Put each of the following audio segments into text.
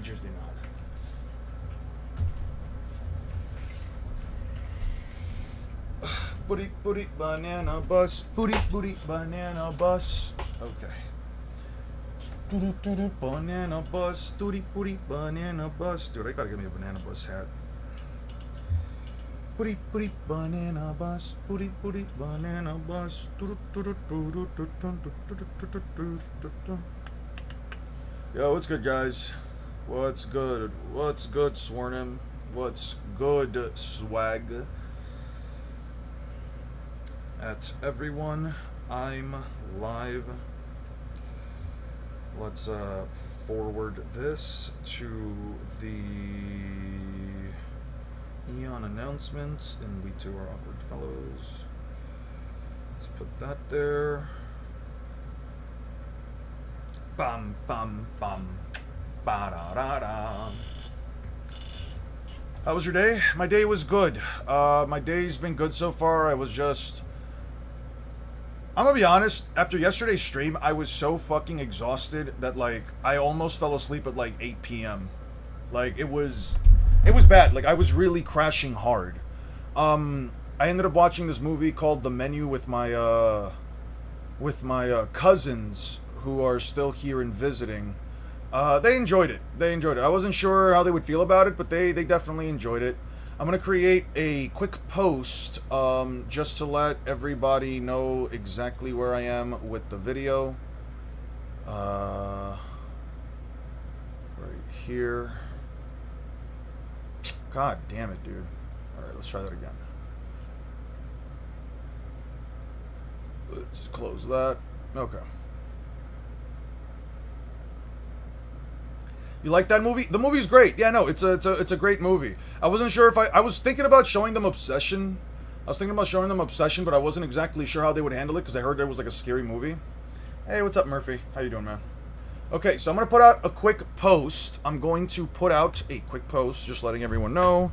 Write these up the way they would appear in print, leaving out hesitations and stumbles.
just did not. Booty, booty, banana bus. Booty, booty, banana bus. Okay. Banana bus. Booty, booty, banana bus. Dude, I gotta get me a banana bus hat. Booty, booty, banana bus. Booty, booty, banana bus. Yo, what's good, guys? What's good? What's good, Swarnim? What's good, swag? At everyone, I'm live. Let's forward this to the Eon announcements, and we too are awkward fellows. Let's put that there. Bum bum bum, ba da da da. How was your day? My day was good. My day's been good so far. I'm gonna be honest, after yesterday's stream, I was so fucking exhausted that, like, I almost fell asleep at, like, 8 p.m. Like, it was bad. Like, I was really crashing hard. I ended up watching this movie called The Menu with my cousins, who are still here and visiting. They enjoyed it. I wasn't sure how they would feel about it, but they definitely enjoyed it. I'm going to create a quick post just to let everybody know exactly where I am with the video. Right here. God damn it, dude. Alright, let's try that again. Let's close that. Okay. You like that movie? The movie's great. Yeah, no, it's a great movie. I wasn't sure if I was thinking about showing them Obsession. But I wasn't exactly sure how they would handle it because I heard there was like a scary movie. Hey, what's up, Murphy? How you doing, man? Okay, so I'm gonna put out a quick post. Just letting everyone know.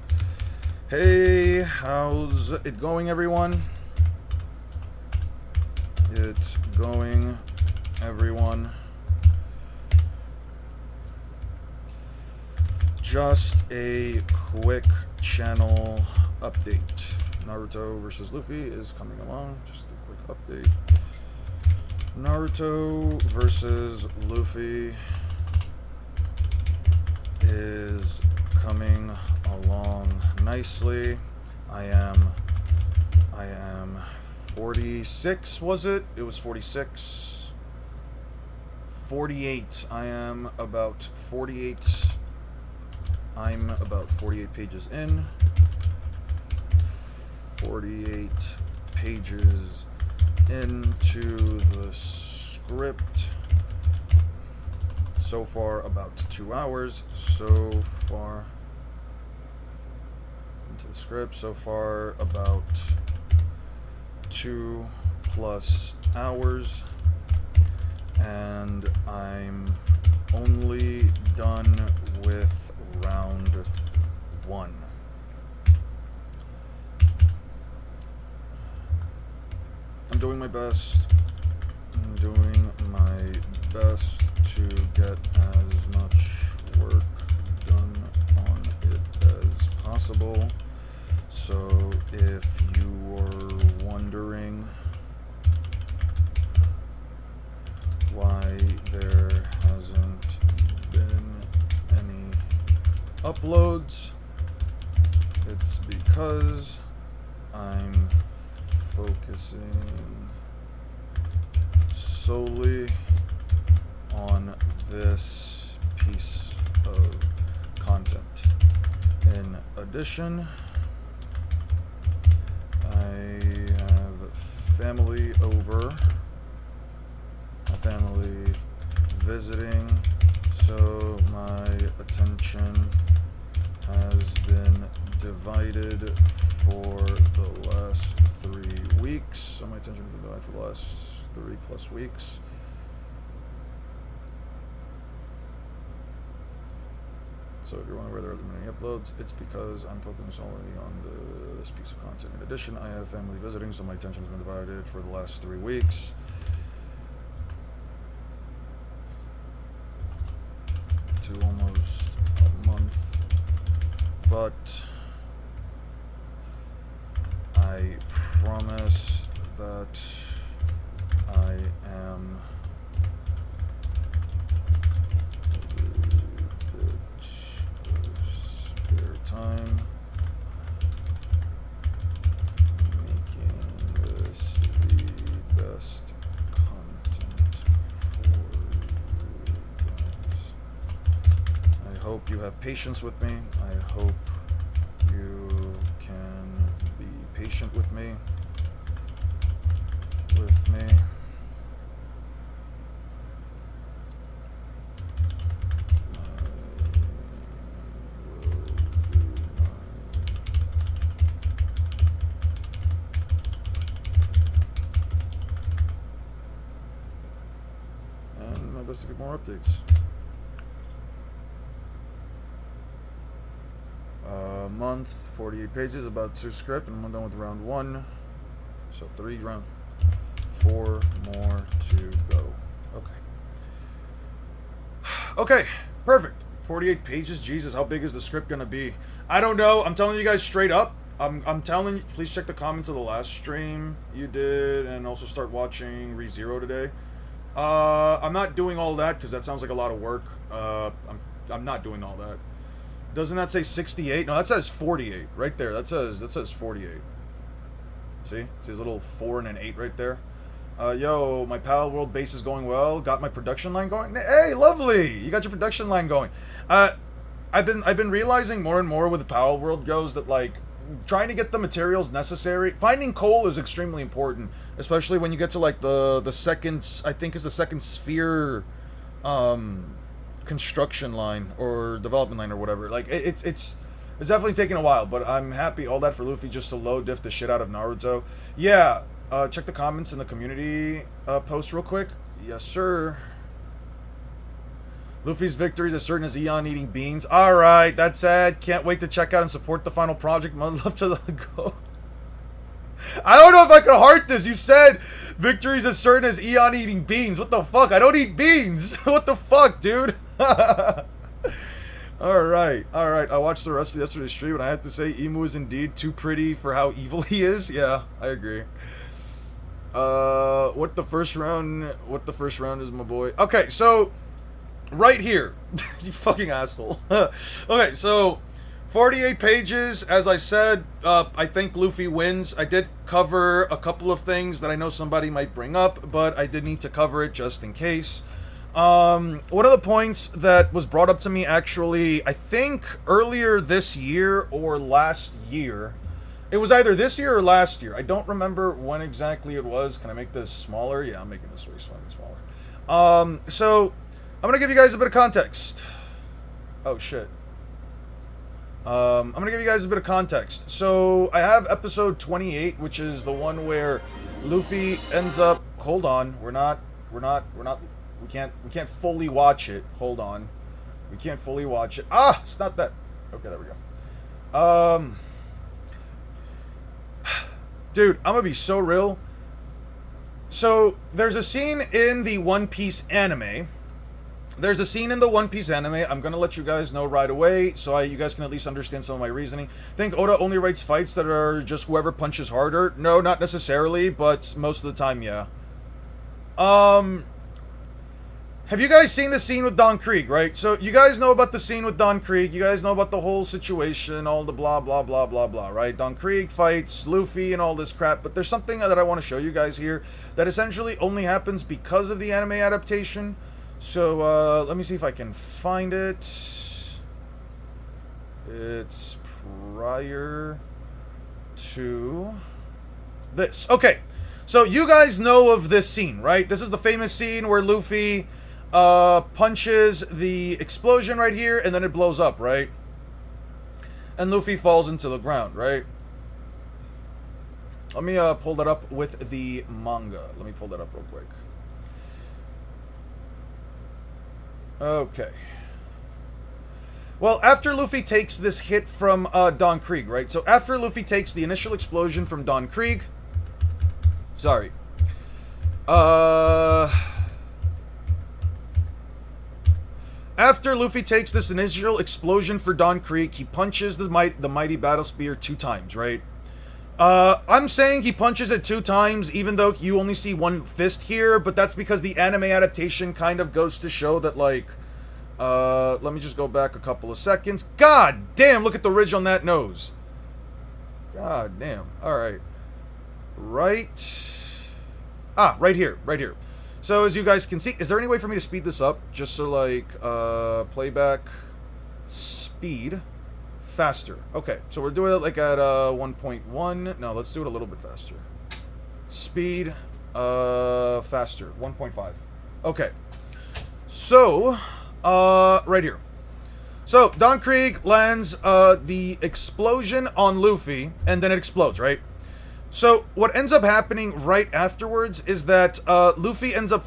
Hey, how's it going, everyone? Just a quick channel update. Naruto versus Luffy is coming along. Just a quick update. Naruto versus Luffy is coming along nicely. I am 46, was it? It was 46. 48. I'm about 48 pages in. 48 pages into the script. So far, about 2 hours. So far, into the script. So far, about 2+ hours. And I'm only done with round 1. I'm doing my best to get as much work done on it as possible. So if you were wondering why there hasn't been any uploads, it's because I'm focusing solely on this piece of content. In addition, I have family over, my family visiting, so my attention has been divided for the last 3 weeks. So my attention has been divided for the last 3+ weeks. So if you're wondering where there hasn't been any uploads, it's because I'm focusing solely on this piece of content. In addition, I have family visiting, so my attention has been divided for the last 3 weeks. To almost but I promise that I am a bit of spare time making this the best content for you guys. I hope you have patience with me. I hope you can be patient with me. And my best to get more updates. Month, 48 pages, about 2 script, and I'm done with round 1. So 3 round. 4 more to go. Okay. Okay, perfect. 48 pages. Jesus, how big is the script gonna be? I don't know. I'm telling you guys straight up. I'm telling you. Please check the comments of the last stream you did, and also start watching ReZero today. I'm not doing all that because that sounds like a lot of work. I'm not doing all that. Doesn't that say 68? No, that says 48 right there. That says 48. See? See a little 4 and an 8 right there. Yo, my Pal World base is going well. Got my production line going. Hey, lovely. You got your production line going. I've been realizing more and more with the Pal World goes that like trying to get the materials necessary. Finding coal is extremely important, especially when you get to like the second, I think is the second sphere construction line or development line or whatever. Like it's definitely taking a while, but I'm happy. All that for Luffy just to low diff the shit out of Naruto. Yeah, check the comments in the community post real quick. Yes, sir. Luffy's victory is as certain as Eon eating beans. Alright, that's sad. Can't wait to check out and support the final project. I'd love to go. I don't know if I could heart this. You said victory is as certain as Eon eating beans. What the fuck? I don't eat beans. What the fuck, dude? Alright, alright. I watched the rest of yesterday's stream and I have to say Emu is indeed too pretty for how evil he is. Yeah, I agree. What the first round is, my boy. Okay, so right here. You fucking asshole. Okay, so 48 pages, as I said, I think Luffy wins. I did cover a couple of things that I know somebody might bring up, but I did need to cover it just in case. One of the points that was brought up to me actually, I think earlier this year or last year. It was either this year or last year. I don't remember when exactly it was. Can I make this smaller? Yeah, I'm making this way smaller. So I'm gonna give you guys a bit of context. Oh shit. I'm gonna give you guys a bit of context. So I have episode 28, which is the one where Luffy ends up. Hold on, we can't fully watch it. Hold on, we can't fully watch it. Ah, it's not that. Okay, there we go. Dude, I'm gonna be so real. So there's a scene in the One Piece anime. I'm gonna let you guys know right away, so you guys can at least understand some of my reasoning. I think Oda only writes fights that are just whoever punches harder. No, not necessarily, but most of the time, yeah. Have you guys seen the scene with Don Krieg, right? So you guys know about the scene with Don Krieg. You guys know about the whole situation, all the blah, blah, blah, blah, blah, right? Don Krieg fights Luffy and all this crap. But there's something that I want to show you guys here that essentially only happens because of the anime adaptation. So, let me see if I can find it. It's prior to this. Okay, so you guys know of this scene, right? This is the famous scene where Luffy punches the explosion right here, and then it blows up, right? And Luffy falls into the ground, right? Let me pull that up with the manga. Let me pull that up real quick. Okay. Well, after Luffy takes this hit from Don Krieg, right? So after Luffy takes the initial explosion from Don Krieg... Sorry. After Luffy takes this initial explosion for Don Krieg, he punches the mighty battle spear 2 times, right? I'm saying he punches it 2 times, even though you only see one fist here, but that's because the anime adaptation kind of goes to show that, like, let me just go back a couple of seconds. God damn, look at the ridge on that nose. God damn. Alright. Right. Ah, right here. Right here. So, as you guys can see, is there any way for me to speed this up? Just so, like, playback, speed, faster. Okay, so we're doing it, like, at, 1.1. No, let's do it a little bit faster. Speed, faster. 1.5. Okay. So, right here. So, Don Krieg lands, the explosion on Luffy, and then it explodes, right? So, what ends up happening right afterwards is that, Luffy ends up,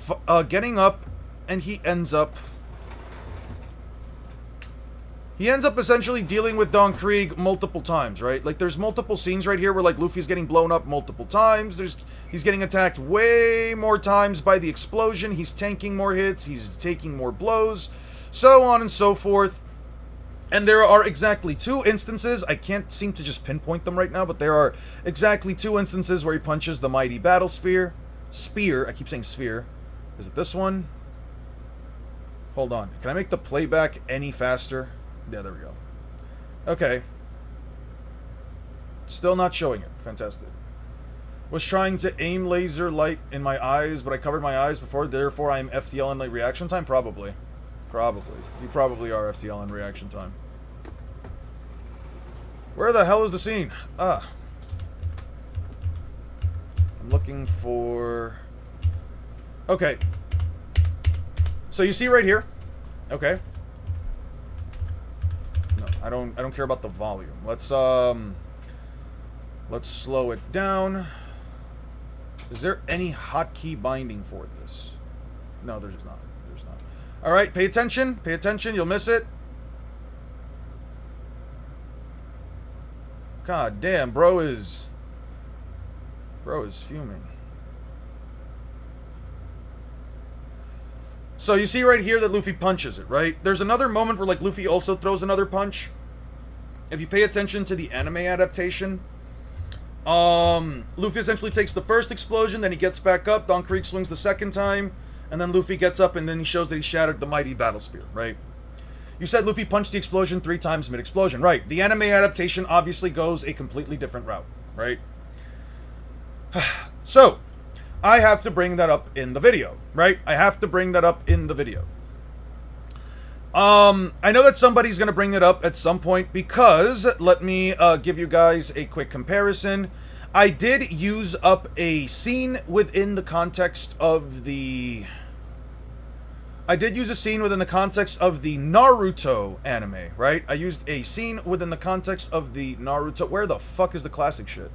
getting up, and he ends up essentially dealing with Don Krieg multiple times, right? Like, there's multiple scenes right here where, like, Luffy's getting blown up multiple times. He's getting attacked way more times by the explosion. He's tanking more hits. He's taking more blows. So on and so forth. And there are exactly 2 instances. I can't seem to just pinpoint them right now, but there are exactly 2 instances where he punches the mighty battle spear. I keep saying sphere. Is it this one? Hold on. Can I make the playback any faster? Yeah, there we go. Okay. Still not showing it. Fantastic. Was trying to aim laser light in my eyes, but I covered my eyes before, therefore I am FTL in like reaction time? Probably. Probably. You probably are FTL in reaction time. Where the hell is the scene? Ah. I'm looking for... Okay. So you see right here. Okay. No, I don't care about the volume. Let's slow it down. Is there any hotkey binding for this? No, there's not. There's not. All right, pay attention. Pay attention. You'll miss it. God damn, bro is fuming. So you see right here that Luffy punches it, right? There's another moment where, like, Luffy also throws another punch. If you pay attention to the anime adaptation, Luffy essentially takes the first explosion, then he gets back up, Don Krieg swings the second time, and then Luffy gets up and then he shows that he shattered the mighty battle spear, right? You said Luffy punched the explosion 3 times mid-explosion, right? The anime adaptation obviously goes a completely different route, right? So, I have to bring that up in the video, right? I have to bring that up in the video. I know that somebody's going to bring it up at some point because, let me give you guys a quick comparison. I did use up a scene within the context of the... I did use a scene within the context of the Naruto anime, right? I used a scene within the context of the Naruto... Where the fuck is the classic shit?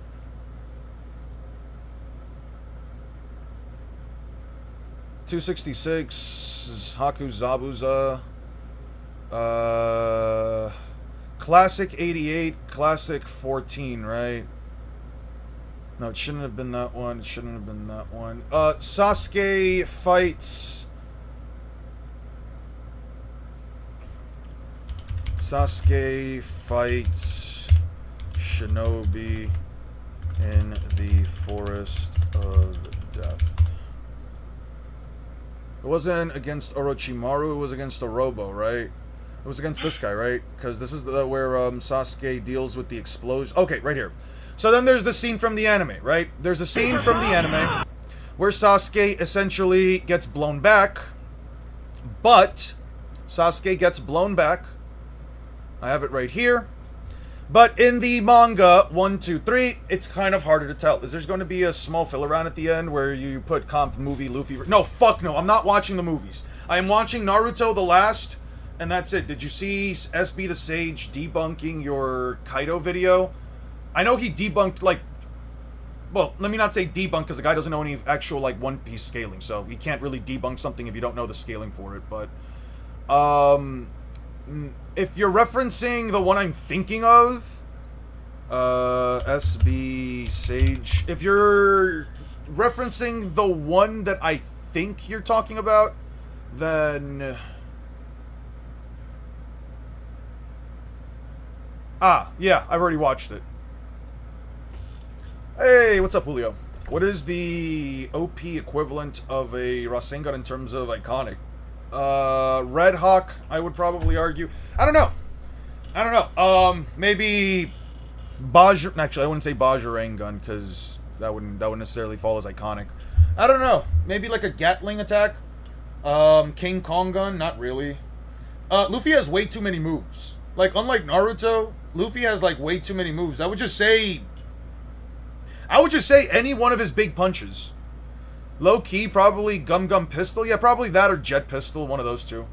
.266 Haku Zabuza, Classic 88, Classic 14, right? No, it shouldn't have been that one. It shouldn't have been that one. Sasuke fights... Sasuke fights Shinobi in the Forest of Death. It wasn't against Orochimaru, it was against Orobo, right? It was against this guy, right? Because this is where Sasuke deals with the explosion. Okay, right here. So then there's the scene from the anime, right? There's a scene from the anime where Sasuke essentially gets blown back. But Sasuke gets blown back. I have it right here. But in the manga 1, 2, 3, it's kind of harder to tell. Is there's going to be a small filler round at the end where you put comp movie Luffy? No, fuck no. I'm not watching the movies. I am watching Naruto The Last, and that's it. Did you see SB the Sage debunking your Kaido video? I know he debunked, like... Well, let me not say debunk, because the guy doesn't know any actual, like, One Piece scaling, so he can't really debunk something if you don't know the scaling for it, but... if you're referencing the one I'm thinking of, SB Sage, if you're referencing the one that I think you're talking about, then Ah, yeah, I've already watched it. Hey, what's up, Julio? What is the OP equivalent of a Rasengan in terms of iconic? Red Hawk, I would probably argue. I don't know. Maybe Bajr. Actually, I wouldn't say Bajrang gun because that wouldn't necessarily fall as iconic. I don't know. Maybe like a Gatling attack. King Kong gun, not really. Luffy has way too many moves. Like, unlike Naruto, Luffy has like way too many moves. I would just say any one of his big punches. Low key, probably Gum Gum Pistol. Yeah, probably that or Jet Pistol, one of those two.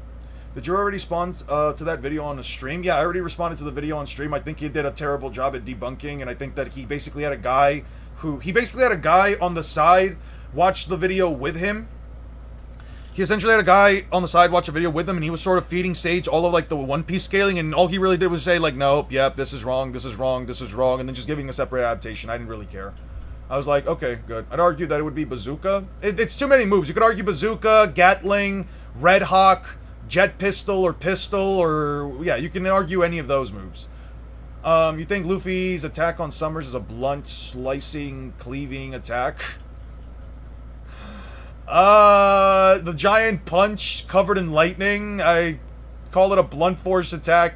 Did you already respond to that video on the stream? Yeah, I already responded to the video on stream. I think he did a terrible job at debunking, and I think that he basically had a guy on the side watch the video with him. He essentially had a guy on the side watch a video with him, and he was sort of feeding Sage all of like the One Piece scaling, and all he really did was say like, nope, yep, this is wrong, this is wrong, this is wrong, and then just giving a separate adaptation. I didn't really care. I was like, okay, good. I'd argue that it would be Bazooka. It's too many moves. You could argue Bazooka, Gatling, Red Hawk, Jet Pistol, or yeah, you can argue any of those moves. You think Luffy's attack on Summers is a blunt, slicing, cleaving attack? The giant punch covered in lightning. I call it a blunt force attack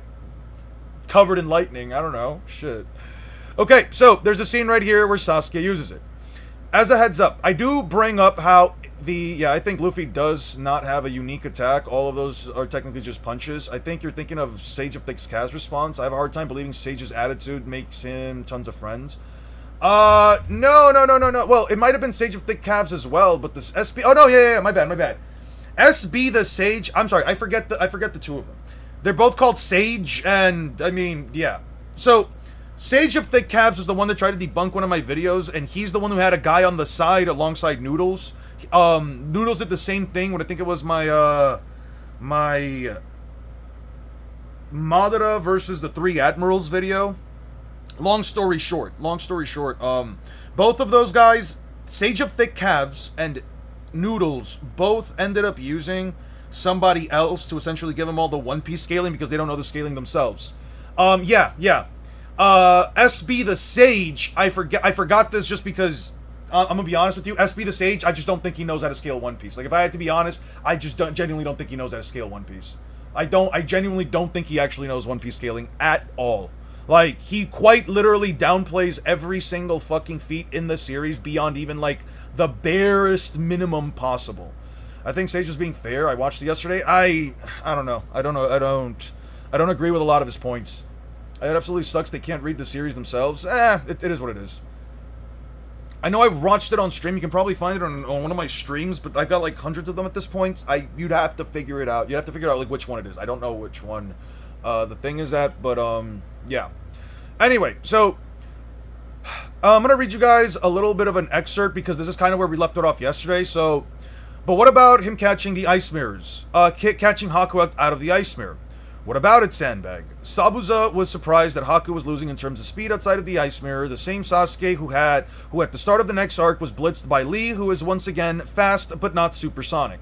covered in lightning. I don't know. Shit. Okay, so there's a scene right here where Sasuke uses it. As a heads up, I do bring up how I think Luffy does not have a unique attack. All of those are technically just punches. I think you're thinking of Sage of Thick Calves' response. I have a hard time believing Sage's attitude makes him tons of friends. No. Well, it might have been Sage of Thick Calves as well, but this SB... Oh, no, yeah, my bad. SB the Sage... I'm sorry, I forget the two of them. They're both called Sage, and, I mean, yeah. So, Sage of Thick Calves was the one that tried to debunk one of my videos, and he's the one who had a guy on the side alongside Noodles. Noodles did the same thing when I think it was my Madara versus the Three Admirals video. Long story short, both of those guys, Sage of Thick Calves and Noodles, both ended up using somebody else to essentially give them all the One Piece scaling because they don't know the scaling themselves. SB the Sage, I forgot this just because, I'm gonna be honest with you, SB the Sage, I just don't think he knows how to scale One Piece. Like, if I had to be honest, I just genuinely don't think he knows how to scale One Piece. I genuinely don't think he actually knows One Piece scaling at all. Like, he quite literally downplays every single fucking feat in the series beyond even, like, the barest minimum possible. I think Sage was being fair. I watched it yesterday. I don't know. I don't agree with a lot of his points. It absolutely sucks they can't read the series themselves. It is what it is. I know I watched it on stream. You can probably find it on one of my streams, but I've got, like, hundreds of them at this point. You'd have to figure it out. You'd have to figure out, like, which one it is. I don't know which one the thing is at, but, yeah. Anyway, so I'm going to read you guys a little bit of an excerpt because this is kind of where we left it off yesterday. So, but what about him catching the ice mirrors? Catching Haku out of the ice mirror. What about it, Sandbag? Sabuza was surprised that Haku was losing in terms of speed outside of the ice mirror. The same Sasuke who at the start of the next arc was blitzed by Lee, who is once again fast but not supersonic.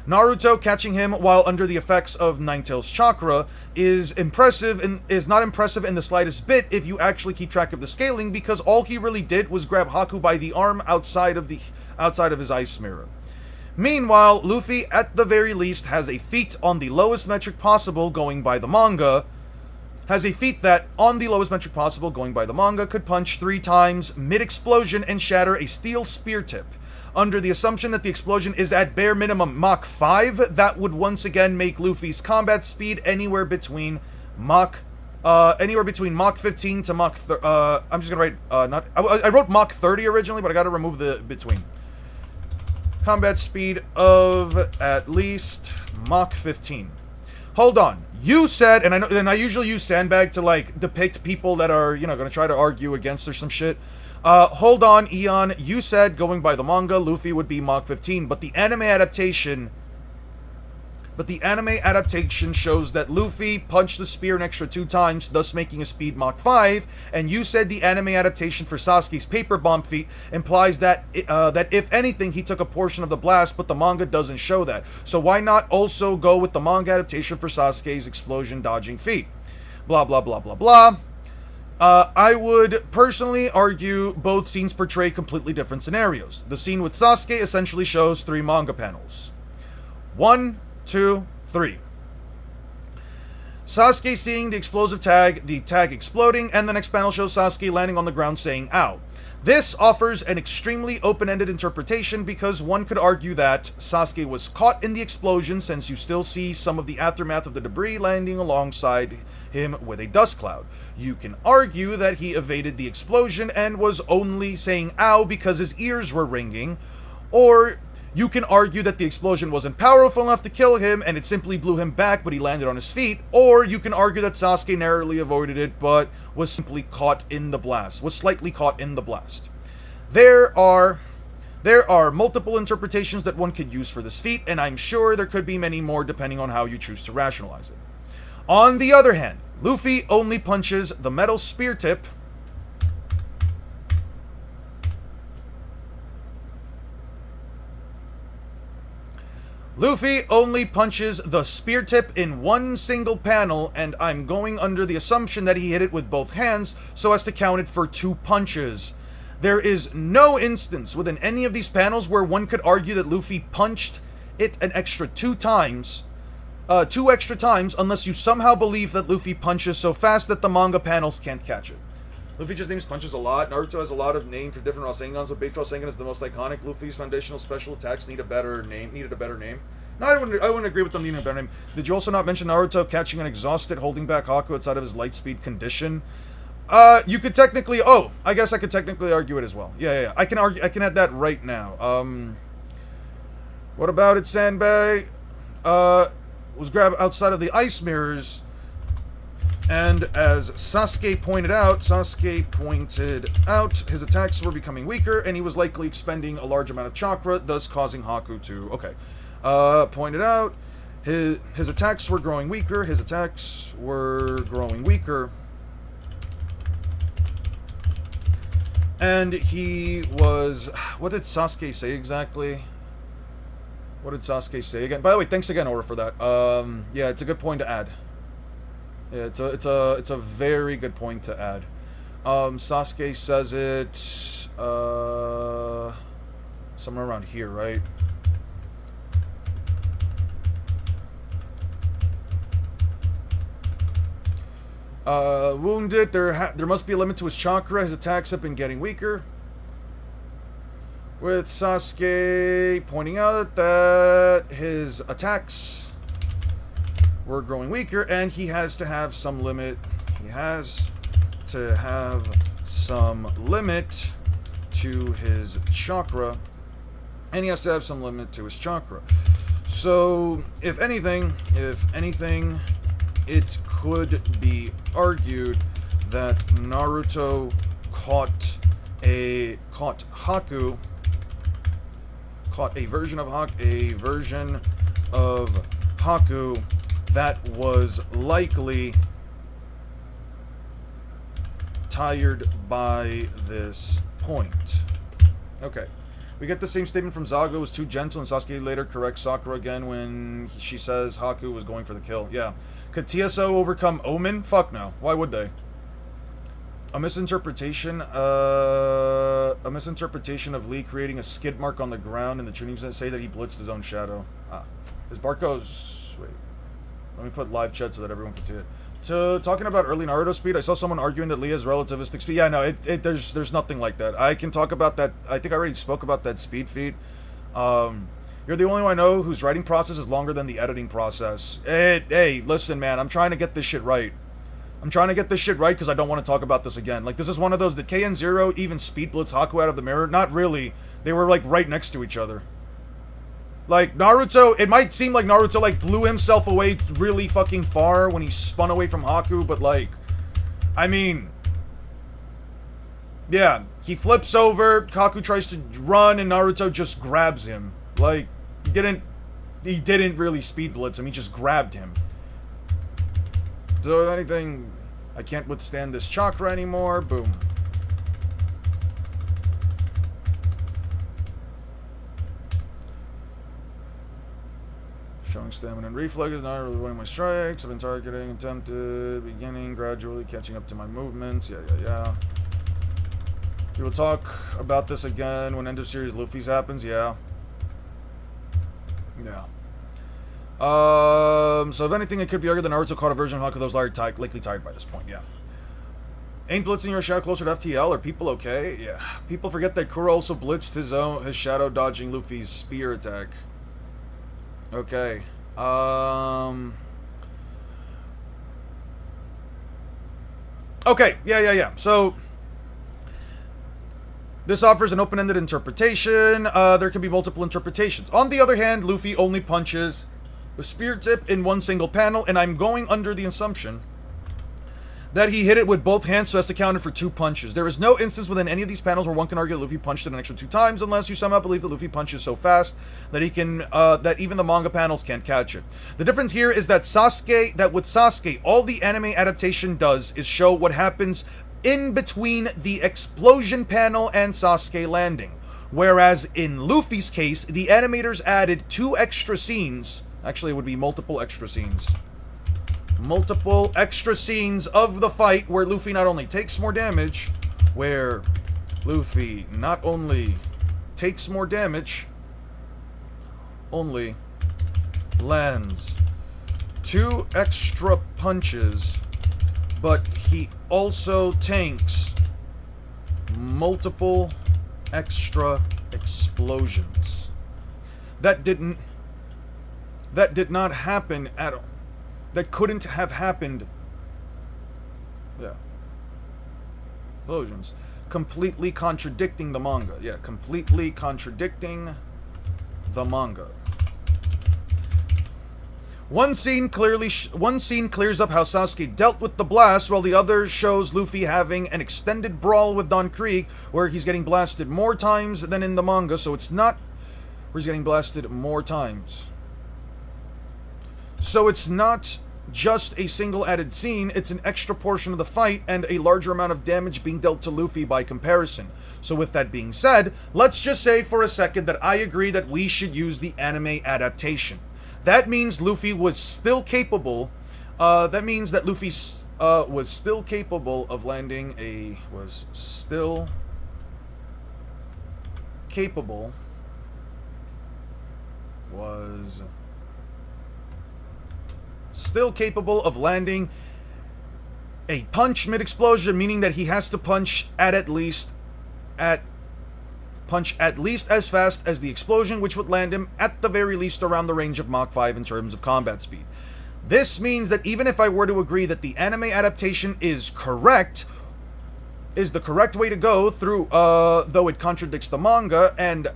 Naruto catching him while under the effects of Ninetales chakra is not impressive in the slightest bit if you actually keep track of the scaling, because all he really did was grab Haku by the arm outside of his ice mirror. Meanwhile, Luffy at the very least has a feat on the lowest metric possible going by the manga. Could punch 3 times mid-explosion and shatter a steel spear tip. Under the assumption that the explosion is at bare minimum Mach 5, that would once again make Luffy's combat speed anywhere between Mach 15 to Mach... I'm just gonna write... I wrote Mach 30 originally, but I gotta remove the between. Combat speed of at least Mach 15. Hold on. You said, and I usually use Sandbag to, like, depict people that are, gonna try to argue against or some shit. Hold on, Eon. You said, going by the manga, Luffy would be Mach 15, but the anime adaptation shows that Luffy punched the spear an extra 2 times, thus making his speed Mach 5, and you said the anime adaptation for Sasuke's paper bomb feat implies that if anything, he took a portion of the blast, but the manga doesn't show that. So why not also go with the manga adaptation for Sasuke's explosion dodging feat? Blah, blah, blah, blah, blah. I would personally argue both scenes portray completely different scenarios. The scene with Sasuke essentially shows 3 manga panels. 1, 2, 3. Sasuke seeing the explosive tag, the tag exploding, and the next panel shows Sasuke landing on the ground saying ow. This offers an extremely open-ended interpretation because one could argue that Sasuke was caught in the explosion, since you still see some of the aftermath of the debris landing alongside him with a dust cloud. You can argue that he evaded the explosion and was only saying ow because his ears were ringing, or you can argue that the explosion wasn't powerful enough to kill him and it simply blew him back but he landed on his feet, or you can argue that Sasuke narrowly avoided it but was simply caught in the blast, was slightly caught in the blast. There are multiple interpretations that one could use for this feat, and I'm sure there could be many more depending on how you choose to rationalize it. On the other hand, Luffy only punches the metal spear tip in one single panel, and I'm going under the assumption that he hit it with both hands so as to count it for 2 punches. There is no instance within any of these panels where one could argue that Luffy punched it an extra 2 times, 2 extra times, unless you somehow believe that Luffy punches so fast that the manga panels can't catch it. Luffy just names punches a lot. Naruto has a lot of names for different Rasengans, but Beito Rasengan is the most iconic. Luffy's foundational special attacks needed a better name. No, I wouldn't agree with them needing a better name. Did you also not mention Naruto catching an exhausted, holding back Haku outside of his light speed condition? You could technically... Oh, I guess I could technically argue it as well. Yeah. I can add that right now. What about it, Sanbei? Was grabbed outside of the ice mirrors, and as Sasuke pointed out, his attacks were becoming weaker, and he was likely expending a large amount of chakra, thus causing Haku to... Okay. Pointed out, his attacks were growing weaker, and he was... What did Sasuke say exactly? What did Sasuke say again? By the way, thanks again, Aura, for that. Yeah, it's a good point to add. Yeah, it's a very good point to add. Sasuke says it somewhere around here, right? Wounded. There must be a limit to his chakra. His attacks have been getting weaker. With Sasuke pointing out that his attacks were growing weaker, and he has to have some limit. He has to have some limit to his chakra. And he has to have some limit to his chakra. So, if anything, it could be argued that Naruto caught a version of Haku that was likely tired by this point. Okay. We get the same statement from Zago was too gentle, and Sasuke later corrects Sakura again when she says Haku was going for the kill. Yeah. Could TSO overcome Omen? Fuck no. Why would they? A misinterpretation of Lee creating a skid mark on the ground, and the Chunibs say that he blitzed his own shadow. His Barco's... Wait. Let me put live chat so that everyone can see it. So, talking about early Naruto speed, I saw someone arguing that Lee has relativistic speed. Yeah, no, there's nothing like that. I can talk about that. I think I already spoke about that speed feat. You're the only one I know whose writing process is longer than the editing process. Hey, listen, man, I'm trying to get this shit right. Because I don't want to talk about this again. Like, this is one of those, did KN0 even speed blitz Haku out of the mirror? Not really. They were, like, right next to each other. Like, Naruto, it might seem like Naruto, like, blew himself away really fucking far when he spun away from Haku, but, like, I mean, yeah, he flips over, Haku tries to run, and Naruto just grabs him. Like, he didn't really speed blitz him, he just grabbed him. So, if anything, I can't withstand this chakra anymore, boom. Strong stamina and reflexes, not really winning my strikes. I've been targeting, attempted, beginning, gradually catching up to my movements. Yeah. We will talk about this again when end of series Luffy's happens. Yeah. So if anything, it could be argued that Naruto caught a version of Hakuto's likely tired by this point. Yeah. Ain't blitzing your shadow closer to FTL? Are people okay? Yeah. People forget that Kuro also blitzed his shadow dodging Luffy's spear attack. Okay. Okay. Yeah. So this offers an open-ended interpretation. There can be multiple interpretations. On the other hand, Luffy only punches the spear tip in one single panel, and I'm going under the assumption that he hit it with both hands so as to count it for 2 punches. There is no instance within any of these panels where one can argue that Luffy punched it an extra 2 times, unless you somehow believe that Luffy punches so fast that he can, that even the manga panels can't catch it. The difference here is that with Sasuke, all the anime adaptation does is show what happens in between the explosion panel and Sasuke landing. Whereas in Luffy's case, the animators added 2 extra scenes. Actually, it would be multiple extra scenes. Multiple extra scenes of the fight where Luffy not only takes more damage, only lands 2 extra punches, but he also tanks multiple extra explosions. That did not happen at all. That couldn't have happened. Yeah. Explosions. Completely contradicting the manga. Yeah, completely contradicting the manga. One scene clears up how Sasuke dealt with the blast, while the other shows Luffy having an extended brawl with Don Krieg, where he's getting blasted more times than in the manga, so it's not where he's getting blasted more times. So it's not just a single added scene, it's an extra portion of the fight and a larger amount of damage being dealt to Luffy by comparison. So with that being said, let's just say for a second that I agree that we should use the anime adaptation. That means Luffy was still capable, was still capable of landing a punch mid-explosion, meaning that he has to punch at least as fast as the explosion, which would land him at the very least around the range of Mach 5 in terms of combat speed. This means that even if I were to agree that the anime adaptation is the correct way to go through, though it contradicts the manga, even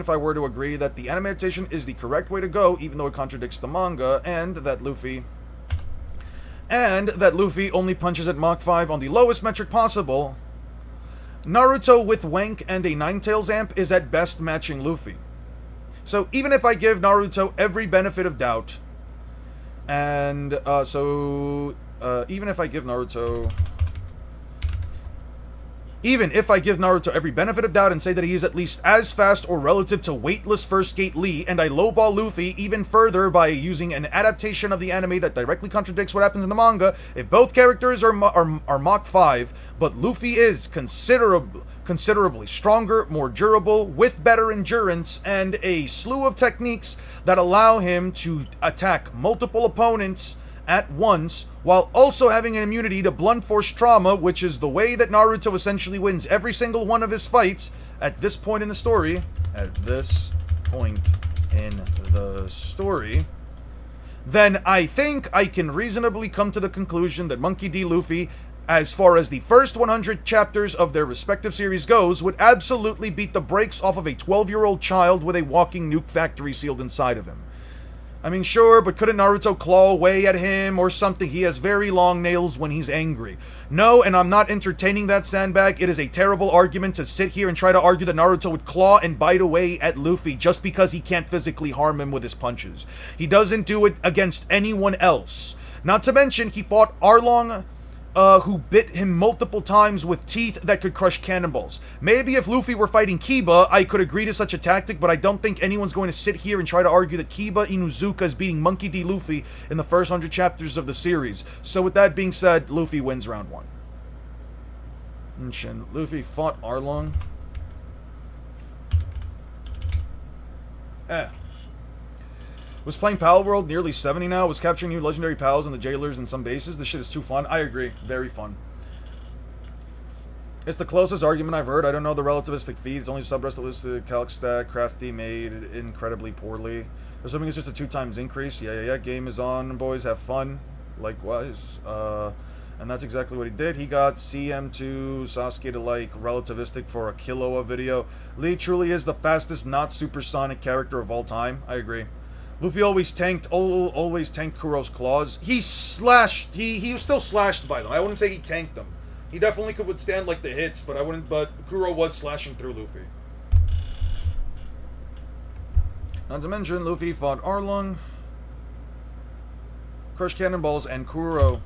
if I were to agree that the anime adaptation is the correct way to go, even though it contradicts the manga, and that Luffy only punches at Mach 5 on the lowest metric possible, Naruto with Wank and a Ninetales amp is at best matching Luffy. So even if I give Naruto every benefit of doubt, even if I give Naruto every benefit of doubt and say that he is at least as fast or relative to weightless First Gate Lee, and I lowball Luffy even further by using an adaptation of the anime that directly contradicts what happens in the manga, if both characters are Mach 5, but Luffy is considerably stronger, more durable, with better endurance, and a slew of techniques that allow him to attack multiple opponents at once, while also having an immunity to blunt force trauma, which is the way that Naruto essentially wins every single one of his fights at this point in the story, then I think I can reasonably come to the conclusion that Monkey D. Luffy, as far as the first 100 chapters of their respective series goes, would absolutely beat the brakes off of a 12-year-old child with a walking nuke factory sealed inside of him. I mean, sure, but couldn't Naruto claw away at him or something? He has very long nails when he's angry. No, and I'm not entertaining that sandbag. It is a terrible argument to sit here and try to argue that Naruto would claw and bite away at Luffy just because he can't physically harm him with his punches. He doesn't do it against anyone else. Not to mention, he fought Arlong who bit him multiple times with teeth that could crush cannonballs. Maybe if Luffy were fighting Kiba, I could agree to such a tactic, but I don't think anyone's going to sit here and try to argue that Kiba Inuzuka is beating Monkey D. Luffy in the first 100 chapters of the series. So with that being said, Luffy wins round 1. Nshin. Luffy fought Arlong. Was playing Pal World, nearly 70 now. Was capturing new legendary pals and the jailers in some bases. This shit is too fun. I agree. Very fun. It's the closest argument I've heard. I don't know the relativistic feed. It's only subrest listed. Calc stack. Crafty made incredibly poorly. Assuming it's just a 2 times increase. Yeah. Game is on, boys. Have fun. Likewise. And that's exactly what he did. He got CM2 Sasuke to like relativistic for a Killua video. Lee truly is the fastest not supersonic character of all time. I agree. Luffy always tanked Kuro's claws. He slashed. He was still slashed by them. I wouldn't say he tanked them. He definitely could withstand like the hits, but I wouldn't. But Kuro was slashing through Luffy. Not to mention, Luffy fought Arlong, crushed cannonballs, and Kuro,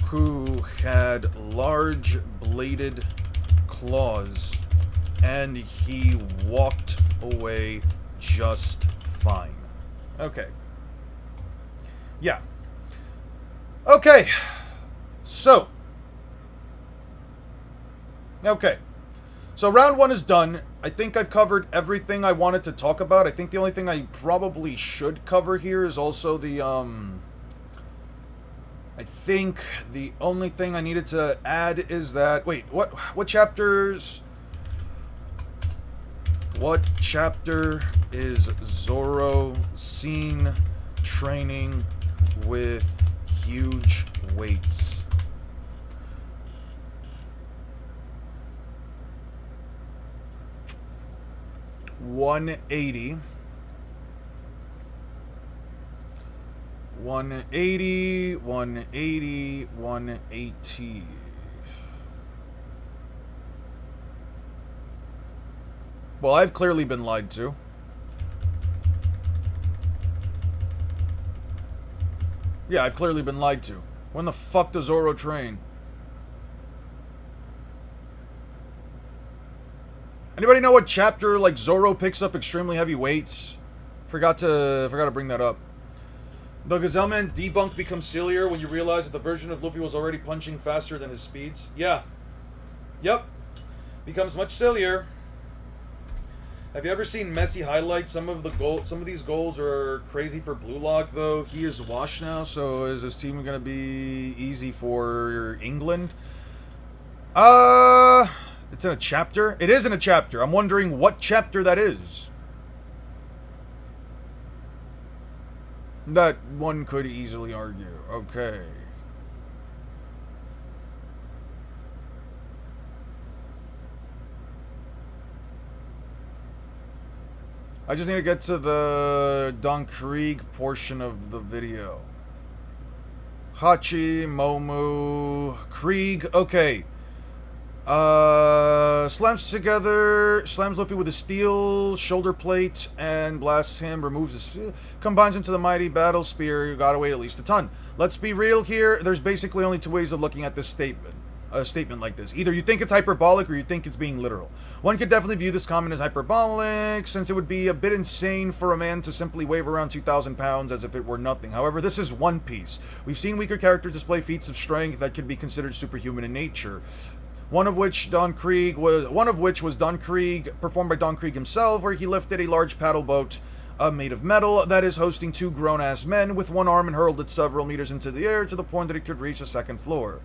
who had large bladed claws, and he walked away just fine. Okay. Yeah. Okay. So. Okay. So round 1 is done. I think I've covered everything I wanted to talk about. I think the only thing I probably should cover here is also the, I think the only thing I needed to add is that... Wait, what chapters... What chapter is Zoro seen training with huge weights? $180. 180, 180, 180. Well, I've clearly been lied to. Yeah, I've clearly been lied to. When the fuck does Zoro train? Anybody know what chapter, like, Zoro picks up extremely heavy weights? Forgot to bring that up. The Gazelleman debunk becomes sillier when you realize that the version of Luffy was already punching faster than his speeds. Yeah. Yep. Becomes much sillier. Have you ever seen Messi highlights? Some of these goals are crazy for Blue Lock, though. He is washed now, so is his team going to be easy for England? It's in a chapter? It is in a chapter. I'm wondering what chapter that is. That one could easily argue. Okay. I just need to get to the Don Krieg portion of the video. Hachi, Momu, Krieg. Okay. Slams Luffy with a steel shoulder plate and blasts him, removes his... Combines him to the mighty battle spear, got away at least a ton. Let's be real here, there's basically only 2 ways of looking at this statement. A statement like this. Either you think it's hyperbolic or you think it's being literal. One could definitely view this comment as hyperbolic, since it would be a bit insane for a man to simply wave around 2,000 pounds as if it were nothing. However, this is One Piece. We've seen weaker characters display feats of strength that could be considered superhuman in nature. One of which was Don Krieg, performed by Don Krieg himself, where he lifted a large paddle boat made of metal that is hosting 2 grown-ass men with one arm and hurled it several meters into the air to the point that it could reach the 2nd floor.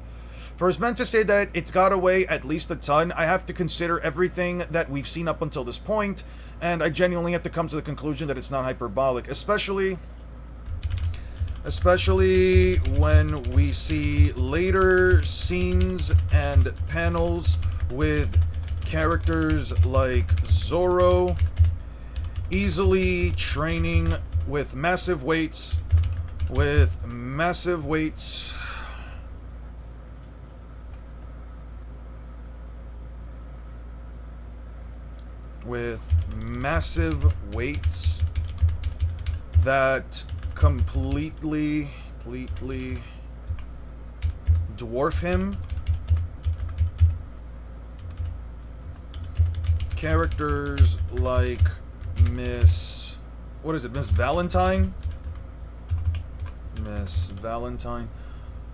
For his men to say that it's got away at least a ton, I have to consider everything that we've seen up until this point, and I genuinely have to come to the conclusion that it's not hyperbolic, especially when we see later scenes and panels with characters like Zoro easily training with massive weights, with massive weights that completely dwarf him. Characters like Miss... What is it? Miss Valentine? Miss Valentine.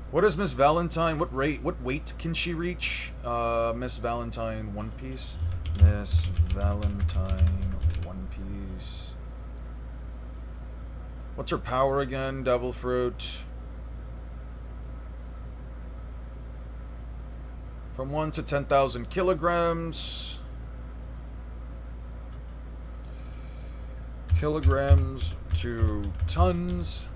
What is Miss Valentine? What weight can she reach? Miss Valentine One Piece. Miss Valentine One Piece. What's her power again? Devil Fruit. From 1 to 10,000 kilograms. Kilograms to tons.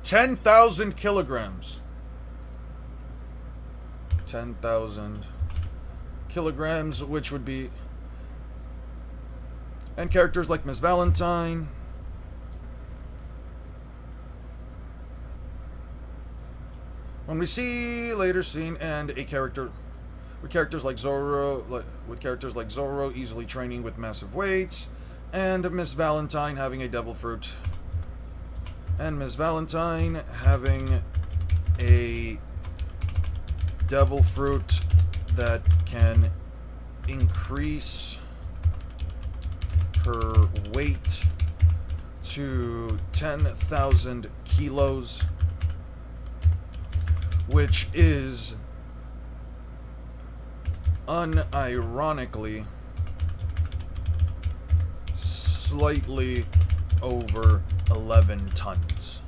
$10,000 kilograms. 10,000 kilograms, which would be... And characters like Miss Valentine. When we see later scene and a character with characters like Zoro, easily training with massive weights, and Miss Valentine having a devil fruit. And Miss Valentine having a devil fruit that can increase her weight to 10,000 kilos, which is unironically slightly over 11 tons.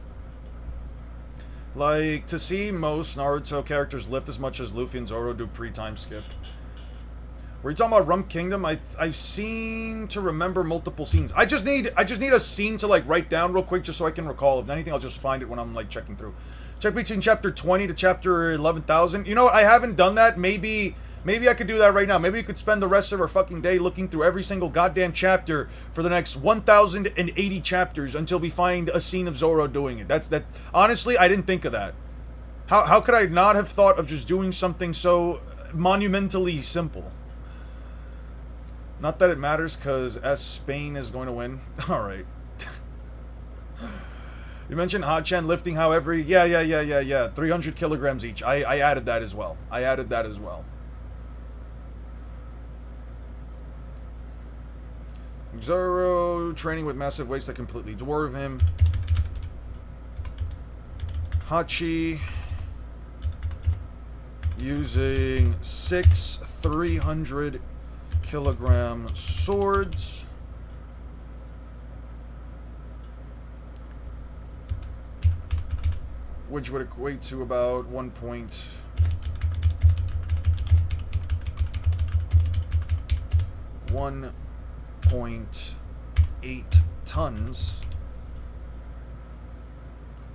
Like, to see most Naruto characters lift as much as Luffy and Zoro do pre-time skip. Were you talking about Rump Kingdom? I've seen to remember multiple scenes. I just need a scene to like write down real quick just so I can recall. If anything, I'll just find it when I'm like checking through. Check between chapter 20 to chapter 11,000. You know what? I haven't done that. Maybe I could do that right now. Maybe we could spend the rest of our fucking day looking through every single goddamn chapter for the next 1,080 chapters until we find a scene of Zoro doing it. That. Honestly, I didn't think of that. How could I not have thought of just doing something so monumentally simple? Not that it matters, because Spain is going to win. Alright. You mentioned Hachan lifting, however... Yeah. 300 kilograms each. I added that as well. Zoro training with massive weights that completely dwarf him. Hachi using 6 300 kilogram swords. Which would equate to about 1.8 tons.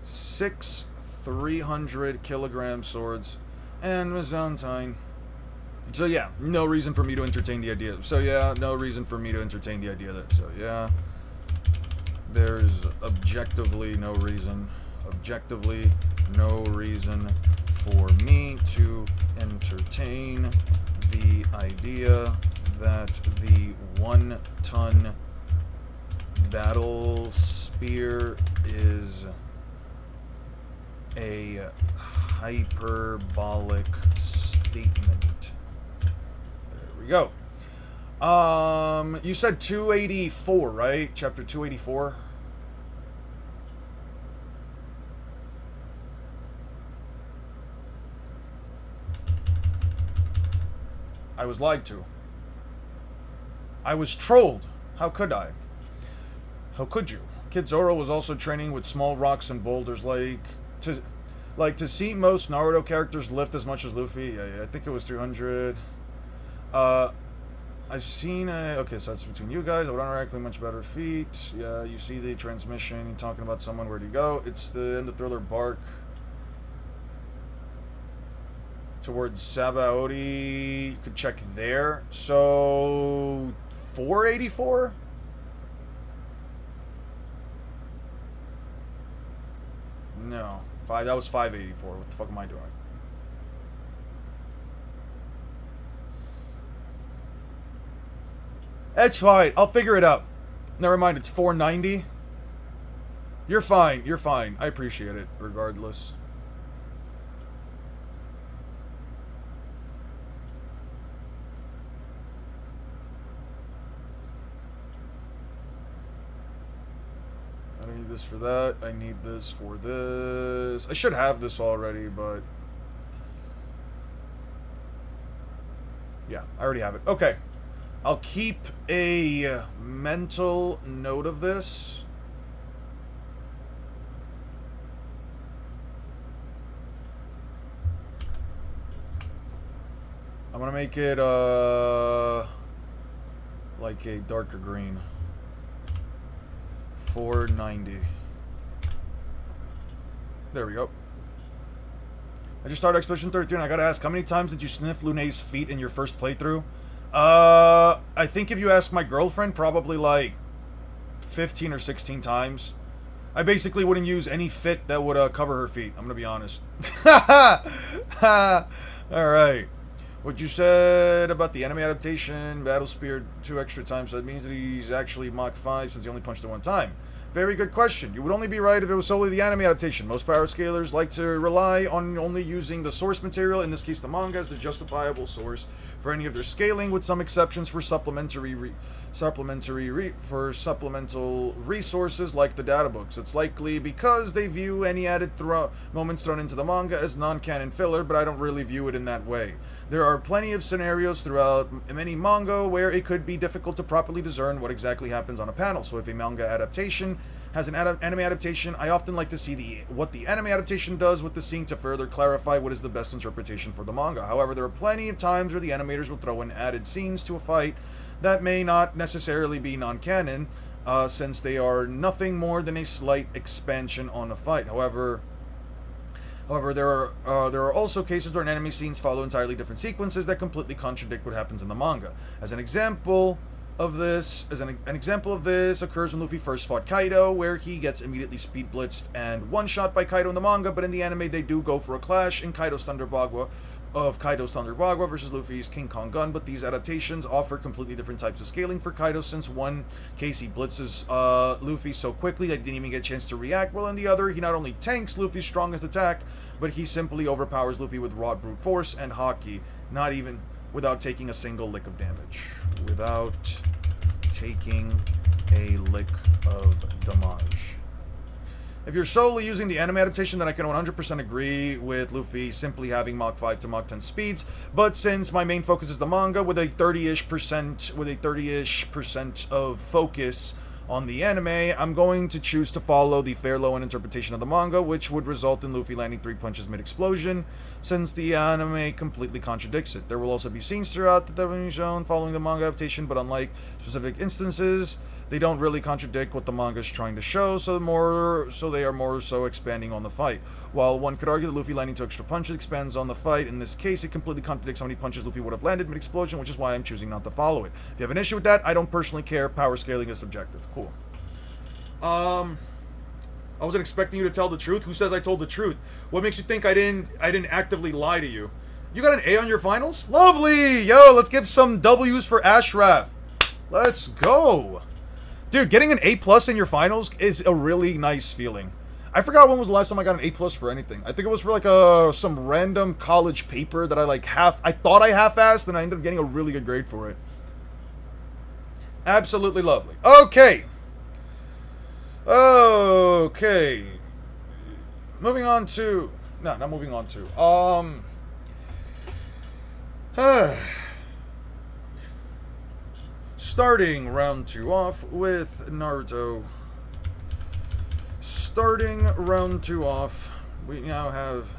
6 300 kilogram swords. And Miss Valentine. So yeah, no reason for me to entertain the idea. There's objectively no reason for me to entertain the idea that the 1-ton battle spear is a hyperbolic statement. There we go. You said 284, right? Chapter 284? I was lied to. I was trolled. How could I? How could you? Kid Zoro was also training with small rocks and boulders, to see most Naruto characters lift as much as Luffy. Yeah, I think it was 300. I've seen okay, so that's between you guys. I would unironically much better feet. Yeah, you see the transmission. You're talking about someone. Where'd he go? It's the end of Thriller Bark. Towards Sabaody. You could check there. So 484? No. That was 584. What the fuck am I doing? It's fine. I'll figure it out. Never mind, it's 490. You're fine. You're fine. I appreciate it, regardless. I don't need this for that. I need this for this. I should have this already, but... yeah, I already have it. Okay. I'll keep a mental note of this. I'm gonna make it, like a darker green. 490. There we go. I just started Expedition 33 and I gotta ask, how many times did you sniff Lunay's feet in your first playthrough? I think if you ask my girlfriend, probably like 15 or 16 times. I basically wouldn't use any fit that would cover her feet. I'm gonna be honest. Alright. What you said about the anime adaptation, Battle Spear 2 extra times, so that means that he's actually Mach 5 since he only punched it one time. Very good question. You would only be right if it was solely the anime adaptation. Most power scalers like to rely on only using the source material, in this case the manga, as the justifiable source for any of their scaling, with some exceptions for supplemental resources like the data books. It's likely because they view any added moments thrown into the manga as non-canon filler, but I don't really view it in that way. There are plenty of scenarios throughout many manga where it could be difficult to properly discern what exactly happens on a panel. So if a manga adaptation has an anime adaptation, I often like to see what the anime adaptation does with the scene to further clarify what is the best interpretation for the manga. However, there are plenty of times where the animators will throw in added scenes to a fight that may not necessarily be non-canon, since they are nothing more than a slight expansion on a fight. However, there are also cases where anime scenes follow entirely different sequences that completely contradict what happens in the manga. As an example of this, occurs when Luffy first fought Kaido, where he gets immediately speed blitzed and one-shot by Kaido in the manga, but in the anime they do go for a clash in Kaido's Thunder Bagua versus Luffy's King Kong Gun, but these adaptations offer completely different types of scaling for Kaido, since one case he blitzes Luffy so quickly that he didn't even get a chance to react, while in the other he not only tanks Luffy's strongest attack, but he simply overpowers Luffy with raw brute force and Haki, not even without taking a single lick of damage. Without taking a lick of damage. If you're solely using the anime adaptation, then I can 100% agree with Luffy simply having Mach 5 to Mach 10 speeds, but since my main focus is the manga with a 30-ish percent of focus on the anime, I'm going to choose to follow the Fairloan interpretation of the manga, which would result in Luffy landing 3 punches mid-explosion, since the anime completely contradicts it. There will also be scenes throughout that have been shown following the manga adaptation, but unlike specific instances, they don't really contradict what the manga is trying to show, so they are more so expanding on the fight. While one could argue that Luffy landing 2 extra punches expands on the fight, in this case it completely contradicts how many punches Luffy would have landed mid-explosion, which is why I'm choosing not to follow it. If you have an issue with that, I don't personally care. Power scaling is subjective. Cool. I wasn't expecting you to tell the truth. Who says I told the truth? What makes you think I didn't actively lie to you? You got an A on your finals? Lovely! Yo, let's give some W's for Ashraf. Let's go! Dude, getting an A+ in your finals is a really nice feeling. I forgot when was the last time I got an A+ for anything. I think it was for like some random college paper that I thought I half-assed, and I ended up getting a really good grade for it. Absolutely lovely. Okay. Okay. Moving on to... No, not moving on to. Starting round 2 off with Naruto. Starting round 2 off, we now have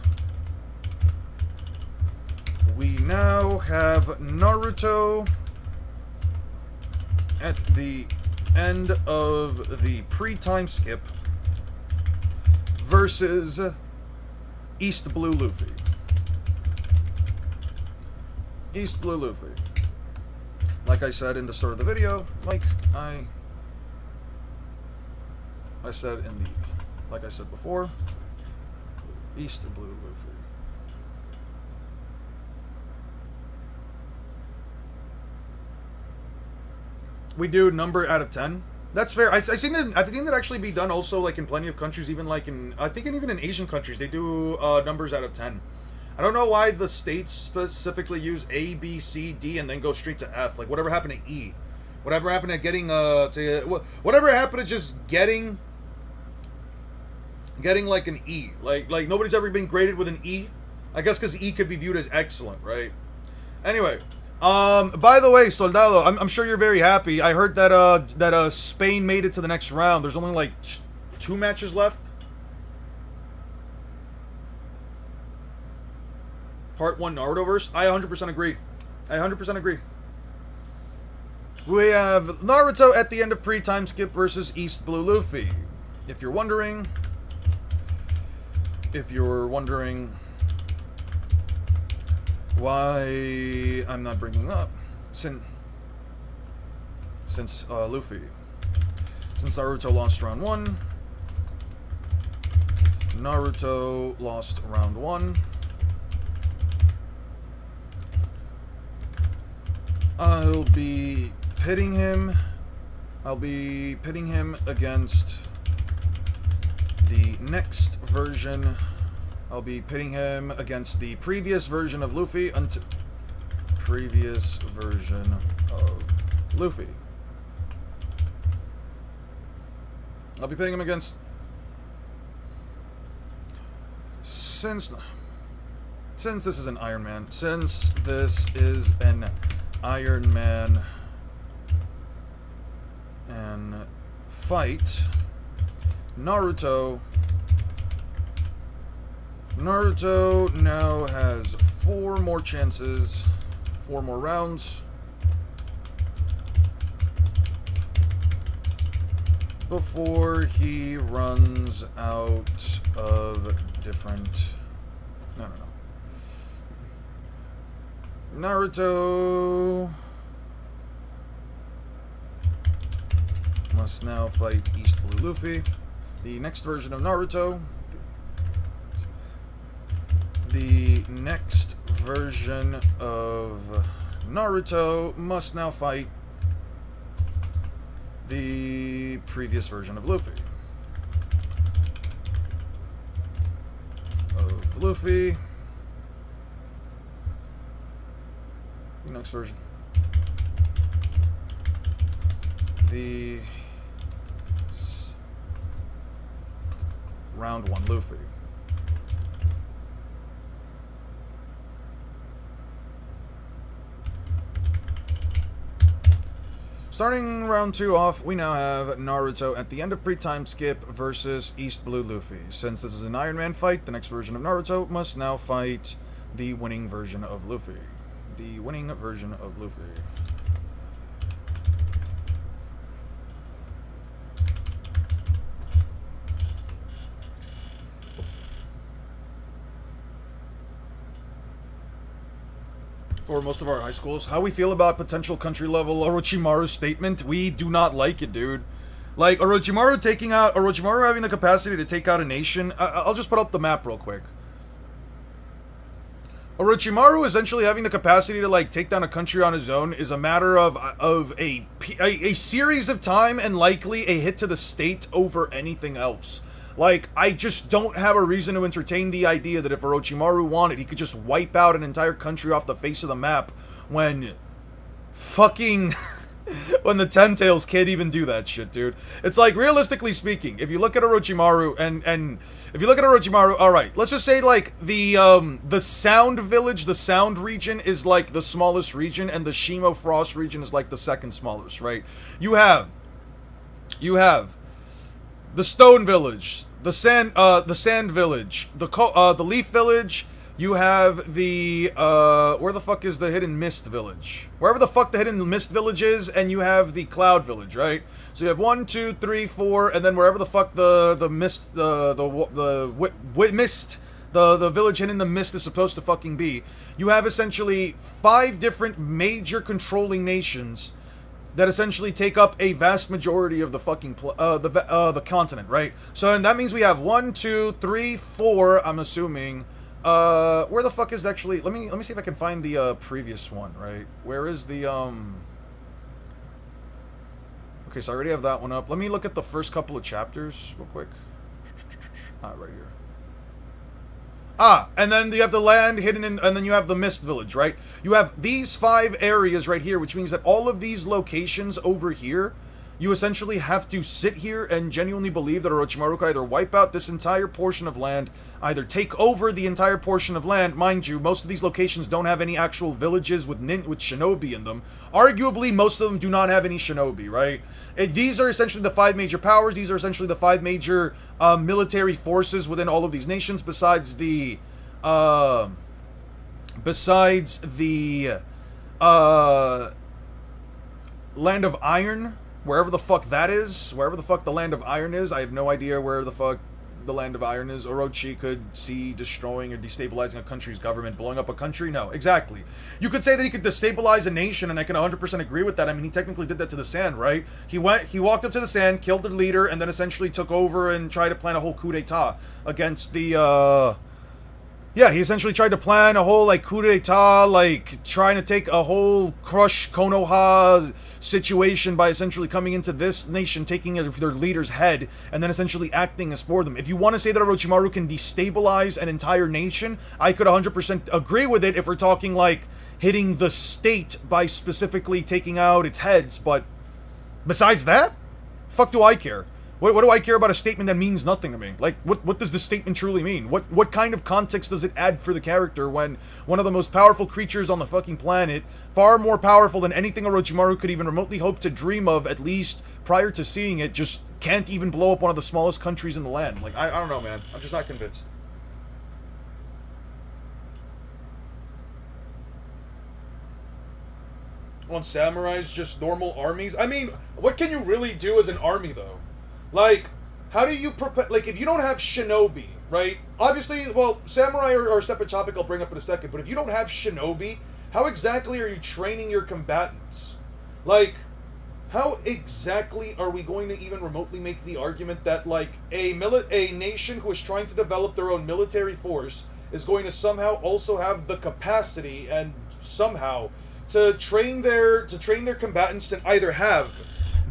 Naruto at the end of the pre-time skip versus East Blue Luffy. East Blue Luffy. Like I said in the start of the video, like I said before, East Blue Luffy. We do number out of 10. That's fair. I've seen that actually be done also, like in plenty of countries, even like in I think even in Asian countries they do numbers out of 10. I don't know why the states specifically use A, B, C, D, and then go straight to F. Like whatever happened to E, whatever happened to getting whatever happened to just getting like an E. Like nobody's ever been graded with an E. I guess because E could be viewed as excellent, right? Anyway. By the way, Soldado, I'm sure you're very happy. I heard that Spain made it to the next round. There's only like 2 matches left. Part 1 Narutoverse. I 100% agree. I 100% agree. We have Naruto at the end of pre-time skip versus East Blue Luffy. If you're wondering why I'm not bringing up since Luffy, since Naruto lost round 1, Naruto lost round 1. I'll be pitting him against the next version. I'll be pitting him against the previous version of Luffy until previous version of Luffy. I'll be pitting him against since this is an Iron Man. Since this is an Iron Man and fight, Naruto now has 4 more chances, 4 more rounds before he runs out of different... No. Naruto must now fight East Blue Luffy. The next version of Naruto... The next version of Naruto must now fight the previous version of Luffy. The next version. The round 1 Luffy. Starting round 2 off, we now have Naruto at the end of pre-time skip versus East Blue Luffy. Since this is an Iron Man fight, the next version of Naruto must now fight the winning version of Luffy. The winning version of Luffy. For most of our high schools, how we feel about potential country level Orochimaru's statement, we do not like it, dude. Like, Orochimaru having the capacity to take out a nation. I'll just put up the map real quick. Orochimaru essentially having the capacity to, like, take down a country on his own is a matter of a series of time and likely a hit to the state over anything else. Like, I just don't have a reason to entertain the idea that if Orochimaru wanted, he could just wipe out an entire country off the face of the map when fucking... when the Ten Tails can't even do that shit, dude. It's like, realistically speaking, if you look at Orochimaru, and if you look at Orochimaru, alright, let's just say, like, the Sound Village, the Sound region is, like, the smallest region, and the Shimo Frost region is, like, the second smallest, right? You have the Stone Village, the Sand Village, the Leaf Village. You have the where the fuck is the Hidden Mist Village? Wherever the fuck the Hidden Mist Village is, and you have the Cloud Village, right? So you have 1, 2, 3, 4, and then wherever the fuck the mist, the village hidden in the mist is supposed to fucking be. You have essentially 5 different major controlling nations that essentially take up a vast majority of the fucking the continent, right? So and that means we have 1, 2, 3, 4. I'm assuming. Where the fuck is actually? Let me see if I can find the previous one, right? Where is the Okay, so I already have that one up. Let me look at the first couple of chapters real quick. Right here. And then you have the land hidden in, and then you have the Mist Village, right? You have these 5 areas right here, which means that all of these locations over here, you essentially have to sit here and genuinely believe that Orochimaru could either wipe out this entire portion of land, either take over the entire portion of land. Mind you, most of these locations don't have any actual villages with shinobi in them. Arguably, most of them do not have any shinobi, right? These are essentially the 5 major powers. These are essentially the 5 major military forces within all of these nations, besides the land of Iron. Wherever the fuck that is, wherever the fuck the Land of Iron is, I have no idea where the fuck the Land of Iron is. Orochi could see destroying or destabilizing a country's government, blowing up a country? No, exactly. You could say that he could destabilize a nation, and I can 100% agree with that. I mean, he technically did that to the Sand, right? He walked up to the Sand, killed the leader, and then essentially took over and tried to plan a whole coup d'etat against the, yeah, he essentially tried to plan a whole, like, coup d'etat, like, trying to take a whole crush Konoha situation by essentially coming into this nation, taking their leader's head, and then essentially acting as for them. If you want to say that Orochimaru can destabilize an entire nation, I could 100% agree with it if we're talking, like, hitting the state by specifically taking out its heads, but besides that, fuck do I care? What do I care about a statement that means nothing to me? Like, what does this statement truly mean? What kind of context does it add for the character when one of the most powerful creatures on the fucking planet, far more powerful than anything Orochimaru could even remotely hope to dream of, at least prior to seeing it, just can't even blow up one of the smallest countries in the land? Like, I don't know, man. I'm just not convinced. On samurais, just normal armies? I mean, what can you really do as an army, though? Like, how do you prepare? Like, if you don't have shinobi, right? Obviously, well, samurai are a separate topic I'll bring up in a second, but if you don't have shinobi, how exactly are you training your combatants? Like, how exactly are we going to even remotely make the argument that, like, a nation who is trying to develop their own military force is going to somehow also have the capacity and somehow to train their combatants to either have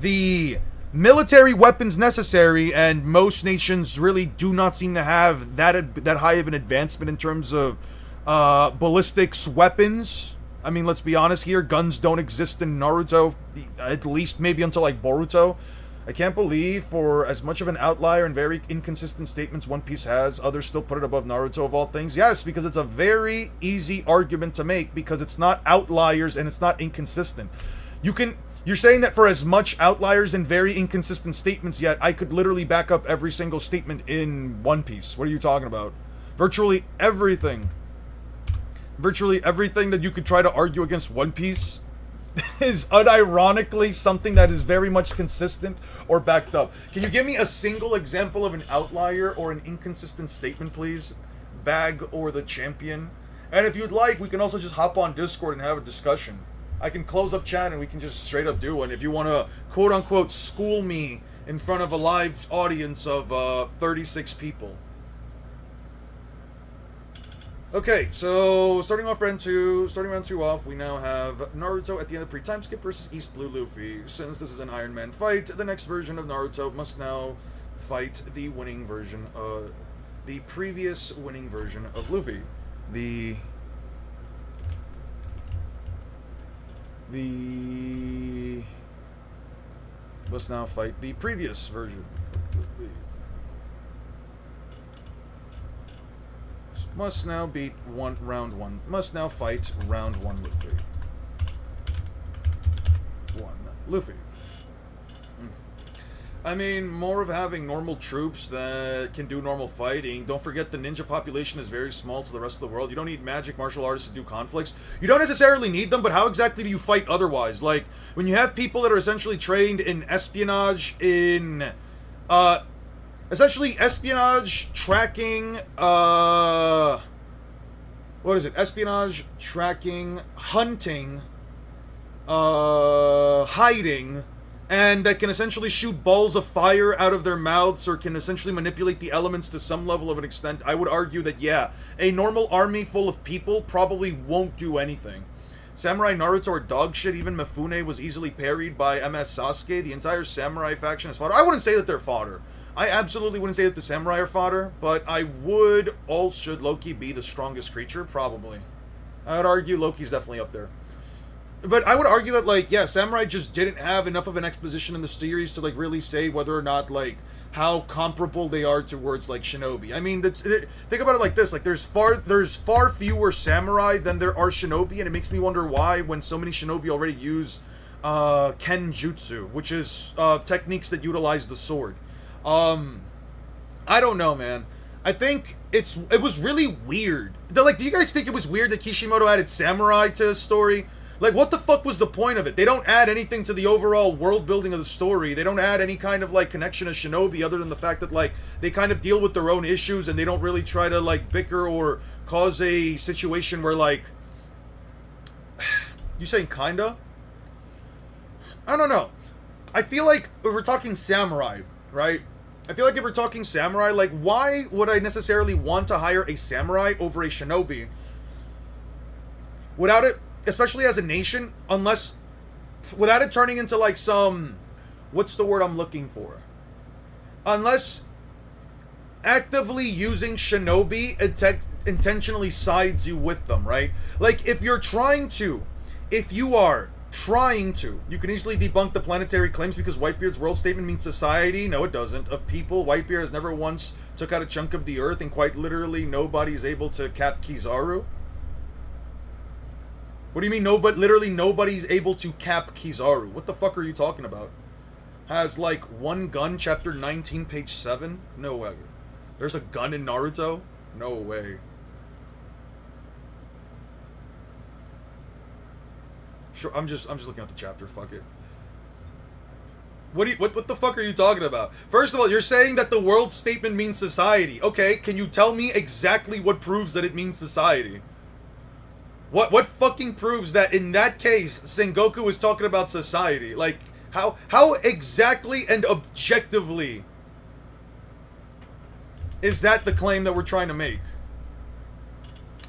the military weapons necessary, and most nations really do not seem to have that high of an advancement in terms of ballistics weapons. I mean, let's be honest here, guns don't exist in Naruto, at least maybe until like Boruto. I can't believe, for as much of an outlier and very inconsistent statements One Piece has, others still put it above Naruto of all things. Yes, because it's a very easy argument to make, because it's not outliers and it's not inconsistent. You're saying that for as much outliers and very inconsistent statements, yet I could literally back up every single statement in One Piece. What are you talking about? Virtually everything that you could try to argue against One Piece is unironically something that is very much consistent or backed up. Can you give me a single example of an outlier or an inconsistent statement, please? Bag or the champion? And if you'd like, we can also just hop on Discord and have a discussion. I can close up chat and we can just straight up do one. If you want to quote-unquote school me in front of a live audience of 36 people. Okay, so starting round two off, we now have Naruto at the end of pre-time skip versus East Blue Luffy. Since this is an Iron Man fight, the next version of Naruto must now fight the winning version of the previous winning version of Luffy. The must now fight the previous version. Must now beat round one. Must now fight round one Luffy. Luffy. I mean, more of having normal troops that can do normal fighting. Don't forget the ninja population is very small to the rest of the world. You don't need magic martial artists to do conflicts. You don't necessarily need them, but how exactly do you fight otherwise? Like, when you have people that are essentially trained in espionage, essentially espionage, tracking, espionage, tracking, hunting, hiding, and that can essentially shoot balls of fire out of their mouths or can essentially manipulate the elements to some level of an extent, I would argue that, yeah, a normal army full of people probably won't do anything. Samurai Naruto are dog shit. Even Mifune was easily parried by MS Sasuke. The entire samurai faction is fodder. I wouldn't say that they're fodder. I absolutely wouldn't say that the samurai are fodder, but I would also, should Loki be the strongest creature? Probably. I would argue Loki's definitely up there. But I would argue that, like, yeah, samurai just didn't have enough of an exposition in the series to, like, really say whether or not, like, how comparable they are towards, like, shinobi. I mean, think about it like this. Like, there's far fewer samurai than there are shinobi, and it makes me wonder why, when so many shinobi already use kenjutsu, which is techniques that utilize the sword. I don't know, man. I think it was really weird. Like, do you guys think it was weird that Kishimoto added samurai to his story? Like, what the fuck was the point of it? They don't add anything to the overall world building of the story. They don't add any kind of, like, connection to shinobi other than the fact that, like, they kind of deal with their own issues and they don't really try to, like, bicker or cause a situation where, like... You saying kinda? I don't know. I feel like if we're talking samurai, right? I feel like if we're talking samurai, like, why would I necessarily want to hire a samurai over a shinobi? Without it, especially as a nation, unless... Without it turning into, like, some... What's the word I'm looking for? Unless actively using shinobi intentionally sides you with them, right? Like, if you're trying to... If you are trying to, you can easily debunk the planetary claims because Whitebeard's world statement means society. No, it doesn't. Of people, Whitebeard has never once took out a chunk of the earth, and quite literally nobody's able to cap Kizaru. What do you mean, literally nobody's able to cap Kizaru? What the fuck are you talking about? Has, like, one gun, chapter 19, page 7? No way. There's a gun in Naruto? No way. Sure, I'm just looking at the chapter, fuck it. What the fuck are you talking about? First of all, you're saying that the world statement means society. Okay, can you tell me exactly what proves that it means society? What fucking proves that in that case Sengoku was talking about society? Like, how exactly and objectively is that the claim that we're trying to make?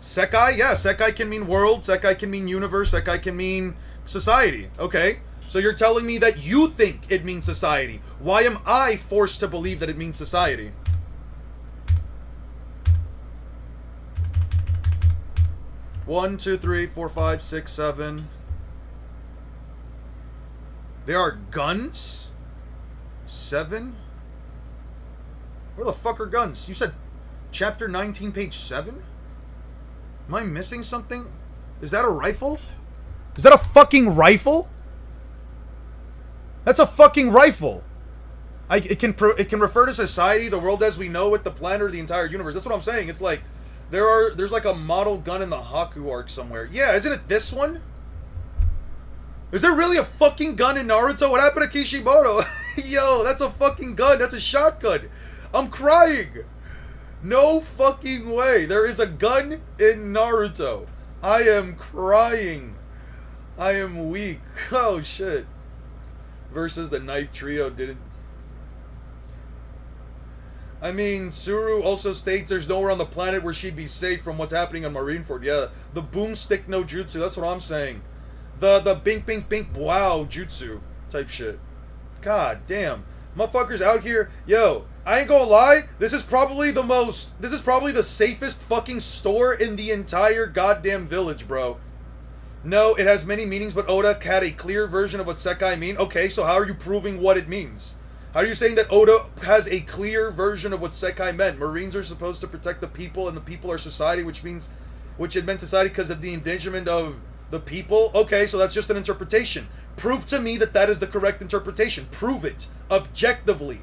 Sekai? Yeah, Sekai can mean world, Sekai can mean universe, Sekai can mean society. Okay, so you're telling me that you think it means society. Why am I forced to believe that it means society? One, two, three, four, five, six, seven. There are guns? 7? Where the fuck are guns? You said chapter 19, page 7? Am I missing something? Is that a rifle? Is that a fucking rifle? That's a fucking rifle. It can refer to society, the world as we know it, the planet, or the entire universe. That's what I'm saying. It's like there's like a model gun in the Haku arc somewhere. Yeah, isn't it this one? Is there really a fucking gun in Naruto? What happened to Kishimoto? Yo, that's a fucking gun. That's a shotgun. I'm crying. No fucking way. There is a gun in Naruto. I am crying. I am weak. Oh, shit. Versus the knife trio didn't... I mean, Suru also states there's nowhere on the planet where she'd be safe from what's happening on Marineford. Yeah, the boomstick no jutsu. That's what I'm saying. The bink bink bink wow jutsu type shit. God damn. Motherfuckers out here. Yo, I ain't gonna lie. This is probably the safest fucking store in the entire goddamn village, bro. No, it has many meanings, but Oda had a clear version of what Sekai mean. Okay, so how are you proving what it means? How are you saying that Oda has a clear version of what Sekai meant? Marines are supposed to protect the people, and the people are society, which it meant society because of the endangerment of the people. Okay, so that's just an interpretation. Prove to me that that is the correct interpretation. Prove it objectively.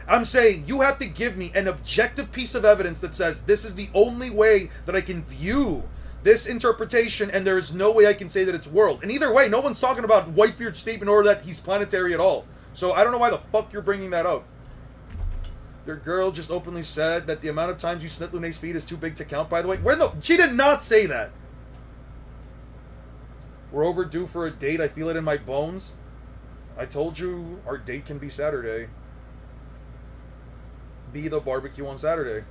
I'm saying you have to give me an objective piece of evidence that says this is the only way that I can view this interpretation, and there is no way I can say that it's world. And either way, no one's talking about Whitebeard's statement or that he's planetary at all. So I don't know why the fuck you're bringing that up. Your girl just openly said that the amount of times you sniff Lune's feet is too big to count, by the way. She did not say that. We're overdue for a date. I feel it in my bones. I told you our date can be Saturday. Be the barbecue on Saturday.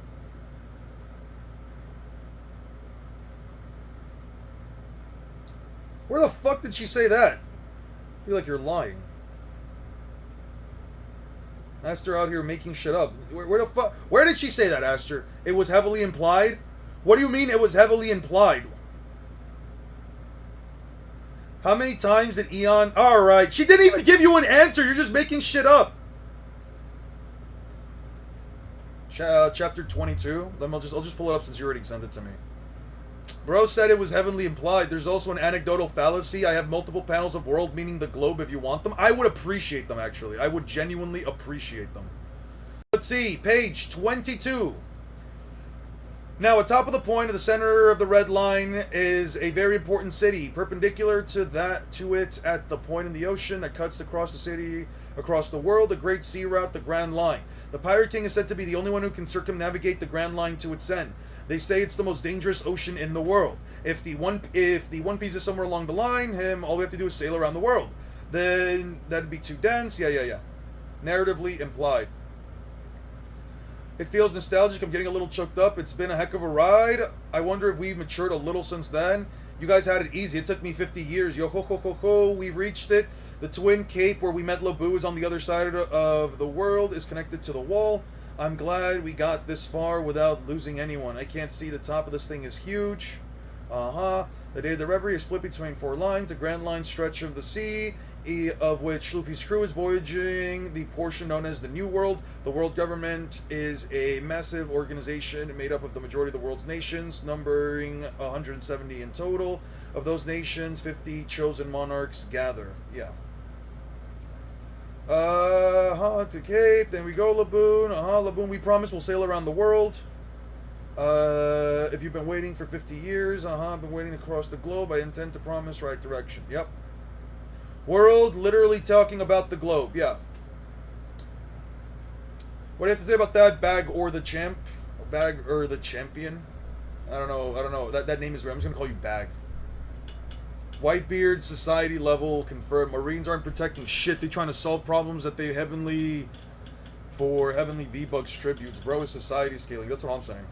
Where the fuck did she say that? I feel like you're lying. Aster out here making shit up. Where the fuck? Where did she say that, Aster? It was heavily implied? What do you mean it was heavily implied? How many times did Eon... Alright, she didn't even give you an answer. You're just making shit up. Chapter 22. Then I'll just pull it up since you already sent it to me. Bro said it was heavily implied. There's also an anecdotal fallacy. I have multiple panels of world, meaning the globe, if you want them. I would appreciate them, actually. I would genuinely appreciate them. Let's see. Page 22. Now, atop of the point of the center of the red line is a very important city, perpendicular to it at the point in the ocean that cuts across the city, across the world, the Great Sea Route, the Grand Line. The Pirate King is said to be the only one who can circumnavigate the Grand Line to its end. They say it's the most dangerous ocean in the world. If the One Piece is somewhere along the line, all we have to do is sail around the world. Then that'd be too dense. Yeah. Narratively implied. It feels nostalgic. I'm getting a little choked up. It's been a heck of a ride. I wonder if we've matured a little since then. You guys had it easy. It took me 50 years. Yo ho ho ho ho. We've reached it. The Twin Cape where we met Labu is on the other side of the world, is connected to the wall. I'm glad we got this far without losing anyone. I can't see the top of this thing is huge. The Day of the Reverie is split between 4 lines. The Grand Line stretch of the sea, of which Luffy's crew is voyaging, the portion known as the New World. The world government is a massive organization made up of the majority of the world's nations, numbering 170 in total. Of those nations, 50 chosen monarchs gather. Yeah. To Cape, then we go Laboon. Laboon, we promise we'll sail around the world. If you've been waiting for 50 years, I've been waiting across the globe. I intend to promise right direction. Yep. World, literally talking about the globe. Yeah. What do you have to say about that? Bag or the champ? Bag or the champion? I don't know. That name is weird. I'm just gonna call you Bag. Whitebeard, society level, confirmed. Marines aren't protecting shit. They're trying to solve problems that they Heavenly V-Bucks tributes. Bro, is society scaling. That's what I'm saying.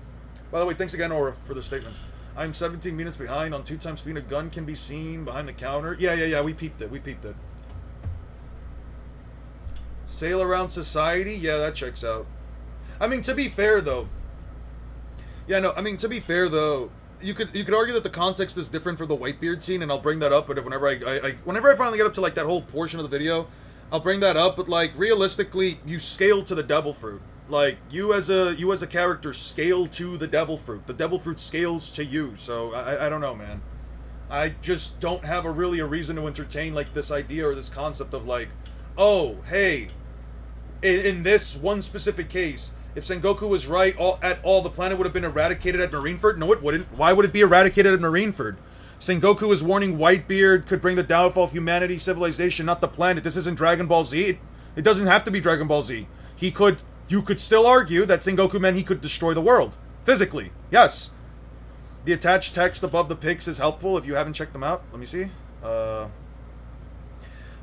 By the way, thanks again, Aura, for the statement. I'm 17 minutes behind on 2 times speed. A gun can be seen behind the counter. Yeah. We peeped it. Sail around society? Yeah, that checks out. I mean, to be fair, though. You could argue that the context is different for the Whitebeard scene, and I'll bring that up. But whenever I finally get up to like that whole portion of the video, I'll bring that up. But like realistically, you scale to the Devil Fruit. Like you as a character scale to the Devil Fruit. The Devil Fruit scales to you. So I don't know, man. I just don't have a reason to entertain like this idea or this concept of like, oh hey, in this one specific case, if Sengoku was right, the planet would have been eradicated at Marineford? No, it wouldn't. Why would it be eradicated at Marineford? Sengoku is warning Whitebeard could bring the downfall of humanity, civilization, not the planet. This isn't Dragon Ball Z. It doesn't have to be Dragon Ball Z. You could still argue that Sengoku meant he could destroy the world. Physically. Yes. The attached text above the pics is helpful if you haven't checked them out. Let me see.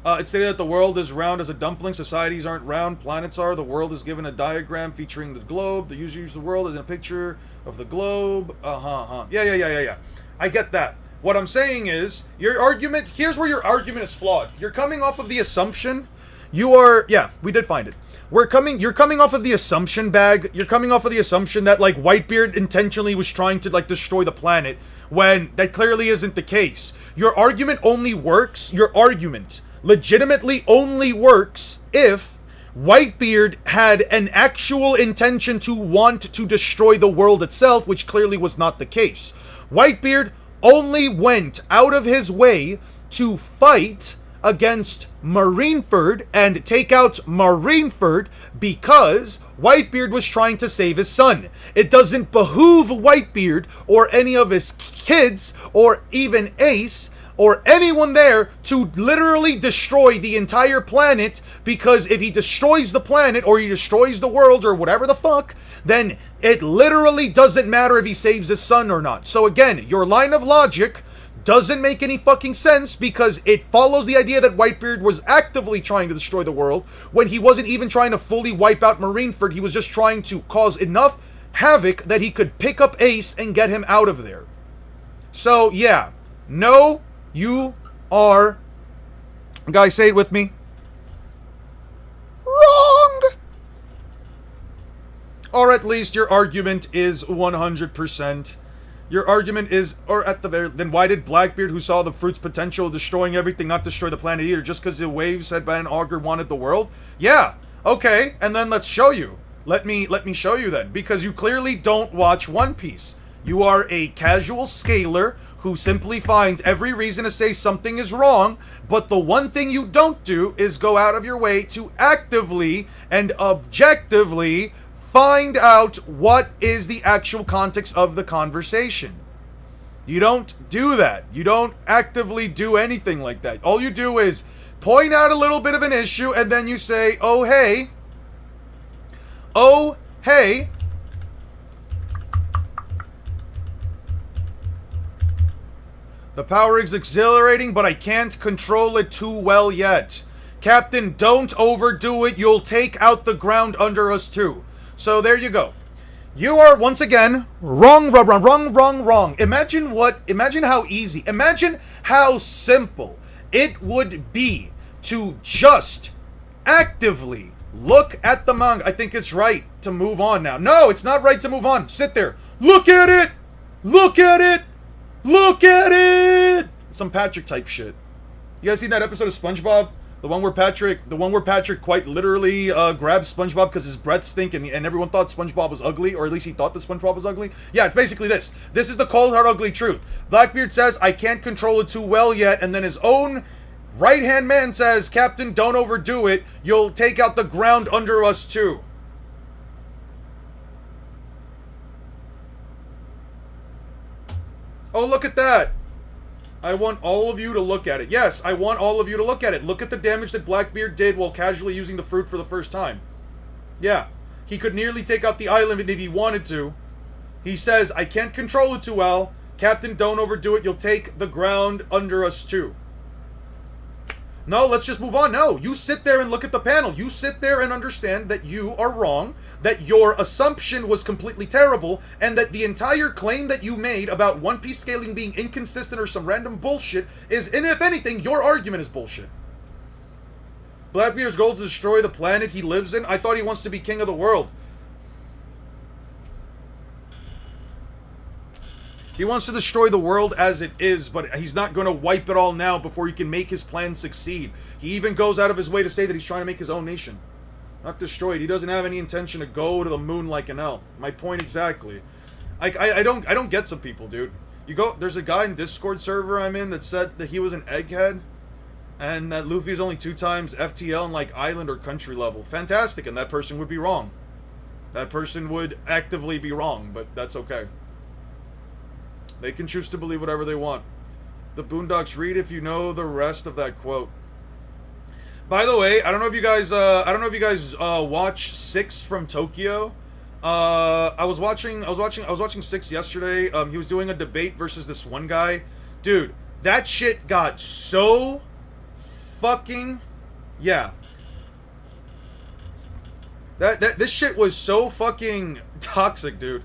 It stated that the world is round as a dumpling. Societies aren't round, planets are. The world is given a diagram featuring the globe. The user uses the world as in a picture of the globe. Yeah. I get that. What I'm saying is, here's where your argument is flawed. You're coming off of the assumption, we did find it. You're coming off of the assumption, Bag. You're coming off of the assumption that, like, Whitebeard intentionally was trying to, like, destroy the planet, when that clearly isn't the case. Your argument legitimately only works if Whitebeard had an actual intention to want to destroy the world itself, which clearly was not the case. Whitebeard only went out of his way to fight against Marineford and take out Marineford because Whitebeard was trying to save his son. It doesn't behoove Whitebeard or any of his kids or even Ace or anyone there to literally destroy the entire planet, because if he destroys the planet or he destroys the world or whatever the fuck, then it literally doesn't matter if he saves his son or not. So again, your line of logic doesn't make any fucking sense, because it follows the idea that Whitebeard was actively trying to destroy the world when he wasn't even trying to fully wipe out Marineford. He was just trying to cause enough havoc that he could pick up Ace and get him out of there. So yeah, no, you are, guys, say it with me, wrong. Or at least your argument is 100%. Your argument is, or at the very, then why did Blackbeard, who saw the fruit's potential of destroying everything, not destroy the planet either, just because the wave said Van Augur wanted the world? Yeah, okay, and then let's show you. Let me show you then, because you clearly don't watch One Piece. You are a casual scaler who simply finds every reason to say something is wrong, but the one thing you don't do is go out of your way to actively and objectively find out what is the actual context of the conversation. You don't do that. You don't actively do anything like that. All you do is point out a little bit of an issue, and then you say, oh hey, the power is exhilarating, but I can't control it too well yet. Captain, don't overdo it. You'll take out the ground under us too. So there you go. You are once again wrong. Imagine how easy, imagine how simple it would be to just actively look at the manga. I think it's right to move on now. No, it's not right to move on. Sit there. Look at it. Look at it. Look at it. Some Patrick type shit. You guys seen that episode of SpongeBob? The one where Patrick quite literally grabbed SpongeBob because his breath stink and everyone thought SpongeBob was ugly, or at least he thought that SpongeBob was ugly. Yeah, it's basically this. This is the cold hard ugly truth. Blackbeard says, I can't control it too well yet, and then his own right-hand man says, Captain, don't overdo it. You'll take out the ground under us too. Oh, look at that. I want all of you to look at it. Yes, I want all of you to look at it. Look at the damage that Blackbeard did while casually using the fruit for the first time. Yeah, he could nearly take out the island if he wanted to. He says, I can't control it too well. Captain, don't overdo it. You'll take the ground under us too. No, let's just move on. No, you sit there and look at the panel. You sit there and understand that you are wrong, that your assumption was completely terrible, and that the entire claim that you made about One Piece scaling being inconsistent or some random bullshit is, and if anything, your argument is bullshit. Blackbeard's goal to destroy the planet he lives in? I thought he wants to be king of the world. He wants to destroy the world as it is, but he's not going to wipe it all now before he can make his plan succeed. He even goes out of his way to say that he's trying to make his own nation. Not destroy it. He doesn't have any intention to go to the moon like an elf. My point exactly. I don't get some people, dude. You go. There's a guy in Discord server I'm in that said that he was an egghead, and that Luffy is only 2 times FTL in like island or country level. Fantastic, and that person would be wrong. That person would actively be wrong, but that's okay. They can choose to believe whatever they want. The Boondocks, read if you know the rest of that quote. By the way, I don't know if you guys watch Six from Tokyo. I was watching Six yesterday. He was doing a debate versus this one guy. Dude, that shit got so fucking, yeah. This shit was so fucking toxic, dude.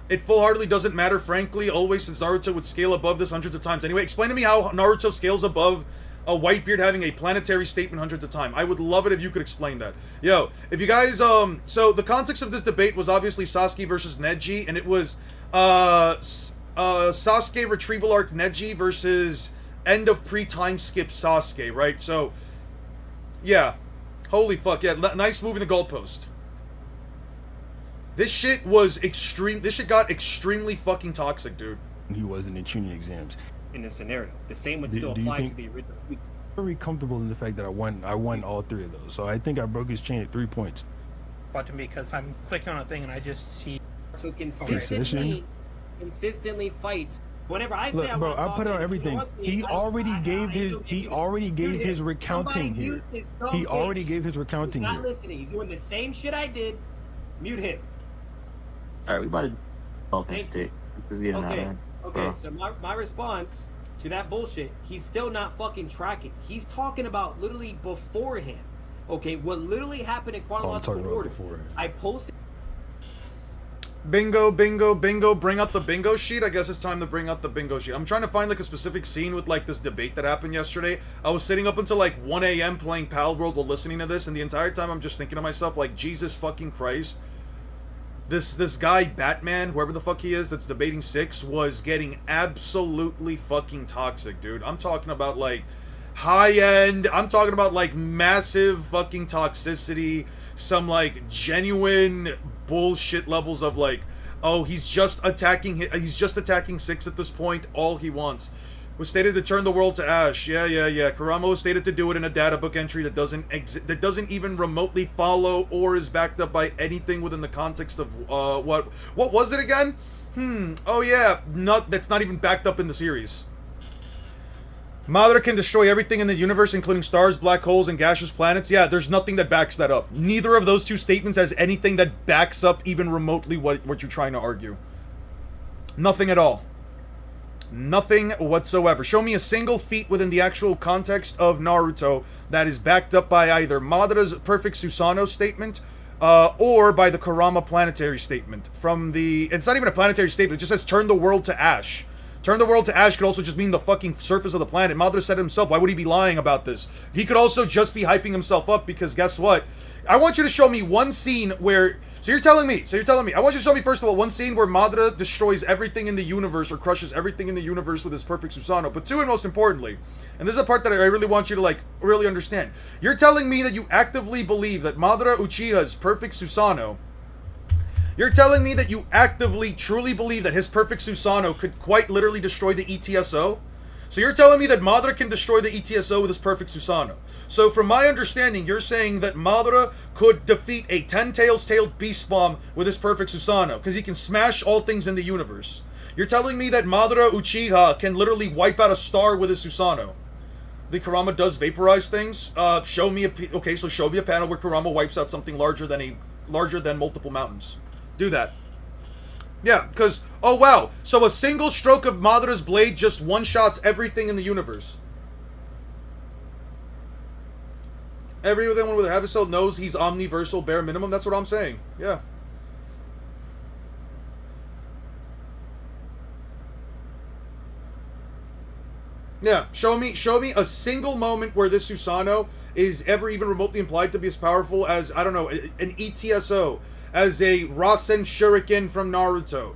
It full-heartedly doesn't matter, frankly, always, since Naruto would scale above this hundreds of times. Anyway, explain to me how Naruto scales above a Whitebeard having a planetary statement hundreds of times. I would love it if you could explain that. Yo, if you guys, so the context of this debate was obviously Sasuke versus Neji, and it was, Sasuke Retrieval Arc Neji versus End of Pre-Time Skip Sasuke, right? So, yeah. Holy fuck, yeah, nice moving the goalpost. This shit was extreme. This shit got extremely fucking toxic, dude. He wasn't in tuning exams. In this scenario, the same would still apply to the original. I'm very comfortable in the fact that I won all 3 of those. So I think I broke his chain at 3 points. Button because I'm clicking on a thing and I just see. So consistently fights. Whenever I say look, bro, I put on everything. He already gave his recounting here. He already gave his recounting here. He's not listening. He's doing the same shit I did. Mute him. Alright, we about to help his stick. Okay, so my response to that bullshit, he's still not fucking tracking. He's talking about literally beforehand. Okay, what literally happened in chronological order. I posted. Bingo, bingo, bingo. Bring out the bingo sheet. I guess it's time to bring out the bingo sheet. I'm trying to find like a specific scene with like this debate that happened yesterday. I was sitting up until like 1 a.m. playing Pal World while listening to this, and the entire time I'm just thinking to myself like, Jesus fucking Christ. This guy, Batman, whoever the fuck he is, that's debating 6, was getting absolutely fucking toxic, dude. I'm talking about like high-end, I'm talking about like massive fucking toxicity, some like genuine bullshit levels of like, oh, he's just attacking 6 at this point, all he wants. Was stated to turn the world to ash. Yeah. Kurama was stated to do it in a data book entry that doesn't even remotely follow or is backed up by anything within the context of what was it again? Oh yeah, that's not even backed up in the series. Madara can destroy everything in the universe, including stars, black holes, and gaseous planets. Yeah, there's nothing that backs that up. Neither of those two statements has anything that backs up even remotely what you're trying to argue. Nothing at all. Nothing whatsoever. Show me a single feat within the actual context of Naruto that is backed up by either Madara's perfect Susanoo statement or by the Kurama planetary statement. It's not even a planetary statement, it just says turn the world to ash. Turn the world to ash could also just mean the fucking surface of the planet. Madara said it himself, why would he be lying about this? He could also just be hyping himself up because guess what? I want you to show me one scene where... So you're telling me, I want you to show me first of all one scene where Madara destroys everything in the universe or crushes everything in the universe with his perfect Susanoo. But two, and most importantly, and this is a part that I really want you to like really understand. You're telling me that you actively believe that Madara Uchiha's perfect Susanoo, you're telling me that you actively, truly believe that his perfect Susanoo could quite literally destroy the ETSO? So you're telling me that Madara can destroy the ETSO with his perfect Susanoo. So from my understanding, you're saying that Madara could defeat a 10-tailed beast bomb with his perfect Susanoo, because he can smash all things in the universe. You're telling me that Madara Uchiha can literally wipe out a star with his Susanoo. The Kurama does vaporize things. Show me a panel where Kurama wipes out something larger than multiple mountains. Do that. Yeah, because, oh wow, so a single stroke of Madara's blade just one-shots everything in the universe. Everyone with a heavy soul knows he's omniversal, bare minimum, that's what I'm saying. Yeah. Yeah, show me a single moment where this Susanoo is ever even remotely implied to be as powerful as, I don't know, an ETSO, as a Rasen Shuriken from Naruto.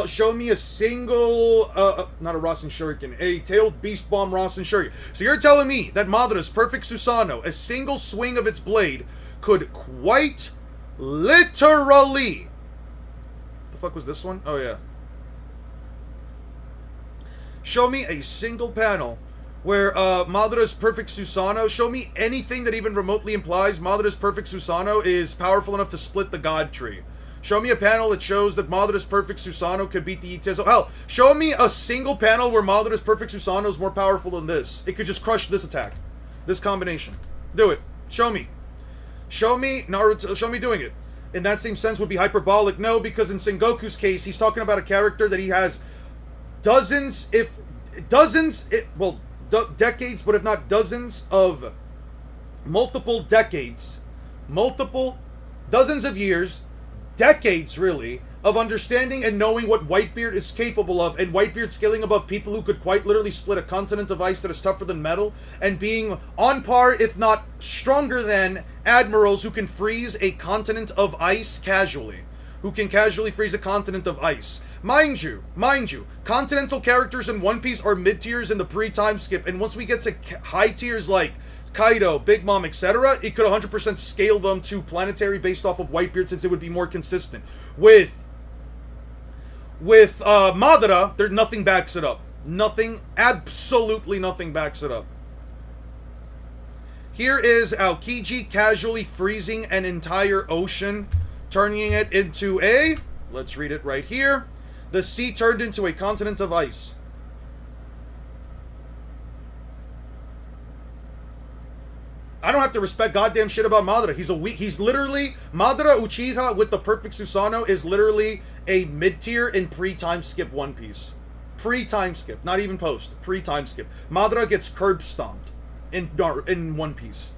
Show me a single, not a Rasen Shuriken, a tailed beast bomb Rasen Shuriken. So you're telling me that Madara's perfect Susanoo, a single swing of its blade, could quite literally... What the fuck was this one? Oh yeah. Show me a single panel where Madara's perfect Susanoo, show me anything that even remotely implies Madara's perfect Susanoo is powerful enough to split the God Tree. Show me a panel that shows that Madara's perfect Susanoo could beat the ETSO. Hell, show me a single panel where Madara's perfect Susanoo is more powerful than this. It could just crush this attack. This combination. Do it. Show me. Show me Naruto, show me doing it. In that same sense would be hyperbolic. No, because in Sengoku's case, he's talking about a character that he has decades, but if not dozens of dozens of years, decades really, of understanding and knowing what Whitebeard is capable of, and Whitebeard scaling above people who could quite literally split a continent of ice that is tougher than metal, and being on par, if not stronger than, admirals who can freeze a continent of ice casually. Who can casually freeze a continent of ice. Mind you, continental characters in One Piece are mid-tiers in the pre-time skip, and once we get to high tiers like Kaido, Big Mom, etc., it could 100% scale them to planetary based off of Whitebeard, since it would be more consistent. With Madara, nothing backs it up. Nothing, absolutely nothing backs it up. Here is Aokiji casually freezing an entire ocean, turning it into a, let's read it right here, the sea turned into a continent of ice. I don't have to respect goddamn shit about Madara. He's literally, Madara Uchiha with the perfect Susanoo is literally a mid-tier in pre-time skip One Piece. Pre-time skip, not even post. Pre-time skip. Madara gets curb stomped in One Piece.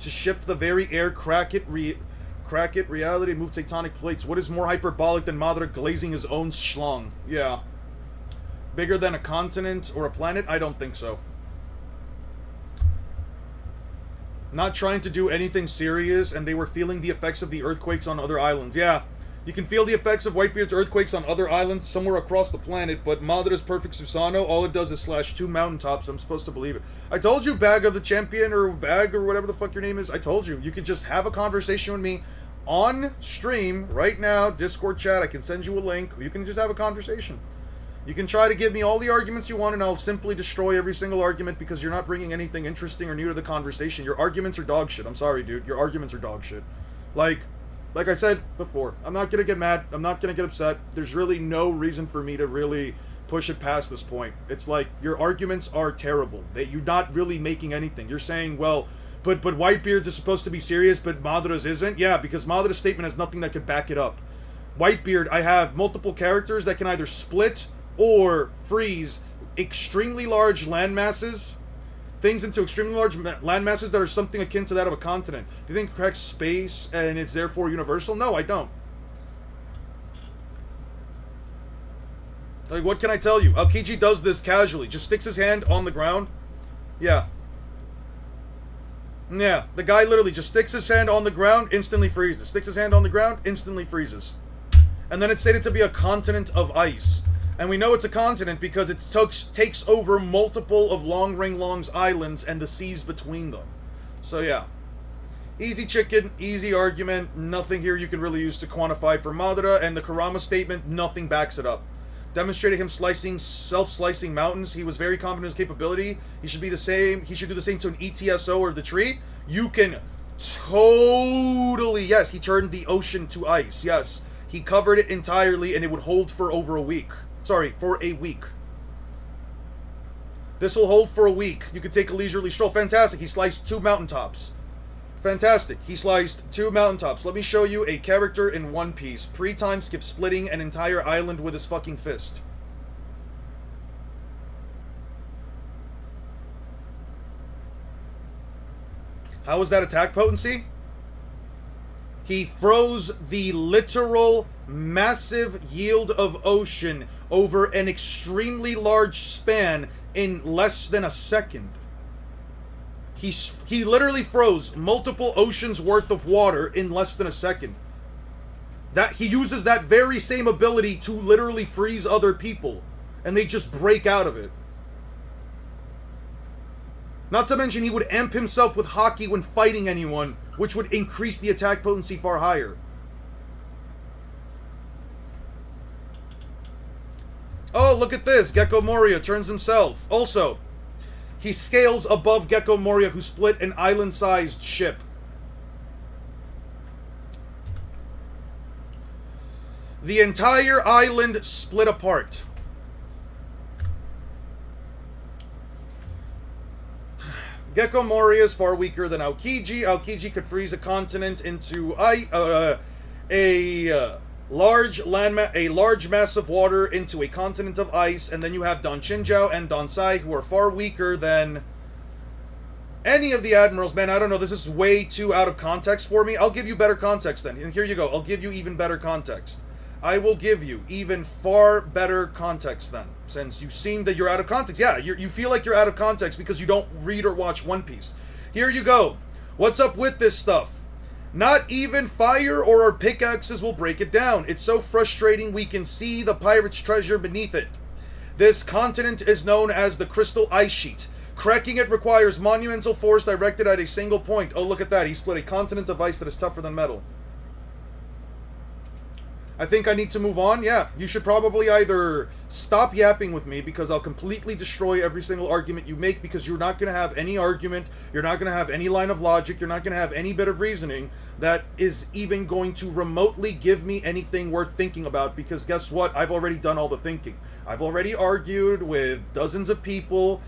To shift the very air, crack crack it, reality, move tectonic plates. What is more hyperbolic than Madara glazing his own schlong? Yeah. Bigger than a continent or a planet? I don't think so. Not trying to do anything serious, and they were feeling the effects of the earthquakes on other islands. Yeah. You can feel the effects of Whitebeard's earthquakes on other islands somewhere across the planet, but Madara's perfect Susanoo, all it does is slash 2 mountaintops. I'm supposed to believe it. I told you, Bag of the Champion, or Bag, or whatever the fuck your name is. I told you. You could just have a conversation with me on stream right now, Discord chat. I can send you a link. You can just have a conversation. You can try to give me all the arguments you want, and I'll simply destroy every single argument because you're not bringing anything interesting or new to the conversation. Your arguments are dog shit. I'm sorry, dude. Your arguments are dog shit. Like I said before, I'm not going to get mad. I'm not going to get upset. There's really no reason for me to really push it past this point. It's like, your arguments are terrible. You're not really making anything. You're saying, well, but Whitebeard's is supposed to be serious, but Madara's isn't? Yeah, because Madara's statement has nothing that could back it up. Whitebeard, I have multiple characters that can either split or freeze extremely large land masses, things into extremely large land masses that are something akin to that of a continent. Do you think it cracks space and it's therefore universal? No, I don't. Like, what can I tell you? Aokiji does this casually. Just sticks his hand on the ground. Yeah. Yeah, the guy literally just sticks his hand on the ground, instantly freezes. Sticks his hand on the ground, instantly freezes. And then it's stated to be a continent of ice. And we know it's a continent because it takes over multiple of Long Ring Long's islands and the seas between them. So yeah. Easy chicken, easy argument, nothing here you can really use to quantify for Madara, and the Kurama statement, nothing backs it up. Demonstrated him self-slicing mountains. He was very confident in his capability. He should do the same to an ETSO or the tree. You can totally, yes, he turned the ocean to ice, yes. He covered it entirely and it would hold for over a week. Sorry, for a week. This will hold for a week. You could take a leisurely stroll. Fantastic. He sliced 2 mountaintops. Fantastic. He sliced 2 mountaintops. Let me show you a character in One Piece. Pre-time skip splitting an entire island with his fucking fist. How was that attack potency? He froze the literal massive yield of ocean over an extremely large span in less than a second. He literally froze multiple oceans worth of water in less than a second. That he uses that very same ability to literally freeze other people, and they just break out of it. Not to mention he would amp himself with Haki when fighting anyone, which would increase the attack potency far higher. Oh, look at this. Gecko Moria turns himself. Also, he scales above Gecko Moria, who split an island-sized ship. The entire island split apart. Gecko Moria is far weaker than Aokiji. Aokiji could freeze a continent into a large mass of water into a continent of ice, and then you have Don Chinjiao and Don Sai, who are far weaker than any of the admirals. Man, I don't know, this is way too out of context for me. I'll give you better context then, and here you go. I'll give you even better context. I will give you even far better context then, since you seem that you're out of context. Yeah, you feel like you're out of context because you don't read or watch One Piece. Here you go. What's up with this stuff? Not even fire or our pickaxes will break it down. It's so frustrating we can see the pirate's treasure beneath it. This continent is known as the Crystal Ice Sheet. Cracking it requires monumental force directed at a single point. Oh, look at that. He split a continent of ice that is tougher than metal. I think I need to move on. Yeah, you should probably either stop yapping with me because I'll completely destroy every single argument you make, because you're not going to have any argument, you're not going to have any line of logic, you're not going to have any bit of reasoning that is even going to remotely give me anything worth thinking about, because guess what? I've already done all the thinking. I've already argued with dozens of people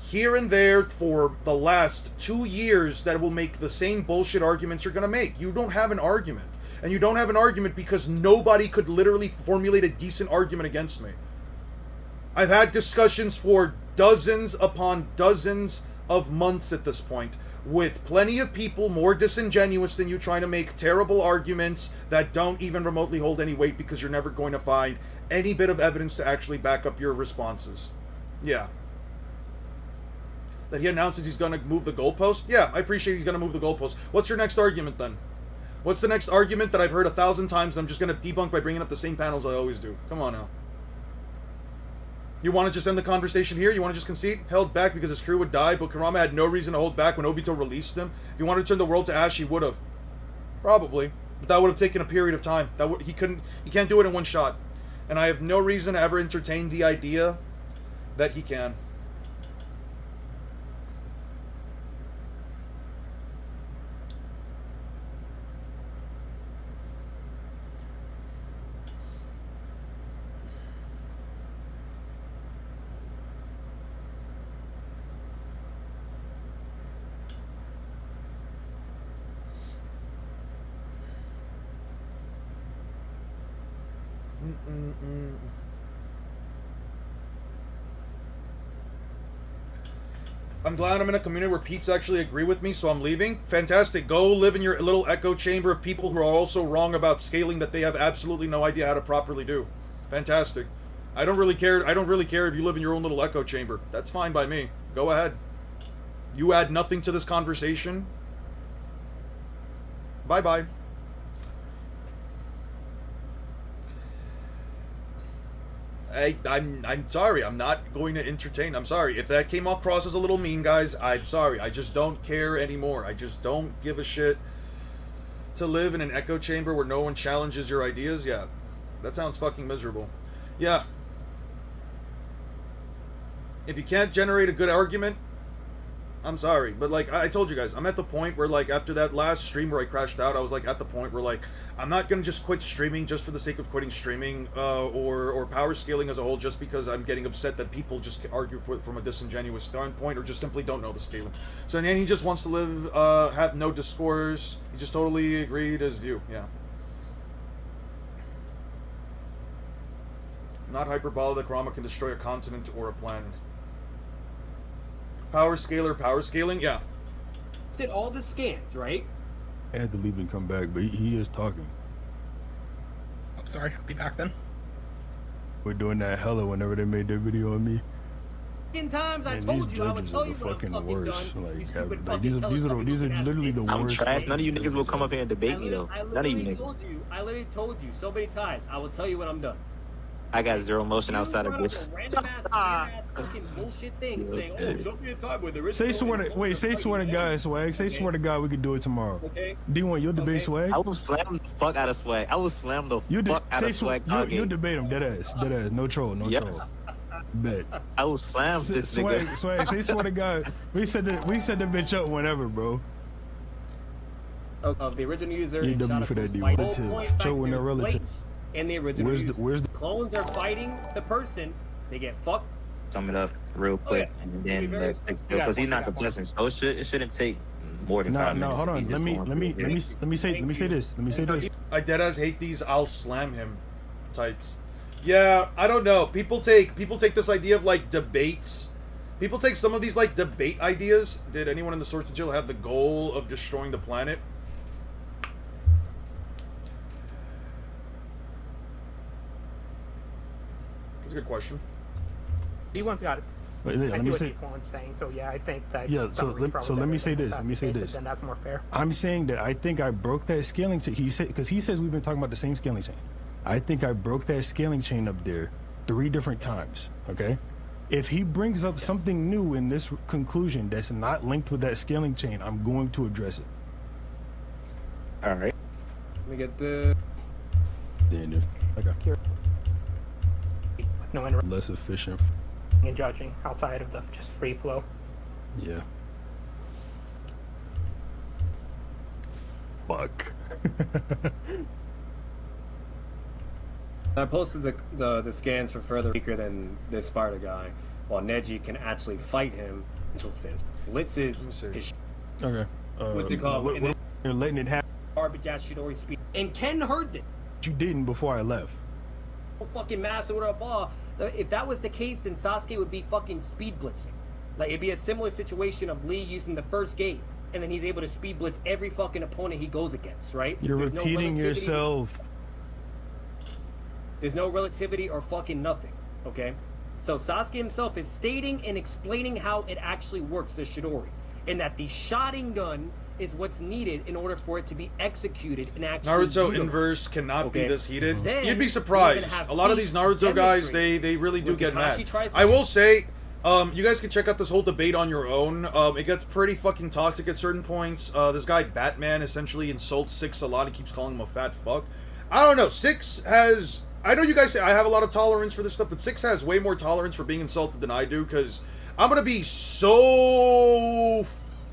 here and there for the last 2 years that will make the same bullshit arguments you're going to make. You don't have an argument. And you don't have an argument because nobody could literally formulate a decent argument against me. I've had discussions for dozens upon dozens of months at this point, with plenty of people more disingenuous than you trying to make terrible arguments that don't even remotely hold any weight because you're never going to find any bit of evidence to actually back up your responses. Yeah. That he announces he's going to move the goalpost? Yeah, I appreciate he's going to move the goalpost. What's your next argument then? What's the next argument that I've heard 1,000 times and I'm just going to debunk by bringing up the same panels I always do? Come on now. You want to just end the conversation here? You want to just concede? Held back because his crew would die, but Kurama had no reason to hold back when Obito released him. If he wanted to turn the world to ash, he would have. Probably. But that would have taken a period of time. He can't do it in one shot. And I have no reason to ever entertain the idea that he can. I'm glad I'm in a community where peeps actually agree with me, so I'm leaving. Fantastic. Go live in your little echo chamber of people who are also wrong about scaling that they have absolutely no idea how to properly do. Fantastic. I don't really care if you live in your own little echo chamber. That's fine by me. Go ahead. You add nothing to this conversation. Bye-bye. I'm sorry. I'm not going to entertain. I'm sorry. If that came across as a little mean, guys, I'm sorry. I just don't care anymore. I just don't give a shit to live in an echo chamber where no one challenges your ideas. Yeah. That sounds fucking miserable. Yeah. If you can't generate a good argument, I'm sorry. But, like, I told you guys, I'm at the point where, like, after that last stream where I crashed out, I was, like, at the point where, like, I'm not going to just quit streaming just for the sake of quitting streaming or power scaling as a whole just because I'm getting upset that people just argue from a disingenuous standpoint or just simply don't know the scaling. So in the end, he just wants to live, have no discourse. He just totally agreed his view. Yeah. Not hyperbolic that Kurama can destroy a continent or a planet. Power scaling, yeah. Did all the scans, right? I had to leave and come back, but he is talking. I'm sorry, I'll be back then. We're doing that hella whenever they made their video on me. In times I Man, told these you I would judges tell are you the what I'm fucking fucking worst. done. You Like, stupid these are literally the I'm worst. trash. None of you niggas will come up here and debate me though. None of you niggas. I literally told you so many times. I will tell you when I'm done. I got zero motion outside of this. Random ass fucking bullshit thing saying, "Oh, show me a time when there is." Say swear to God, Swag. Say swear to God we could do it tomorrow. Okay. D1, you'll debate Swag. I will slam the fuck out of Swag. I will slam the fuck out of Swag. You debate him, dead ass. No troll, no troll. Bet. I will slam this nigga. Swag, say swear to God. We set the bitch up whenever, bro. Of the original user. You W for that D1. Relative. Show when they're relatives. And the original where's the clones are fighting the person, they get fucked. Sum it up real quick, and then let's because he's not contesting. So it shouldn't take more than 5 minutes. No, hold on. Let me say this. I deadass hate these "I'll slam him" types. Yeah, I don't know. People take this idea of like debates. People take some of these like debate ideas. Did anyone in the Sword to Jail have the goal of destroying the planet? That's a good question. D1's got it. Let me say. Saying, so yeah, I think that. Yeah, so let me say this. Then that's more fair. I'm saying that I think I broke that scaling chain. He said because he says we've been talking about the same scaling chain. I think I broke that scaling chain up there 3 different times. Okay, if he brings up something new in this conclusion that's not linked with that scaling chain, I'm going to address it. All right. Let me get the. Then if okay. No less efficient. and judging outside of the just free flow. Yeah. Fuck. I posted the scans for further weaker than this Sparta guy, while Neji can actually fight him into a fist. Litz is okay. What's it called? You're letting it happen. Garbage ass Shidori speed. And Ken heard it. You didn't before I left. Fucking massive with a ball. If that was the case, then Sasuke would be fucking speed blitzing. Like it'd be a similar situation of Lee using the first gate and then he's able to speed blitz every fucking opponent he goes against, right? You're There's no repeating relativity. yourself. There's no relativity or fucking nothing, okay? So Sasuke himself is stating and explaining how it actually works, the Chidori, and that the Sharingan is what's needed in order for it to be executed and actually Naruto utilized. inverse cannot be Okay. this heated. Then You'd be you surprised. even have A lot of feat these Naruto guys, demonstrated. they really do When get Kakashi mad. tries to- I will say, you guys can check out this whole debate on your own. It gets pretty fucking toxic at certain points. This guy Batman essentially insults Six a lot. He keeps calling him a fat fuck. I don't know. Six has... I know you guys say I have a lot of tolerance for this stuff, but Six has way more tolerance for being insulted than I do, because I'm gonna be so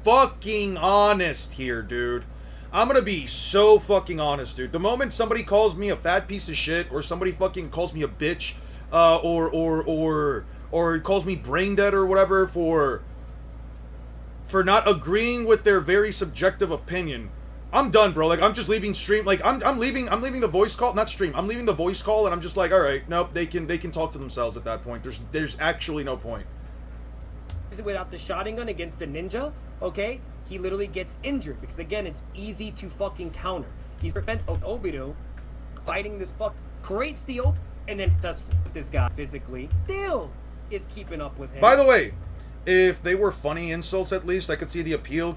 fucking honest here, dude. I'm gonna be so fucking honest, dude. The moment somebody calls me a fat piece of shit, or somebody fucking calls me a bitch, or calls me brain dead or whatever for not agreeing with their very subjective opinion, I'm done, bro. Like, I'm just leaving stream. Like, I'm leaving the voice call, not stream. I'm leaving the voice call, and I'm just like, all right, nope. They can talk to themselves at that point. There's actually no point. Without the Sharingan against a ninja, okay, he literally gets injured because again, it's easy to fucking counter. He's defense of Obito, fighting this fuck, creates the open, and then does with this guy physically. Still is keeping up with him. By the way, if they were funny insults, at least I could see the appeal.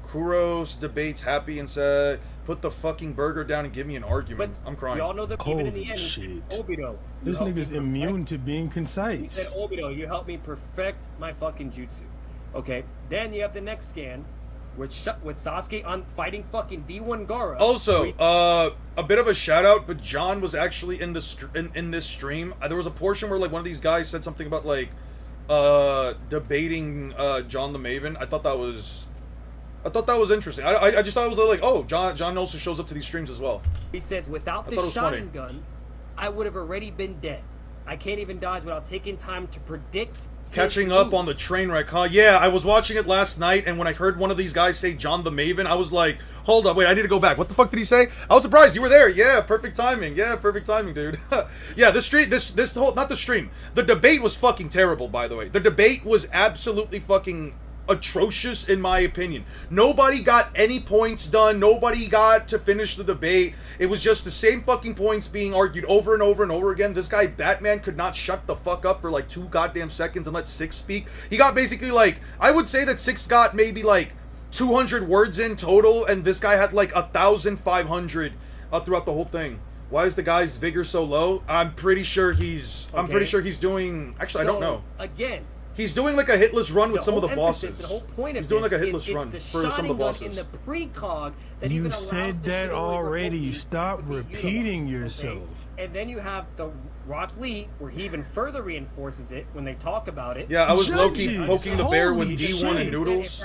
Kuros debates happy and said, "Put the fucking burger down and give me an argument." But I'm crying. we all know that even in the Holy end, shit. Obito. This nigga's immune to being He concise. said, Obito, you helped me perfect my fucking jutsu. Okay, then you have the next scan, with Sasuke on fighting fucking V1 Gaara. Also, a bit of a shout out, but John was actually in the in this stream. There was a portion where like one of these guys said something about like debating John the Maven. I thought that was interesting. I just thought it was like, oh, John also shows up to these streams as well. He says, without the thought it was funny. Sharingan, I would have already been dead. I can't even dodge without taking time to predict. Catching his up on moves." the train wreck, huh? Yeah, I was watching it last night, and when I heard one of these guys say John the Maven, I was like, hold up, wait, I need to go back. What the fuck did he say? I was surprised. You were there. Yeah, perfect timing. Yeah, perfect timing, dude. Yeah, this whole, not the stream. The debate was fucking terrible, by the way. The debate was absolutely fucking atrocious in my opinion. Nobody got any points done. Nobody got to finish the debate. It was just the same fucking points being argued over and over and over again. This guy Batman could not shut the fuck up for like 2 goddamn seconds and let Six speak. He got basically like, I would say that Six got maybe like 200 words in total, and this guy had like 1,500 throughout the whole thing. Why is the guy's vigor so low? I'm pretty sure he's doing, actually I don't know. Again, He's doing like a hitless run with some of the whole emphasis, bosses. The whole point of He's doing this like a is hitless it's run the for some of the Sharingan bosses. in the precog that You even allows said the that Chidori already. remotely Stop to be repeating utilized, okay? yourself. And then you have the Rock Lee, where he even further reinforces it when they talk about it. Yeah, I was low-key Judges, poking the bear with holy D1 shit. and Noodles.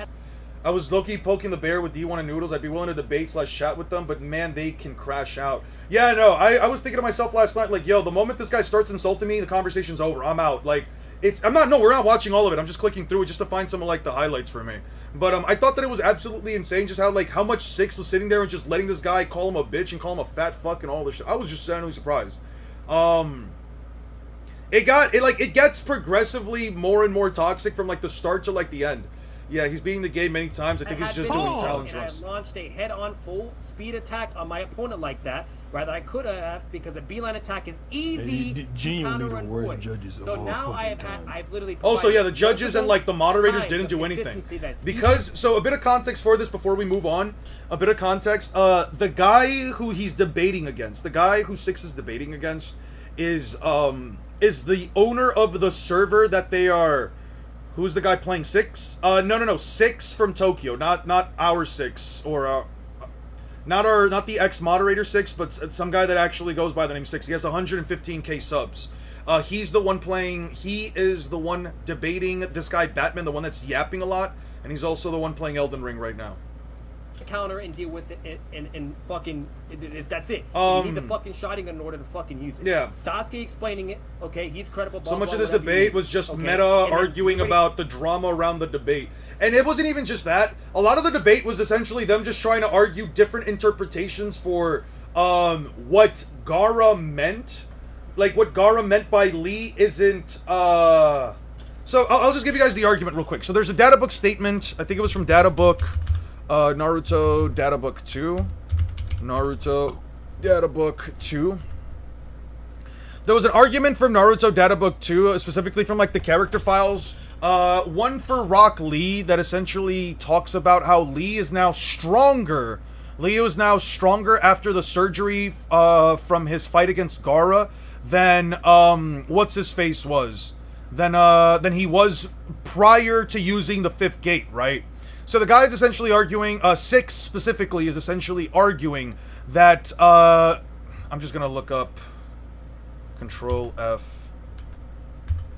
I was low-key poking the bear with D1 and Noodles. I'd be willing to debate / chat with them, but man, they can crash out. Yeah, no, I was thinking to myself last night, like, yo, the moment this guy starts insulting me, the conversation's over. I'm out. Like, we're not watching all of it. I'm just clicking through it just to find some of, like, the highlights for me. But, I thought that it was absolutely insane just how much Six was sitting there and just letting this guy call him a bitch and call him a fat fuck and all this shit. I was just genuinely surprised. It gets progressively more and more toxic from, like, the start to, like, the end. Yeah, he's being the game many times. I think he's just doing challenge I runs. launched a head-on full speed attack on my opponent like that. Rather, I could have, because a beeline attack is easy to Genuinely counter the and worst avoid. judges of So all now fucking I've literally Also, yeah, the provided judges and, like, the moderators signs didn't of do anything. consistency that's Because, so a bit of context for this before we move on. A bit of context. The guy who he's debating against, the guy who Six is debating against, is the owner of the server that they are... Who's the guy playing Six? No. Six from Tokyo, not our Six, or not the ex-moderator Six, but some guy that actually goes by the name Six. He has 115k subs. He's the one playing. He is the one debating this guy Batman, the one that's yapping a lot, and he's also the one playing Elden Ring right now. counter and deal with it and fucking that's it. You need the fucking Sharingan in order to fucking use it. Yeah. Sasuke explaining it. Okay, he's credible. So much of this whatever you debate need. was just Okay, meta and then arguing everybody- about the drama around the debate. And it wasn't even just that. A lot of the debate was essentially them just trying to argue different interpretations for what Gaara meant. Like, what Gaara meant by Lee isn't... So I'll just give you guys the argument real quick. So there's a data book statement. I think it was from data book, Naruto data book 2. Naruto data book 2. There was an argument from Naruto data book 2, specifically from like the character files. One for Rock Lee that essentially talks about how Lee is now stronger. Leo is now stronger after the surgery from his fight against Gaara than what's his face was. Than he was prior to using the fifth gate, right? So the guy's essentially arguing, 6 specifically is essentially arguing that, I'm just gonna look up Control F,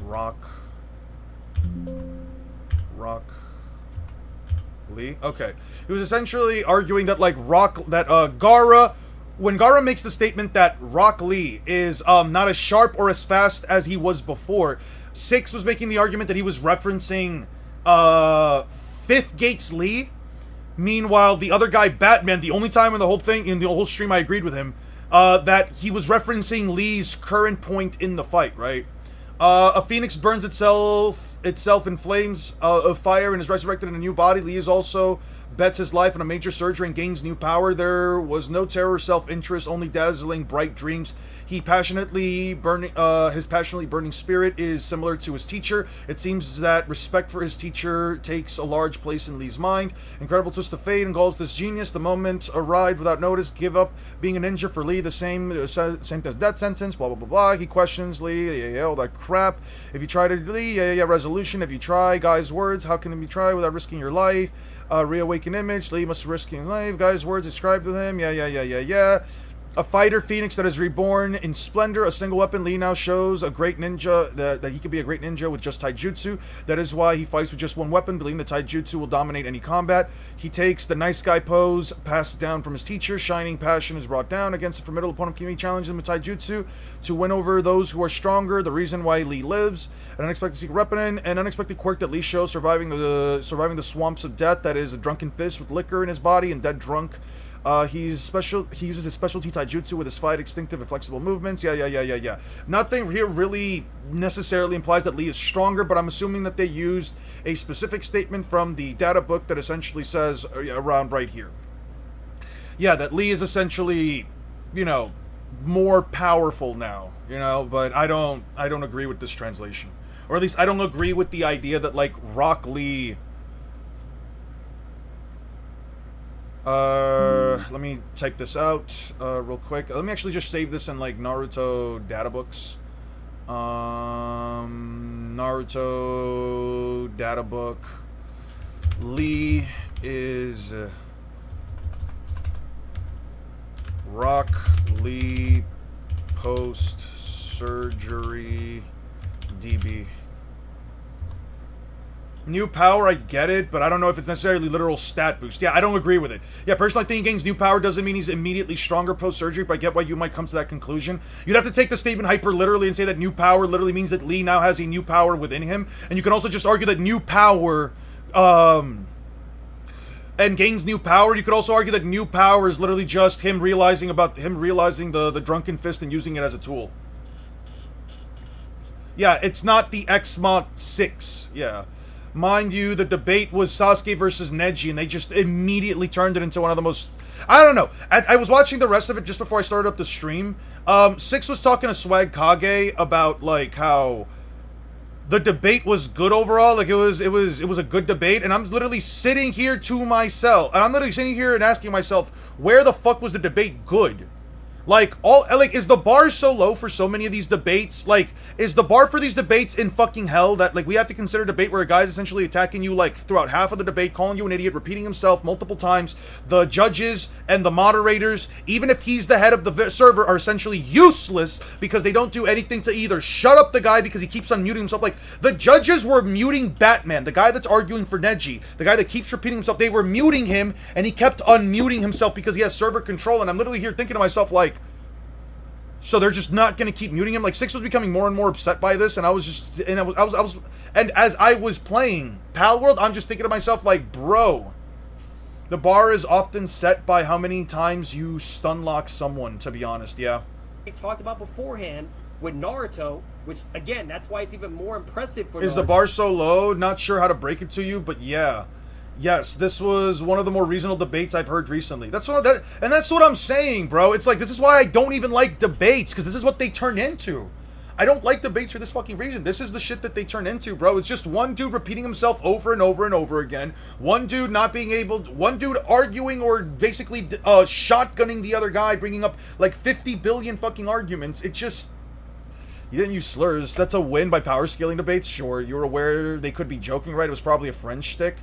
Rock Lee? Okay. He was essentially arguing that, like, Gaara, when Gaara makes the statement that Rock Lee is, not as sharp or as fast as he was before, 6 was making the argument that he was referencing, 5th Gate's Lee. Meanwhile, the other guy, Batman, the only time in the whole stream I agreed with him, that he was referencing Lee's current point in the fight, right? A phoenix burns itself in flames of fire and is resurrected in a new body. Lee is also bets his life on a major surgery and gains new power. There was no terror or self-interest, only dazzling bright dreams. His passionately burning spirit is similar to his teacher. It seems that respect for his teacher takes a large place in Lee's mind. Incredible twist of fate engulfs this genius. The moment arrived without notice. Give up being a ninja for Lee. The same as death sentence. Blah blah blah blah. He questions Lee. Yeah, all that crap. If you try to Lee, resolution. If you try, guy's words. How can it be tried without risking your life? Reawaken image. Lee must risk his life. Guy's words described with him. Yeah. A fighter phoenix that is reborn in splendor, a single weapon. Lee now shows a great ninja that he could be a great ninja with just taijutsu. That is why he fights with just one weapon, believing the taijutsu will dominate any combat. He takes the nice guy pose, passed down from his teacher. Shining passion is brought down against a formidable opponent. Can he challenge him with taijutsu to win over those who are stronger? The reason why Lee lives. An unexpected secret weapon, an unexpected quirk that Lee shows, surviving the swamps of death. That is a drunken fist with liquor in his body and dead drunk. He uses his specialty taijutsu with his fight, instinctive and flexible movements. Yeah. Nothing here really necessarily implies that Lee is stronger, but I'm assuming that they used a specific statement from the data book that essentially says around right here. Yeah, that Lee is essentially, more powerful now, but I don't agree with this translation. Or at least I don't agree with the idea that, like, Rock Lee... let me type this out real quick. Let me actually just save this in like Naruto data books. Naruto data book. Lee is Rock Lee post surgery DB. New power, I get it, but I don't know if it's necessarily literal stat boost. Yeah, I don't agree with it. Yeah, personally, I think he gains new power doesn't mean he's immediately stronger post-surgery, but I get why you might come to that conclusion. You'd have to take the statement hyper literally and say that new power literally means that Lee now has a new power within him. And you can also just argue that new power, and gains new power. You could also argue that new power is literally just him realizing the drunken fist and using it as a tool. Yeah, it's not the Xmod 6. Yeah. Mind you, the debate was Sasuke versus Neji, and they just immediately turned it into one of the most... I don't know. I was watching the rest of it just before I started up the stream. 6 was talking to Swag Kage about, like, how the debate was good overall. Like, it was a good debate, and I'm literally sitting here to myself. And I'm literally sitting here and asking myself, where the fuck was the debate good? Like, is the bar so low for so many of these debates? Like, is the bar for these debates in fucking hell that, like, we have to consider a debate where a guy's essentially attacking you, like, throughout half of the debate, calling you an idiot, repeating himself multiple times. The judges and the moderators, even if he's the head of the server, are essentially useless because they don't do anything to either shut up the guy because he keeps on muting himself. Like, the judges were muting Batman, the guy that's arguing for Neji, the guy that keeps repeating himself. They were muting him, and he kept unmuting himself because he has server control, and I'm literally here thinking to myself, like, so they're just not going to keep muting him? Like, 6 was becoming more and more upset by this, and I was and as I was playing Pal World, I'm just thinking to myself, like, bro, the bar is often set by how many times you stun lock someone, to be honest, yeah. We talked about beforehand, with Naruto, which again, that's why it's even more impressive for Is Naruto. the bar so low? Not sure how to break it to you, but yeah. Yes, this was one of the more reasonable debates I've heard recently. That's what I'm saying, bro. It's like, this is why I don't even like debates, because this is what they turn into. I don't like debates for this fucking reason. This is the shit that they turn into, bro. It's just one dude repeating himself over and over and over again. One dude one dude arguing or basically shotgunning the other guy, bringing up like 50 billion fucking arguments. It just... You didn't use slurs. That's a win by power scaling debates. Sure, you were aware they could be joking, right? It was probably a French shtick.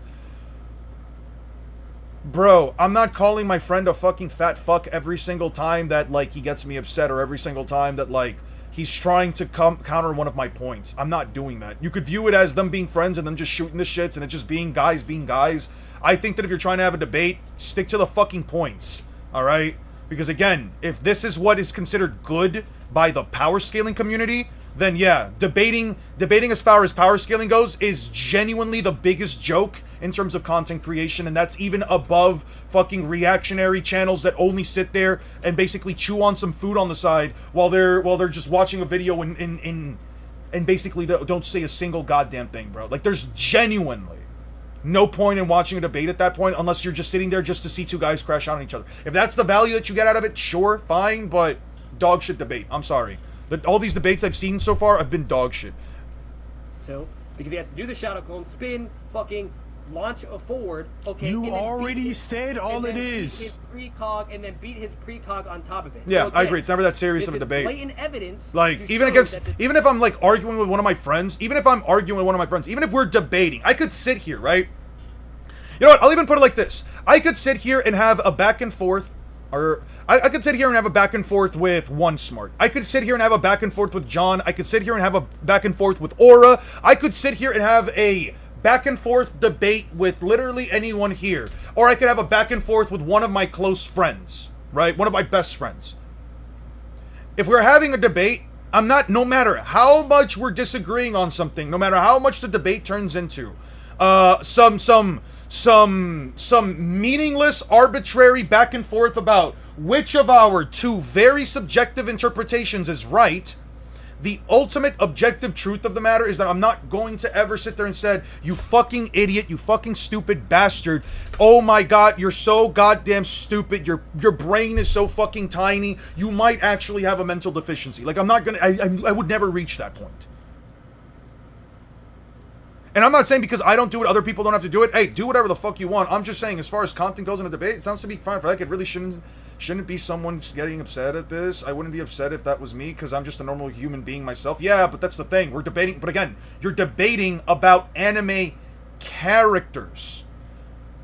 Bro, I'm not calling my friend a fucking fat fuck every single time that, like, he gets me upset, or every single time that, like, he's trying to counter one of my points. I'm not doing that. You could view it as them being friends and them just shooting the shits and it just being guys being guys. I think that if you're trying to have a debate, stick to the fucking points. Alright? Because again, if this is what is considered good by the power scaling community, then yeah, debating as far as power scaling goes is genuinely the biggest joke in terms of content creation, and that's even above fucking reactionary channels that only sit there and basically chew on some food on the side while they're just watching a video and basically don't say a single goddamn thing, bro. Like, there's genuinely no point in watching a debate at that point unless you're just sitting there just to see two guys crash out on each other. If that's the value that you get out of it, sure, fine, but dog shit debate. I'm sorry. All these debates I've seen so far have been dog shit. So, because he has to do the shadow clone, spin, fucking launch a forward. Okay, You already said all it is. His precog and then beat his precog on top of it. Yeah, so I agree. It's never that serious of a debate. Blatant evidence. Like, even if I'm like arguing with one of my friends, even if we're debating, I could sit here, right? You know what? I'll even put it like this. I could sit here and have a back and forth, or I could sit here and have a back and forth with One Smart. I could sit here and have a back and forth with John. I could sit here and have a back and forth with Aura. I could sit here and have a back and forth debate with literally anyone here. Or I could have a back and forth with one of my close friends, right? One of my best friends. If we're having a debate, no matter how much we're disagreeing on something, no matter how much the debate turns into, some meaningless, arbitrary back and forth about which of our two very subjective interpretations is right, the ultimate objective truth of the matter is that I'm not going to ever sit there and say, you fucking idiot, you fucking stupid bastard, oh my god, you're so goddamn stupid, your brain is so fucking tiny, you might actually have a mental deficiency. Like, I'm not gonna, I would never reach that point. And I'm not saying because I don't do it, other people don't have to do it. Hey, do whatever the fuck you want. I'm just saying, as far as content goes in a debate, it sounds to be fine for that. It really shouldn't be someone getting upset at this. I wouldn't be upset if that was me, because I'm just a normal human being myself. Yeah, but that's the thing. We're debating, but again, you're debating about anime characters.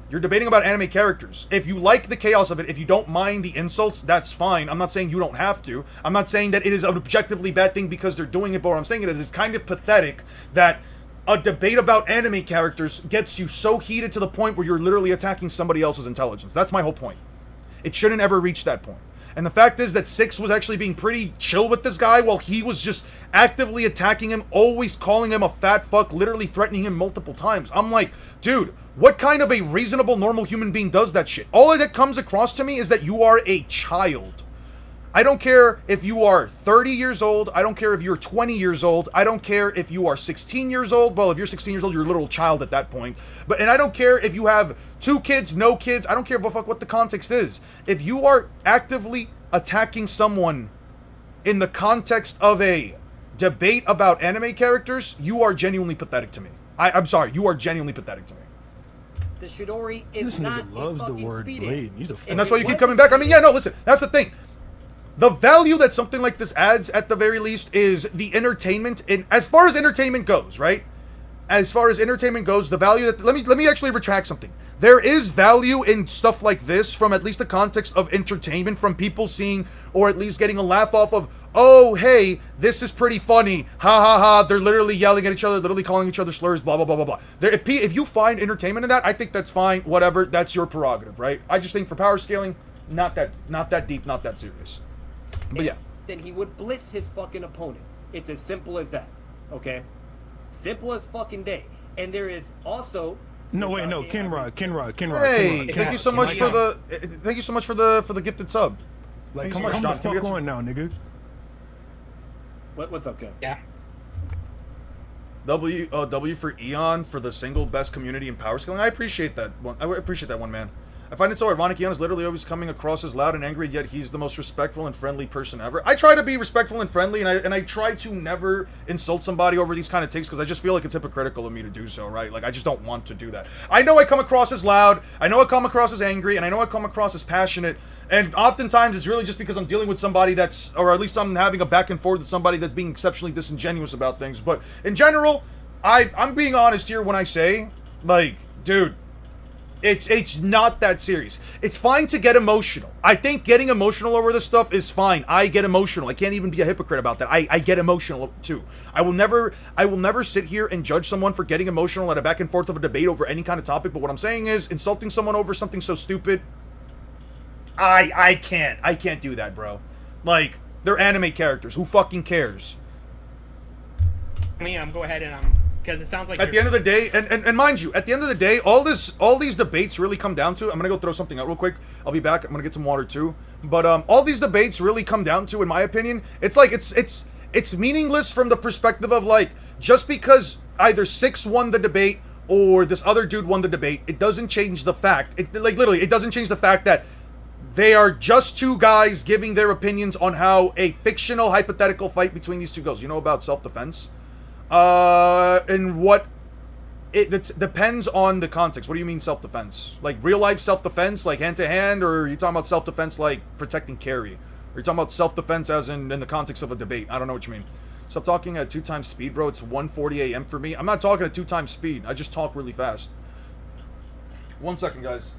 You're debating about anime characters. If you like the chaos of it, if you don't mind the insults, that's fine. I'm not saying you don't have to. I'm not saying that it is an objectively bad thing because they're doing it, but what I'm saying is it's kind of pathetic that a debate about anime characters gets you so heated to the point where you're literally attacking somebody else's intelligence. That's my whole point. It shouldn't ever reach that point. And the fact is that Six was actually being pretty chill with this guy while he was just actively attacking him, always calling him a fat fuck, literally threatening him multiple times. I'm like, dude, what kind of a reasonable, normal human being does that shit? All that comes across to me is that you are a child. I don't care if you are 30 years old. I don't care if you're 20 years old. I don't care if you are 16 years old. Well, if you're 16 years old, you're a little child at that point. And I don't care if you have 2 kids, no kids. I don't care what the context is. If you are actively attacking someone in the context of a debate about anime characters, you are genuinely pathetic to me. I'm sorry, you are genuinely pathetic to me. The Shidori is This not nigga loves the word blade. He's a And that's why you keep coming back. I mean, yeah, no, listen, that's the thing. The value that something like this adds, at the very least, is the entertainment. As far as entertainment goes, right? As far as entertainment goes, the value that... Let me actually retract something. There is value in stuff like this from at least the context of entertainment, from people seeing, or at least getting a laugh off of, oh, hey, this is pretty funny. Ha ha ha, they're literally yelling at each other, literally calling each other slurs, blah, blah, blah, blah, blah. If you find entertainment in that, I think that's fine, whatever, that's your prerogative, right? I just think for power scaling, not that deep, not that serious. But yeah. Then he would blitz his fucking opponent. It's as simple as that. Okay? Simple as fucking day. And there is also... No, wait, no, Kenrod. Hey, thank you so much for the gifted sub. Like, come come the on, fuck on now, nigga. What's up, Kev? Yeah. W for Eon for the single best community in power scaling. I appreciate that one. I appreciate that one, man. I find it so ironic. Eon is literally always coming across as loud and angry, yet he's the most respectful and friendly person ever. I try to be respectful and friendly, and I try to never insult somebody over these kind of takes because I just feel like it's hypocritical of me to do so, right? Like, I just don't want to do that. I know I come across as loud, I know I come across as angry, and I know I come across as passionate, and oftentimes it's really just because I'm dealing with somebody that's, or at least I'm having a back and forth with somebody that's being exceptionally disingenuous about things. But in general, I'm being honest here when I say, like, dude, it's not that serious. It's fine to get emotional. I think getting emotional over this stuff is fine. I get emotional. I can't even be a hypocrite about that. I get emotional too. I will never sit here and judge someone for getting emotional at a back and forth of a debate over any kind of topic. But what I'm saying is, insulting someone over something so stupid, I can't do that, bro. Like, they're anime characters. Who fucking cares? I mean, go ahead and because it sounds like at the end of the day, and mind you, at the end of the day, all these debates really come down to, I'm gonna go throw something out real quick. I'll be back. I'm gonna get some water too. But all these debates really come down to, in my opinion, it's like it's meaningless from the perspective of, like, just because either Six won the debate or this other dude won the debate, it doesn't change the fact. It doesn't change the fact that they are just two guys giving their opinions on how a fictional hypothetical fight between these two goes. You know about self-defense? And what it depends on the context. What do you mean self-defense? Like real life self-defense, like hand-to-hand, or are you talking about self-defense like protecting carry? Or are you talking about self-defense as in the context of a debate? I don't know what you mean. Stop talking at 2 times speed, bro. It's 1:40 a.m. for me. I'm not talking at 2 times speed. I just talk really fast. 1 second, guys.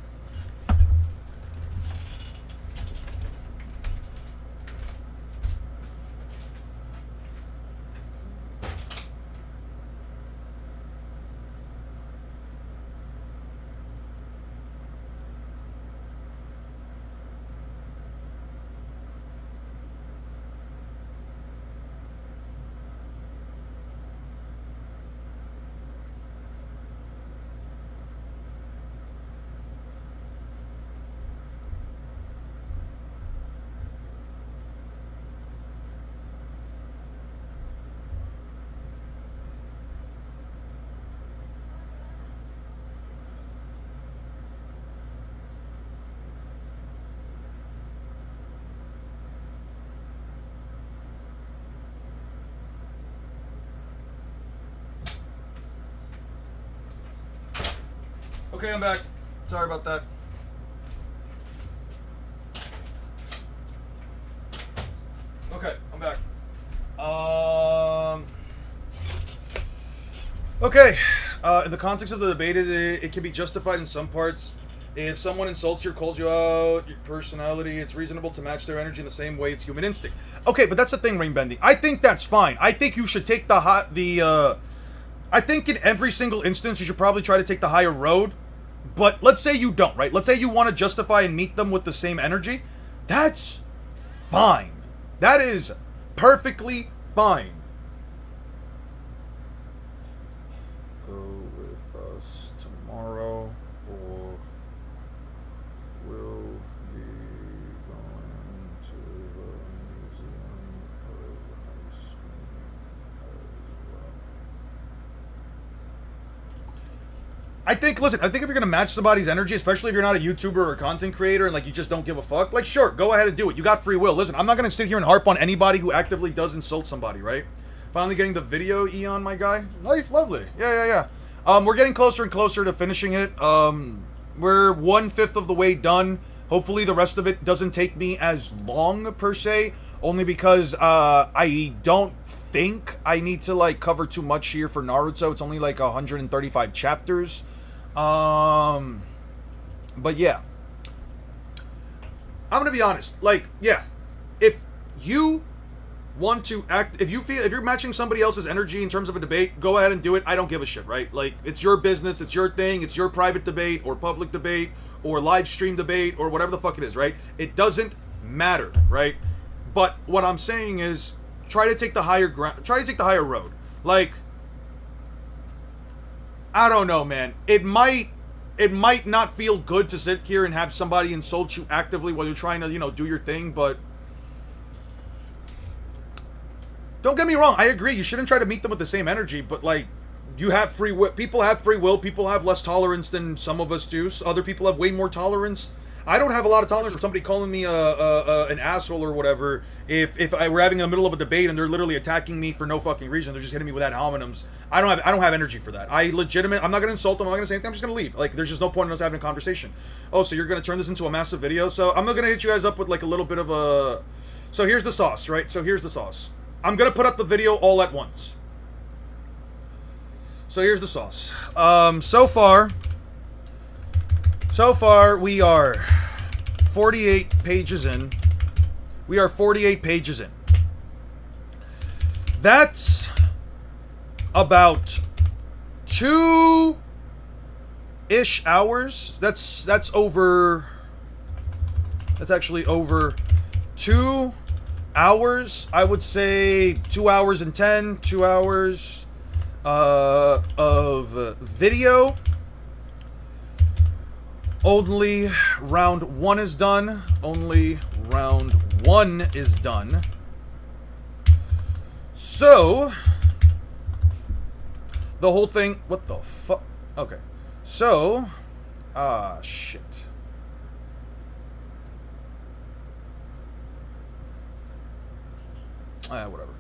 Okay, I'm back. Sorry about that. Okay, I'm back. Okay. In the context of the debate, it can be justified in some parts. If someone insults you or calls you out, your personality, it's reasonable to match their energy in the same way. It's human instinct. Okay, but that's the thing, Rainbending. I think that's fine. I think you should take I think in every single instance, you should probably try to take the higher road. But let's say you don't, right? Let's say you want to justify and meet them with the same energy. That's fine. That is perfectly fine. Go with us tomorrow, or we'll be going to the Museum of Ice Cream as well. I think if you're gonna match somebody's energy, especially if you're not a YouTuber or a content creator and like you just don't give a fuck, like sure, go ahead and do it. You got free will. Listen, I'm not gonna sit here and harp on anybody who actively does insult somebody, right? Finally getting the video, Eon, my guy. Nice, lovely. Yeah. We're getting closer and closer to finishing it. We're 1/5 of the way done. Hopefully the rest of it doesn't take me as long per se, only because I don't think I need to like cover too much here for Naruto. It's only like 135 chapters. But yeah, I'm gonna be honest. Like, yeah, if you want to act, if you're matching somebody else's energy in terms of a debate, go ahead and do it. I don't give a shit, right? Like, it's your business, it's your thing, it's your private debate or public debate or live stream debate or whatever the fuck it is, right? It doesn't matter, right? But what I'm saying is, try to take the higher ground. Try to take the higher road. Like, I don't know, man. It might not feel good to sit here and have somebody insult you actively while you're trying to, do your thing, but Don't get me wrong. I agree. You shouldn't try to meet them with the same energy, but like, you have free will. People have free will. People have less tolerance than some of us do. Other people have way more tolerance. I don't have a lot of tolerance for somebody calling me an asshole or whatever. If I were having a middle of a debate and they're literally attacking me for no fucking reason, they're just hitting me with ad hominems. I don't have energy for that. I'm not gonna insult them. I'm not gonna say anything. I'm just gonna leave. Like, there's just no point in us having a conversation. Oh, so you're gonna turn this into a massive video? So I'm not gonna hit you guys up with like a little bit of a. So here's the sauce, right? So here's the sauce. I'm gonna put up the video all at once. So here's the sauce. So far, we are 48 pages in. We are 48 pages in. That's about 2-ish hours. That's actually over 2 hours. I would say 2 hours and 10, 2 hours of video. Only round 1 is done. Only round 1 is done. So, the whole thing... What the fuck? Okay. So... shit. Whatever.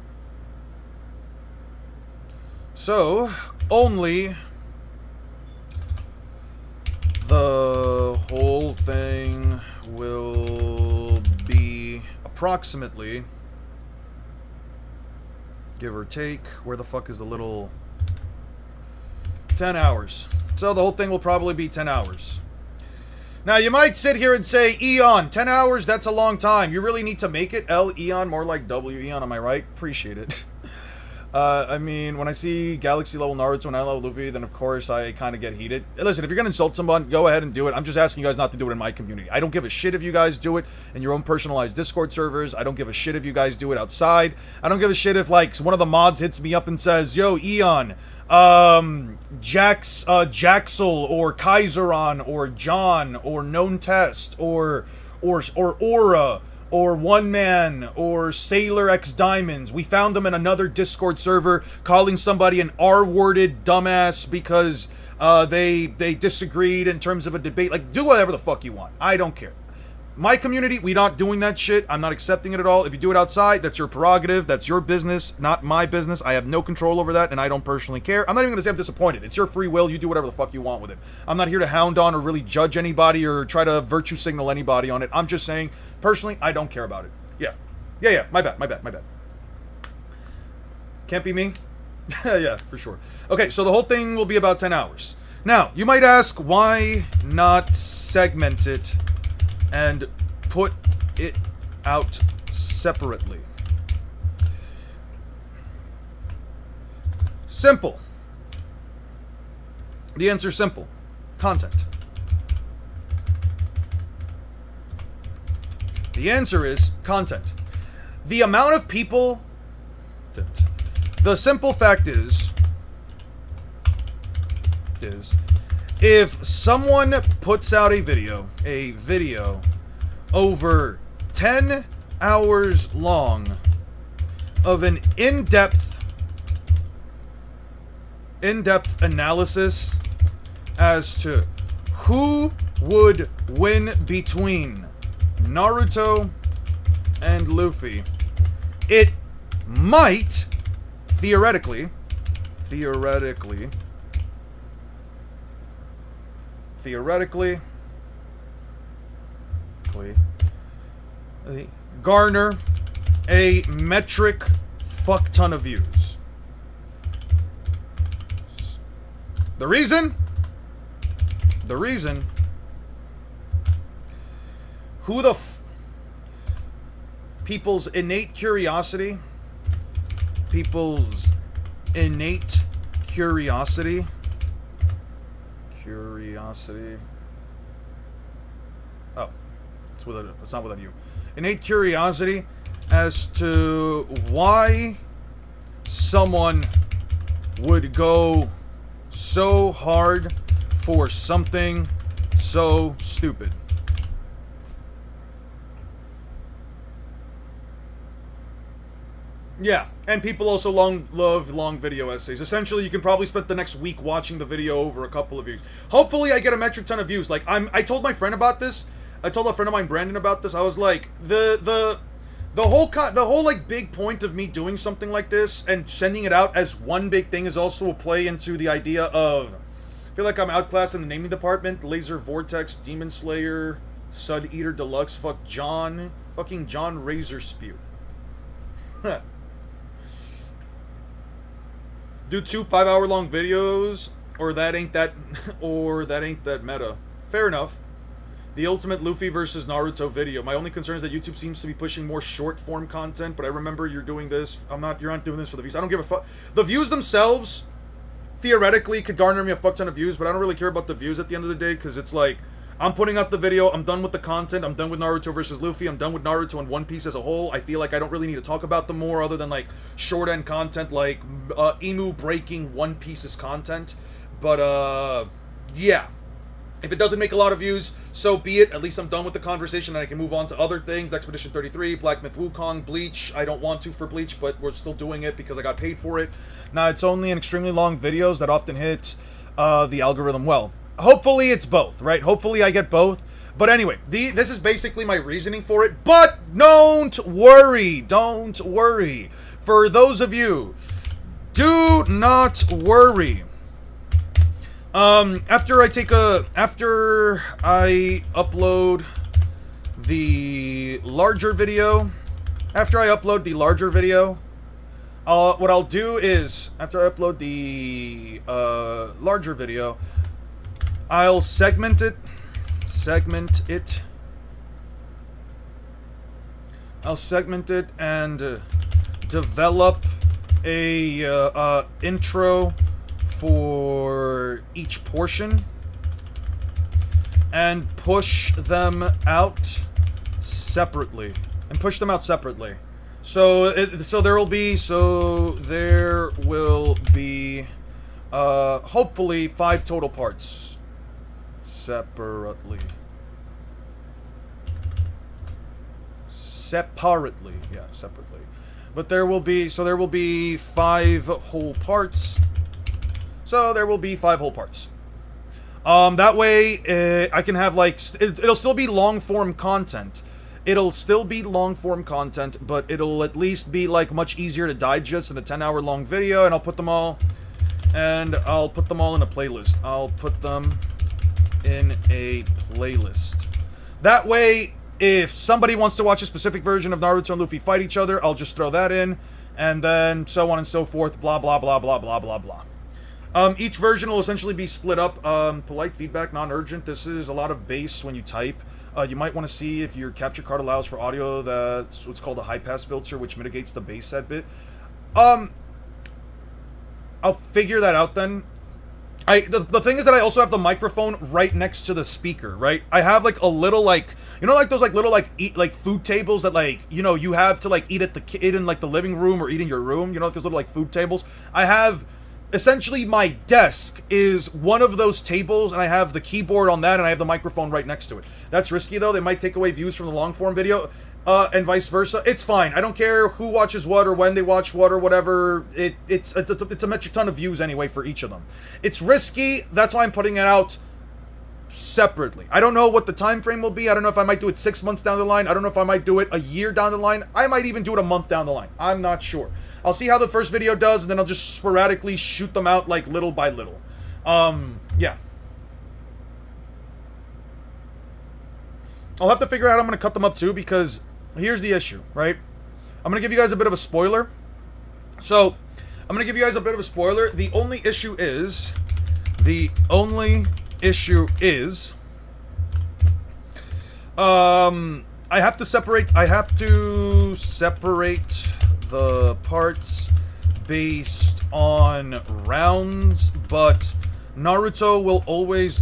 So, only... The whole thing will be approximately, give or take, where the fuck is the little, 10 hours. So the whole thing will probably be 10 hours. Now you might sit here and say, Eon, 10 hours, that's a long time. You really need to make it L Eon, more like W Eon, am I right? Appreciate it. I mean, when I see Galaxy level Naruto and I level Luffy, then of course I kind of get heated. Listen, if you're gonna insult someone, go ahead and do it. I'm just asking you guys not to do it in my community. I don't give a shit if you guys do it in your own personalized Discord servers. I don't give a shit if you guys do it outside. I don't give a shit if, like, one of the mods hits me up and says, yo, Eon, Jaxel, or Kaiseron, or John, or Known Test, or Aura, or One Man, or Sailor X Diamonds. We found them in another Discord server calling somebody an R-worded dumbass because they disagreed in terms of a debate. Like, do whatever the fuck you want. I don't care. My community, we not doing that shit. I'm not accepting it at all. If you do it outside, that's your prerogative. That's your business, not my business. I have no control over that, and I don't personally care. I'm not even going to say I'm disappointed. It's your free will. You do whatever the fuck you want with it. I'm not here to hound on or really judge anybody or try to virtue signal anybody on it. I'm just saying, personally, I don't care about it. Yeah. My bad. Can't be me? Yeah, for sure. Okay, so the whole thing will be about 10 hours. Now, you might ask, why not segment it and put it out separately? Simple. The answer's simple. Content. The answer is content. The amount of people... The simple fact is... If someone puts out a video over 10 hours long of an in-depth analysis as to who would win between Naruto and Luffy, it might theoretically garner a metric fuck ton of views. The reason who the people's innate curiosity oh, it's not without you. Innate curiosity as to why someone would go so hard for something so stupid. Yeah, and people also love long video essays. Essentially, you can probably spend the next week watching the video over a couple of views. Hopefully, I get a metric ton of views. Like, I told my friend about this. I told a friend of mine, Brandon, about this. I was like, the whole like big point of me doing something like this and sending it out as one big thing is also a play into the idea of, I feel like I'm outclassed in the naming department. Laser Vortex, Demon Slayer, Sud Eater Deluxe, fucking John Razor Spew. Do 2 5-hour-long videos, or that ain't that meta. Fair enough. The ultimate Luffy versus Naruto video. My only concern is that YouTube seems to be pushing more short-form content, but I remember you're doing this. You're not doing this for the views. I don't give a fuck. The views themselves, theoretically, could garner me a fuck ton of views, but I don't really care about the views at the end of the day, because it's like, I'm putting out the video, I'm done with the content, I'm done with Naruto versus Luffy, I'm done with Naruto and One Piece as a whole. I feel like I don't really need to talk about them more other than like short-end content like Emu breaking One Piece's content. But yeah. If it doesn't make a lot of views, so be it. At least I'm done with the conversation and I can move on to other things. Expedition 33, Black Myth Wukong, Bleach. I don't want to for Bleach, but we're still doing it because I got paid for it. Now, it's only in extremely long videos that often hit the algorithm well. Hopefully it's both, right? Hopefully I get both. But anyway, this is basically my reasoning for it. But don't worry. Don't worry. For those of you, do not worry. After I upload the larger video, what I'll do is, after I upload the larger video, I'll segment it. I'll segment it and develop a intro for each portion and push them out separately. So there will be hopefully 5 total parts separately. But there will be 5 whole parts. That way, I can have, like, it'll still be long-form content. But it'll at least be, like, much easier to digest in a 10-hour-long video, and I'll put them all in a playlist. That way, if somebody wants to watch a specific version of Naruto and Luffy fight each other, I'll just throw that in, and then so on and so forth, blah, blah, blah, blah, blah, blah, blah. Each version will essentially be split up. Polite feedback, non-urgent. This is a lot of bass when you type. You might want to see if your capture card allows for audio. That's what's called a high-pass filter, which mitigates the bass that bit. I'll figure that out then. The thing is that I also have the microphone right next to the speaker, right? I have like a little like, you know, like those like little like food tables that like, you know, you have to like eat in like the living room or eat in your room. You know, like those little like food tables. I have. Essentially, my desk is one of those tables, and I have the keyboard on that, and I have the microphone right next to it. That's risky, though. They might take away views from the long-form video, and vice versa. It's fine. I don't care who watches what or when they watch what or whatever. It's a metric ton of views anyway for each of them. It's risky. That's why I'm putting it out separately. I don't know what the time frame will be. I don't know if I might do it 6 months down the line. I don't know if I might do it a year down the line. I might even do it a month down the line. I'm not sure. I'll see how the first video does, and then I'll just sporadically shoot them out, like, little by little. Yeah. I'll have to figure out how I'm going to cut them up, too, because here's the issue, right? I'm going to give you guys a bit of a spoiler. So, I'm going to give you guys a bit of a spoiler. The only issue is... I have to separate the parts based on rounds, but Naruto will always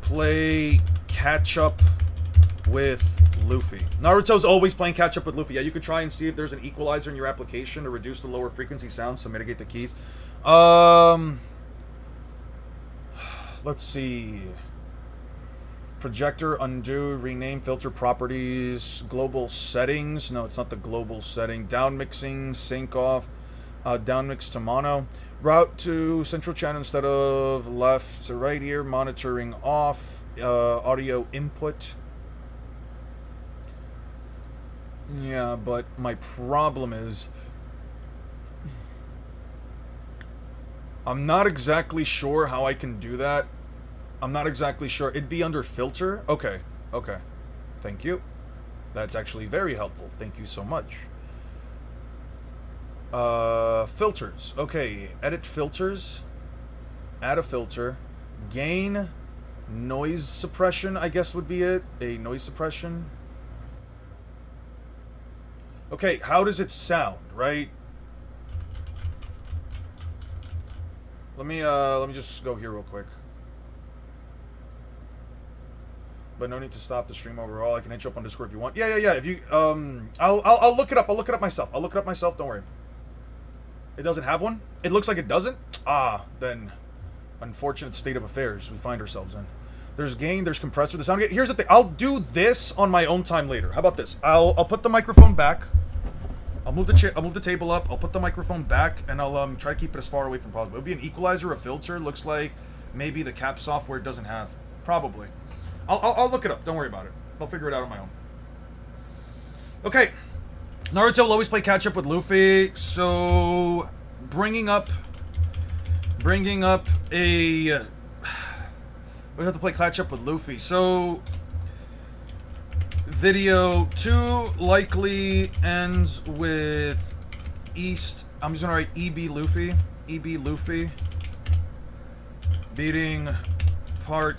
play catch up with Luffy. Naruto's always playing catch up with Luffy. Yeah, you could try and see if there's an equalizer in your application to reduce the lower frequency sounds to mitigate the keys. Let's see. Projector, undo, rename, filter properties, global settings. No, it's not the global setting. Down mixing, sync off, down mix to mono. Route to central channel instead of left to right here. Monitoring off, audio input. Yeah, but my problem is I'm not exactly sure how I can do that. I'm not exactly sure. It'd be under filter. Okay. Okay. Thank you. That's actually very helpful. Thank you so much. Filters. Okay. Edit filters. Add a filter. Gain. Noise suppression, I guess would be it. A noise suppression. Okay. How does it sound, right? Let me just go here real quick. But no need to stop the stream overall. I can hit you up on Discord if you want. Yeah. If you, I'll look it up. I'll look it up myself. Don't worry. It doesn't have one? It looks like it doesn't? Ah, then unfortunate state of affairs we find ourselves in. There's gain, there's compressor, the sound gate. Here's the thing. I'll do this on my own time later. How about this? I'll put the microphone back. I'll move the table up. I'll put the microphone back, and I'll try to keep it as far away from possible. It'll be an equalizer, a filter. Looks like maybe the cap software doesn't have. Probably. I'll look it up. Don't worry about it. I'll figure it out on my own. Okay. Naruto will always play catch up with Luffy. So bringing up a we have to play catch up with Luffy. So video 2 likely ends with East. I'm just gonna write EB Luffy. EB Luffy beating round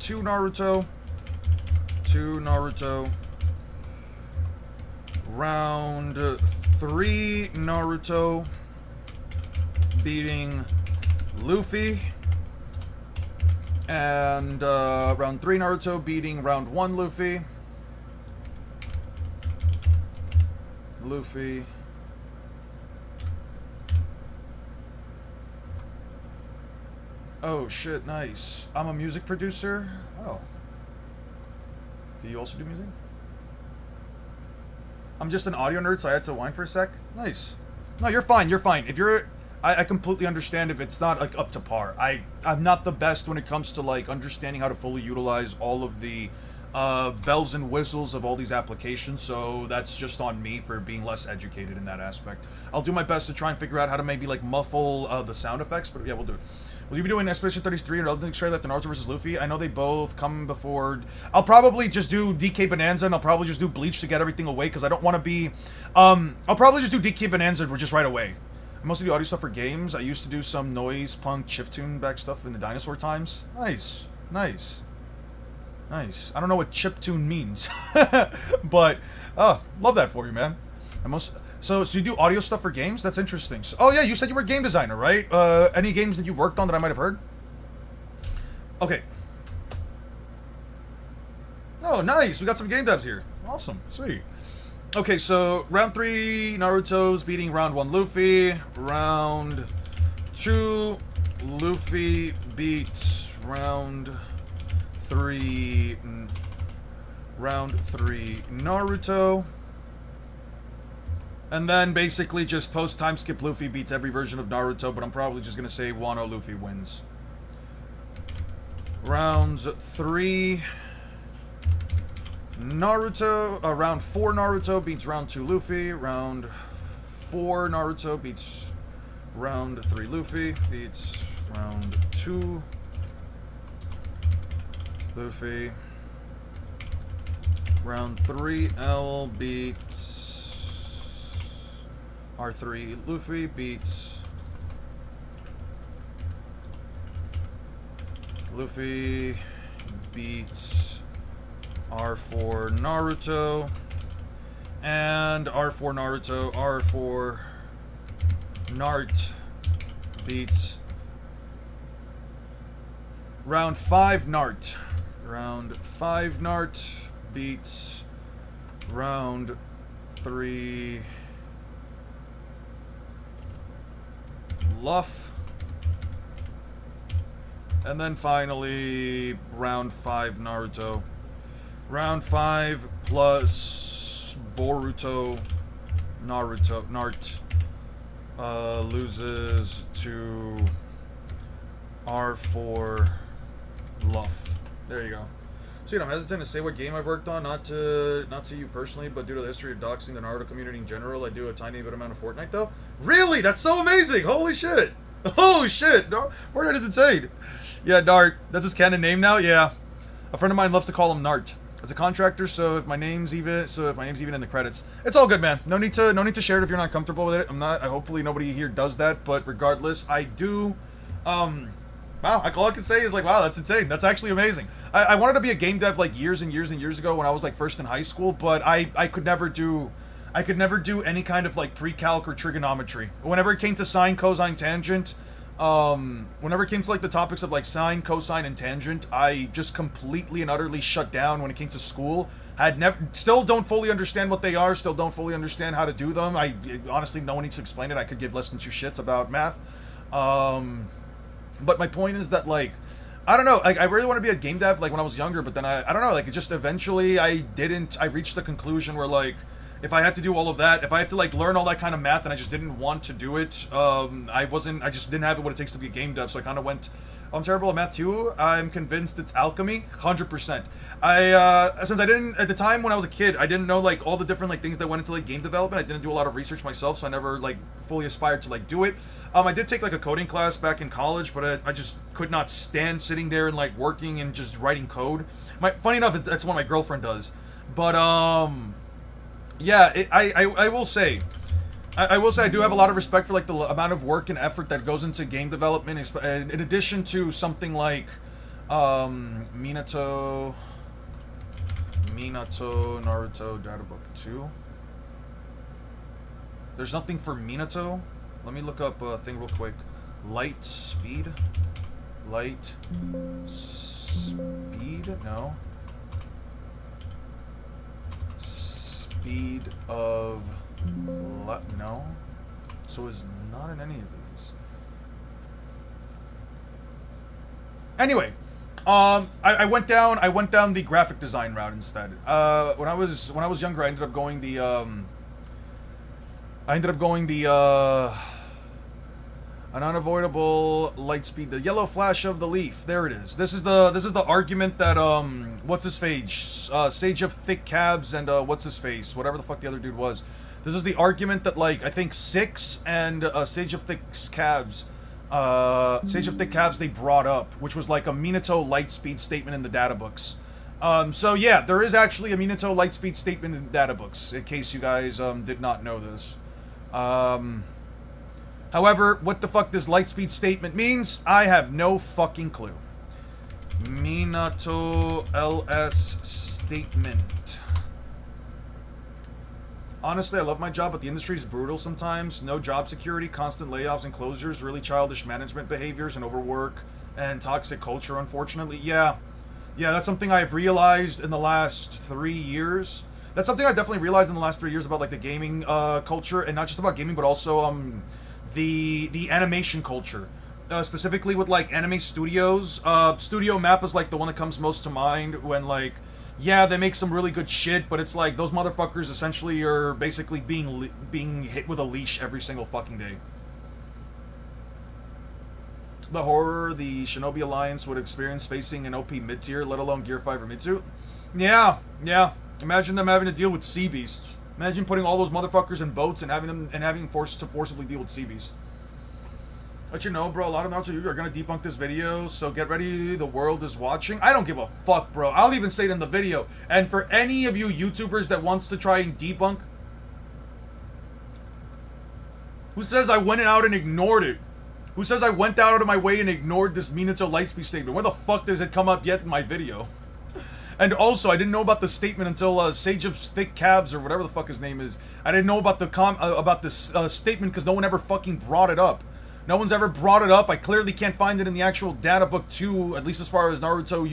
2 Naruto. Round 3 Naruto beating Luffy. And round 3 Naruto beating round 1 Luffy. Oh shit, nice. I'm a music producer. Oh. Do you also do music? I'm just an audio nerd, so I had to whine for a sec. Nice. No, you're fine. If you're... I completely understand if it's not, like, up to par. I'm not the best when it comes to, like, understanding how to fully utilize all of the bells and whistles of all these applications, so that's just on me for being less educated in that aspect. I'll do my best to try and figure out how to maybe, like, muffle the sound effects, but yeah, we'll do it. Will you be doing Expedition 33 or Elden Ring left Naruto versus Luffy? I know they both come before... I'll probably just do DK Bonanza, and I'll probably just do Bleach to get everything away, because I don't want to be... I'll probably just do DK Bonanza just right away. I mostly do audio stuff for games. I used to do some noise, punk, chiptune back stuff in the dinosaur times. Nice. I don't know what chiptune means. But, love that for you, man. So you do audio stuff for games? That's interesting. So, oh yeah, you said you were a game designer, right? Any games that you worked on that I might have heard? Okay. Oh, nice. We got some game devs here. Awesome. Sweet. Okay, so round 3 Naruto's beating round 1 Luffy. Round 2 Luffy beats round 3 Naruto. And then basically just post time skip Luffy beats every version of Naruto, but I'm probably just gonna say Wano Luffy wins. Rounds 3 Naruto, round 4 Naruto beats round 2 Luffy. Round 4 Naruto beats round 3 Luffy. Beats round 2 Luffy. Round 3 L beats R3 Luffy. Beats Luffy. Beats R4 Naruto, and R4 Nart beats round 5 Nart. Round 5 Nart beats round 3 Luff. And then finally, round 5 Naruto. Round 5 plus Boruto, Nart loses to R4 Luff. There you go. So, I'm hesitant to say what game I've worked on, not to you personally, but due to the history of doxing the Naruto community in general, I do a tiny bit amount of Fortnite, though. Really? That's so amazing! Holy shit! Oh, shit! Fortnite is insane! Yeah, Nart. That's his canon name now? Yeah. A friend of mine loves to call him Nart. As a contractor, so if my name's even in the credits, it's all good, man. No need to share it if you're not comfortable with it. I'm not. Hopefully nobody here does that. But regardless, I do. Wow. All I can say is like, wow, that's insane. That's actually amazing. I wanted to be a game dev like years and years and years ago when I was like first in high school, but I could never do any kind of like pre-calc or trigonometry. Whenever it came to sine, cosine, tangent. Whenever it came to like the topics of like sine, cosine, and tangent, I just completely and utterly shut down when it came to school. Still don't fully understand what they are, still don't fully understand how to do them. Honestly, no one needs to explain it. I could give less than 2 shits about math. But my point is that like, I don't know, like I really want to be a game dev like when I was younger, but then I don't know, like it just eventually I reached the conclusion where like, if I had to do all of that, if I had to like learn all that kind of math and I just didn't want to do it, I just didn't have what it takes to be a game dev, so I kind of went, I'm terrible at math too. I'm convinced it's alchemy, 100%. Since I didn't, at the time when I was a kid, I didn't know like all the different like things that went into like game development. I didn't do a lot of research myself, so I never like fully aspired to like do it. I did take like a coding class back in college, but I just could not stand sitting there and like working and just writing code. Funny enough, that's what my girlfriend does. But yeah, I will say, I do have a lot of respect for like the amount of work and effort that goes into game development, in addition to something like Minato Naruto Data Book 2. There's nothing for Minato. Let me look up a thing real quick. Light speed? No. Speed of... No. So it's not in any of these. Ended I went down the graphic design route instead. When I was younger, I ended up going the an unavoidable light speed, the yellow flash of the leaf. There it is. This is the argument that what's his face, Sage of Thick Calves and what's his face, whatever the fuck the other dude was. This is the argument that like I think Six and Sage of Thick Calves, they brought up, which was like a Minato light speed statement in the data books. So yeah, there is actually a Minato light speed statement in the data books, in case you guys did not know this. However, what the fuck this light speed statement means, I have no fucking clue. Minato LS statement. Honestly, I love my job, but the industry is brutal sometimes. No job security, constant layoffs and closures, really childish management behaviors, and overwork and toxic culture, unfortunately. Yeah, that's something I've realized in the last 3 years. That's something I definitely realized in the last 3 years about like the gaming culture, and not just about gaming, but also the animation culture. Specifically with like anime studios. Studio Map is like the one that comes most to mind when like, yeah, they make some really good shit, but it's like those motherfuckers essentially are basically being hit with a leash every single fucking day. The horror the Shinobi Alliance would experience facing an OP mid-tier, let alone Gear 5 or Mitsu. Yeah. Imagine them having to deal with sea beasts. Imagine putting all those motherfuckers in boats and having forcibly deal with sea beasts. Let you know, bro, a lot of Naruto are gonna debunk this video, so get ready, the world is watching. I don't give a fuck, bro. I'll even say it in the video. And for any of you YouTubers that wants to try and debunk, who says I went out and ignored it? Who says I went out of my way and ignored this Minato Lightspeed statement? Where the fuck does it come up yet in my video? And also, I didn't know about the statement until Sage of Thick Calves or whatever the fuck his name is. I didn't know about this statement because no one ever fucking brought it up. No one's ever brought it up. I clearly can't find it in the actual data book 2, at least as far as Naruto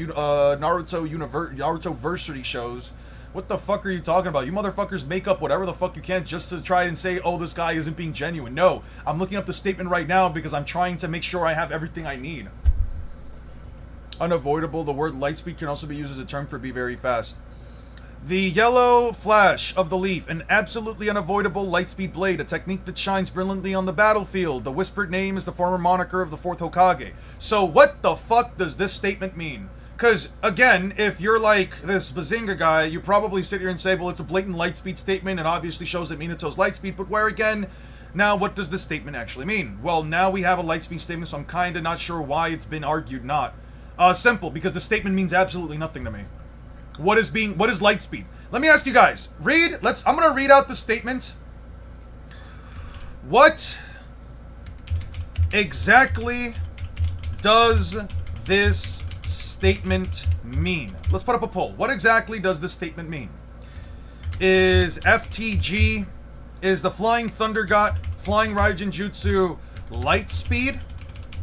Versity shows. What the fuck are you talking about? You motherfuckers make up whatever the fuck you can just to try and say, oh, this guy isn't being genuine. No, I'm looking up the statement right now because I'm trying to make sure I have everything I need. unavoidable. The word lightspeed can also be used as a term for be very fast. The yellow flash of the leaf, an absolutely unavoidable lightspeed blade, a technique that shines brilliantly on the battlefield. The whispered name is the former moniker of the 4th Hokage. So what the fuck does this statement mean? Because, again, if you're like this Bazinga guy, you probably sit here and say, well, it's a blatant lightspeed statement. It obviously shows that Minato's lightspeed, but where, again, now what does this statement actually mean? Well, now we have a lightspeed statement, so I'm kind of not sure why it's been argued not. Simple, because the statement means absolutely nothing to me. What is lightspeed? Let me ask you guys. I'm gonna read out the statement. What exactly does this statement mean? Let's put up a poll. What exactly does this statement mean? Is FTG, is the Flying Thunder God, Flying Raijin Jutsu light speed,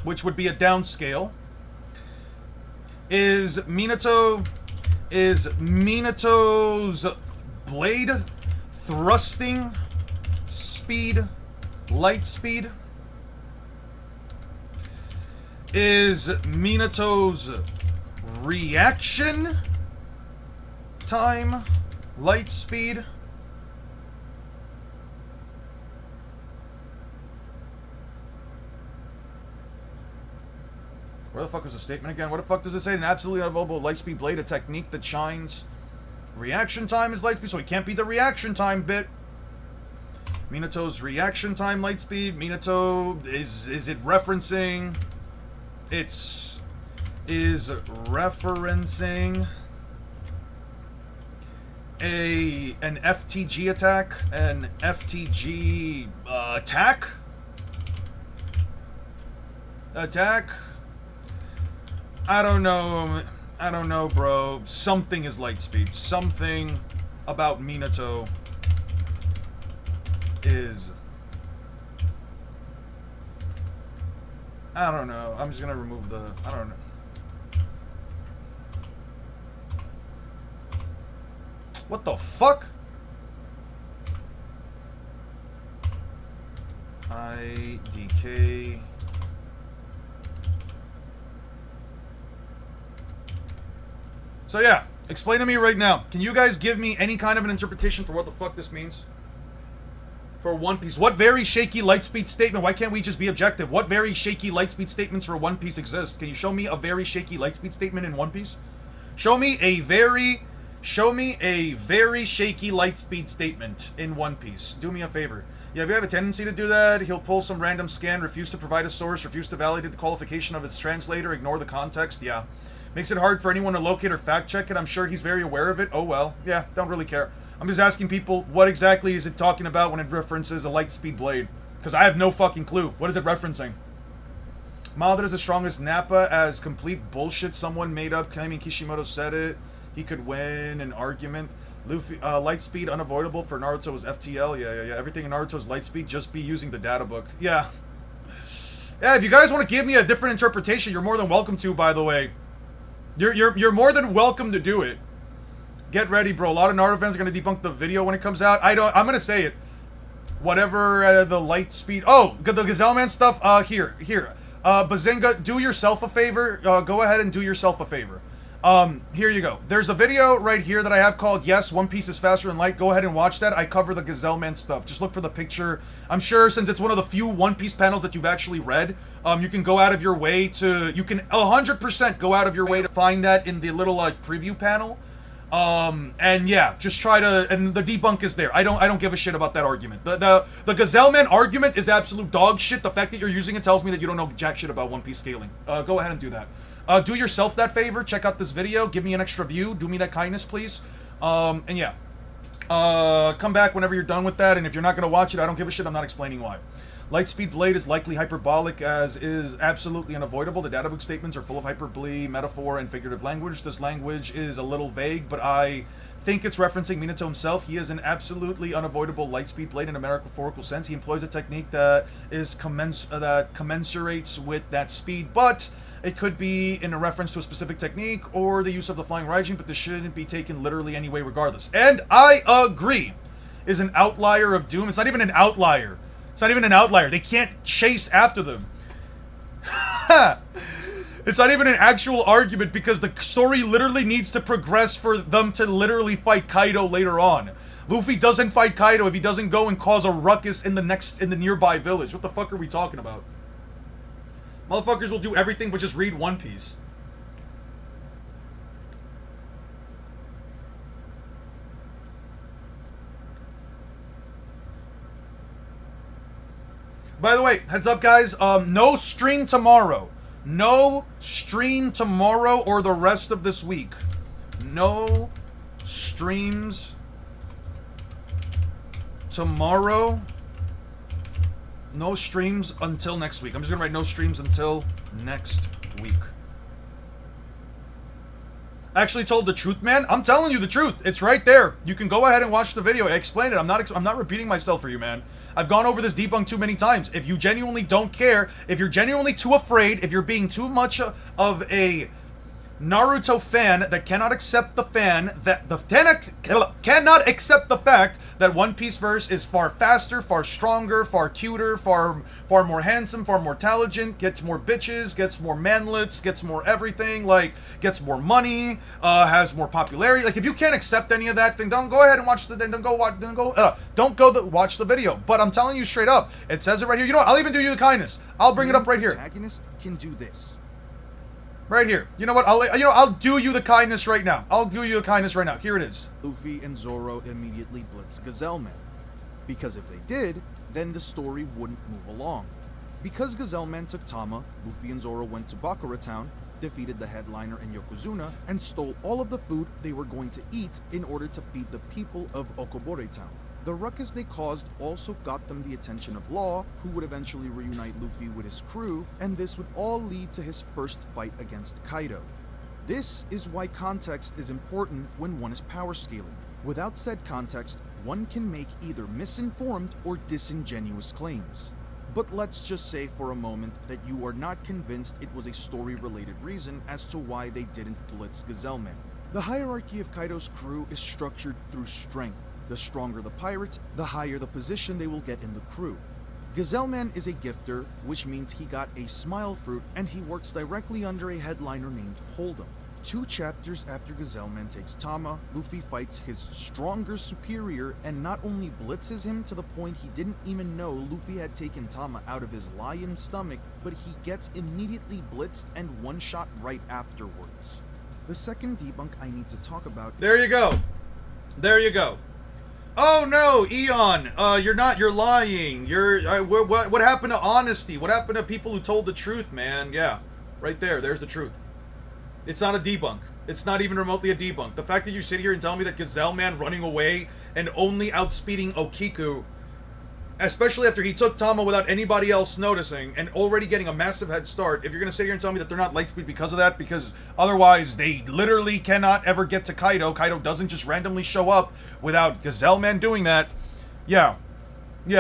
which would be a downscale? Is Minato's blade thrusting speed light speed? Is Minato's reaction time light speed? Where the fuck was the statement again? What the fuck does it say? An absolutely unavoidable lightspeed blade, a technique that shines. Reaction time is lightspeed, so it can't be the reaction time bit. Minato's reaction time lightspeed. Minato, is it referencing? Is referencing an FTG attack? An FTG attack? Attack? I don't know, bro. Something is lightspeed. Something about Minato is... I don't know. I'm just gonna remove the... I don't know. What the fuck? IDK... So yeah, explain to me right now. Can you guys give me any kind of an interpretation for what the fuck this means? For One Piece. What very shaky lightspeed statement? Why can't we just be objective? What very shaky lightspeed statements for One Piece exist? Can you show me a very shaky lightspeed statement in One Piece? Show me a very shaky lightspeed statement in One Piece. Do me a favor. Yeah, if you have a tendency to do that, he'll pull some random scan, refuse to provide a source, refuse to validate the qualification of its translator, ignore the context. Yeah. Makes it hard for anyone to locate or fact check it. I'm sure he's very aware of it. Oh well. Yeah, don't really care. I'm just asking people, what exactly is it talking about when it references a light speed blade? Because I have no fucking clue. What is it referencing? Madara is as strong as Nappa as complete bullshit someone made up claiming Kishimoto said it. He could win an argument. Luffy, light speed unavoidable for Naruto was FTL. Yeah. Everything in Naruto is light speed. Just be using the data book. Yeah. Yeah, if you guys want to give me a different interpretation, you're more than welcome to, by the way. You're more than welcome to do it. Get ready, bro. A lot of Naruto fans are gonna debunk the video when it comes out. I'm gonna say it. Whatever the light speed. Oh, the Gazelle Man stuff. Here. Bazinga, do yourself a favor. Go ahead and do yourself a favor. Here you go. There's a video right here that I have called Yes, One Piece is Faster Than Light. Go ahead and watch that. I cover the Gazelle Man stuff. Just look for the picture. I'm sure since it's one of the few One Piece panels that you've actually read, you can go out of your way to... You can 100% go out of your way to find that in the little preview panel. And yeah, just try to... And the debunk is there. I don't give a shit about that argument. The Gazelle Man argument is absolute dog shit. The fact that you're using it tells me that you don't know jack shit about One Piece scaling. Go ahead and do that. Do yourself that favor. Check out this video. Give me an extra view. Do me that kindness, please. And yeah. Come back whenever you're done with that. And if you're not going to watch it, I don't give a shit. I'm not explaining why. Lightspeed blade is likely hyperbolic as is absolutely unavoidable. The databook statements are full of hyperbole, metaphor, and figurative language. This language is a little vague, but I think it's referencing Minato himself. He is an absolutely unavoidable lightspeed blade in a metaphorical sense. He employs a technique that is that commensurates with that speed, but it could be in a reference to a specific technique or the use of the flying Raijin, but this shouldn't be taken literally anyway regardless. And I agree. Is an outlier of doom. It's not even an outlier. It's not even an outlier. They can't chase after them. It's not even an actual argument because the story literally needs to progress for them to literally fight Kaido later on. Luffy doesn't fight Kaido if he doesn't go and cause a ruckus in the nearby village. What the fuck are we talking about? Motherfuckers will do everything but just read One Piece. By the way, heads up guys, no stream tomorrow. No stream tomorrow or the rest of this week. No streams tomorrow. No streams until next week. I'm just gonna write no streams until next week. I actually told the truth, man. I'm telling you the truth. It's right there. You can go ahead and watch the video. I explained it. I'm not repeating myself for you, man. I've gone over this debunk too many times. If you genuinely don't care, if you're genuinely too afraid, if you're being too much of a Naruto fan that cannot accept the cannot accept the fact that One Piece verse is far faster, far stronger, far cuter, far more handsome, far more intelligent, gets more bitches, gets more manlets, gets more everything, like gets more money, has more popularity. Like if you can't accept any of that, then don't go ahead and watch the watch the video. But I'm telling you straight up, it says it right here. You know what? I'll even do you the kindness. I'll bring it up right here. Protagonist can do this. Right here. You know what? I'll do you the kindness right now. I'll do you the kindness right now. Here it is. Luffy and Zoro immediately blitz Gazelleman. Because if they did, then the story wouldn't move along. Because Gazelleman took Tama, Luffy and Zoro went to Bakura Town, defeated the headliner in Yokozuna, and stole all of the food they were going to eat in order to feed the people of Okobore Town. The ruckus they caused also got them the attention of Law, who would eventually reunite Luffy with his crew, and this would all lead to his first fight against Kaido. This is why context is important when one is power scaling. Without said context, one can make either misinformed or disingenuous claims. But let's just say for a moment that you are not convinced it was a story-related reason as to why they didn't blitz Gazelleman. The hierarchy of Kaido's crew is structured through strength. The stronger the pirate, the higher the position they will get in the crew. Gazelleman is a gifter, which means he got a smile fruit and he works directly under a headliner named Hold'em. 2 chapters after Gazelleman takes Tama, Luffy fights his stronger superior and not only blitzes him to the point he didn't even know Luffy had taken Tama out of his lion stomach, but he gets immediately blitzed and one-shot right afterwards. The second debunk I need to talk about... There you go. There you go. Oh no, Eon, you're lying. What happened to honesty? What happened to people who told the truth, man? Yeah, right there, there's the truth. It's not a debunk. It's not even remotely a debunk. The fact that you sit here and tell me that Gazelleman running away and only outspeeding Okiku, especially after he took Tama without anybody else noticing and already getting a massive head start, if you're going to sit here and tell me that they're not lightspeed because of that, because otherwise they literally cannot ever get to Kaido. Kaido doesn't just randomly show up without Gazelleman doing that. Yeah. You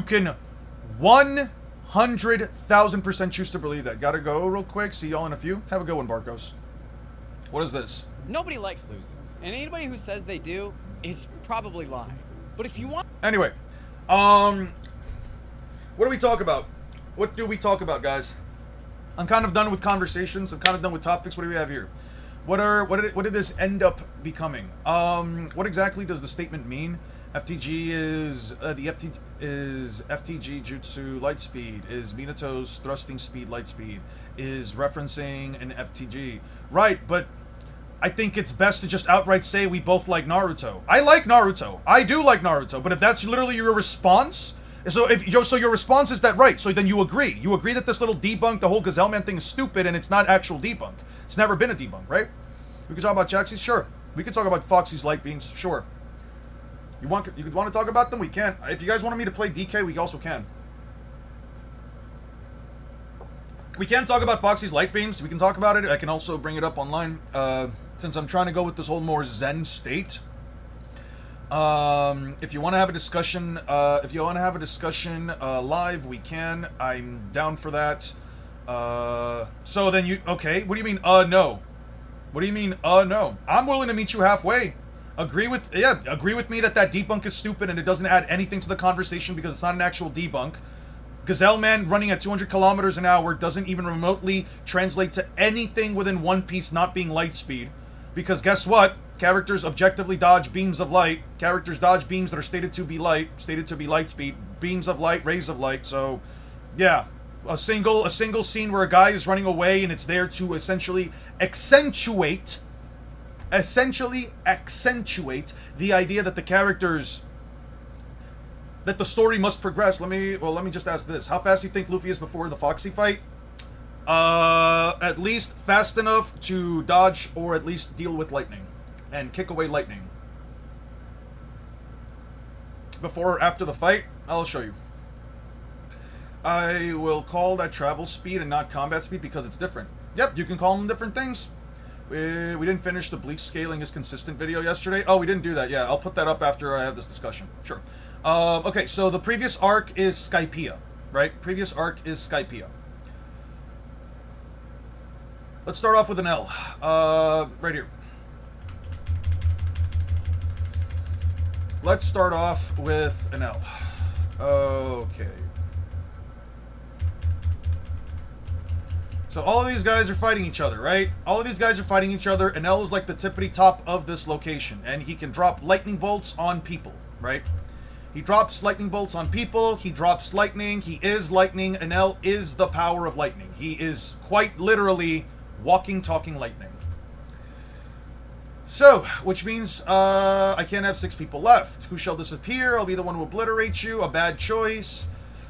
can 100,000% choose to believe that. Gotta go real quick. See y'all in a few. Have a good one, Barcos. What is this? Nobody likes losing. And anybody who says they do is probably lying. But if you want... Anyway, what do we talk about? What do we talk about, guys? I'm kind of done with conversations. I'm kind of done with topics. What do we have here? What did this end up becoming? What exactly does the statement mean? FTG is FTG Jutsu Lightspeed. Is Minato's thrusting speed Lightspeed? Is referencing an FTG? Right, but I think it's best to just outright say we both like Naruto. I like Naruto. I do like Naruto. But if that's literally your response, so your response is that right? So then you agree. You agree that this little debunk, the whole Gazelleman thing, is stupid and it's not actual debunk. It's never been a debunk, right? We could talk about Jaxie, sure. We could talk about Foxy's light beams, sure. You want to talk about them? We can. If you guys wanted me to play DK, we also can. We can talk about Foxy's light beams. We can talk about it. I can also bring it up online. Since I'm trying to go with this whole more zen state. If you want to have a discussion, live, we can. I'm down for that. So then okay, what do you mean, no? What do you mean, no? I'm willing to meet you halfway. Agree with me that debunk is stupid and it doesn't add anything to the conversation because it's not an actual debunk. Gazelle Man running at 200 kilometers an hour doesn't even remotely translate to anything within One Piece not being light speed. Because guess what? Characters objectively dodge beams of light. Characters dodge beams that are stated to be light speed. Beams of light, rays of light. So, yeah. A single scene where a guy is running away and it's there to essentially accentuate the idea that the characters, that the story must progress. Let me just ask this. How fast do you think Luffy is before the Foxy fight? At least fast enough to dodge or at least deal with lightning and kick away lightning. Before or after the fight? I'll show you. I will call that travel speed and not combat speed because it's different. Yep, you can call them different things. We didn't finish the Bleach scaling is consistent video yesterday. Oh, we didn't do that. Yeah, I'll put that up after I have this discussion. Sure. Okay, so the previous arc is Skypiea, right? Previous arc is Skypiea. Let's start off with an L. Right here. Let's start off with an L. Okay. So all of these guys are fighting each other, right? All of these guys are fighting each other, and L is like the tippity top of this location, and he can drop lightning bolts on people, right? He drops lightning bolts on people, he drops lightning, he is lightning, and L is the power of lightning. He is quite literally walking, talking lightning. So, which means I can't have 6 people left. Who shall disappear? I'll be the one who obliterates you. A bad choice.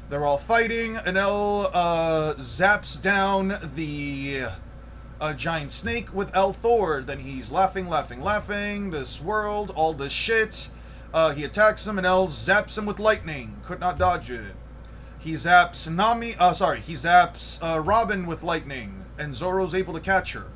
They're all fighting. Enel zaps down the giant snake with L Thor. Then he's laughing. This world, all this shit. He attacks him, and Enel zaps him with lightning. Could not dodge it. He zaps he zaps Robin with lightning, and Zoro's able to catch her.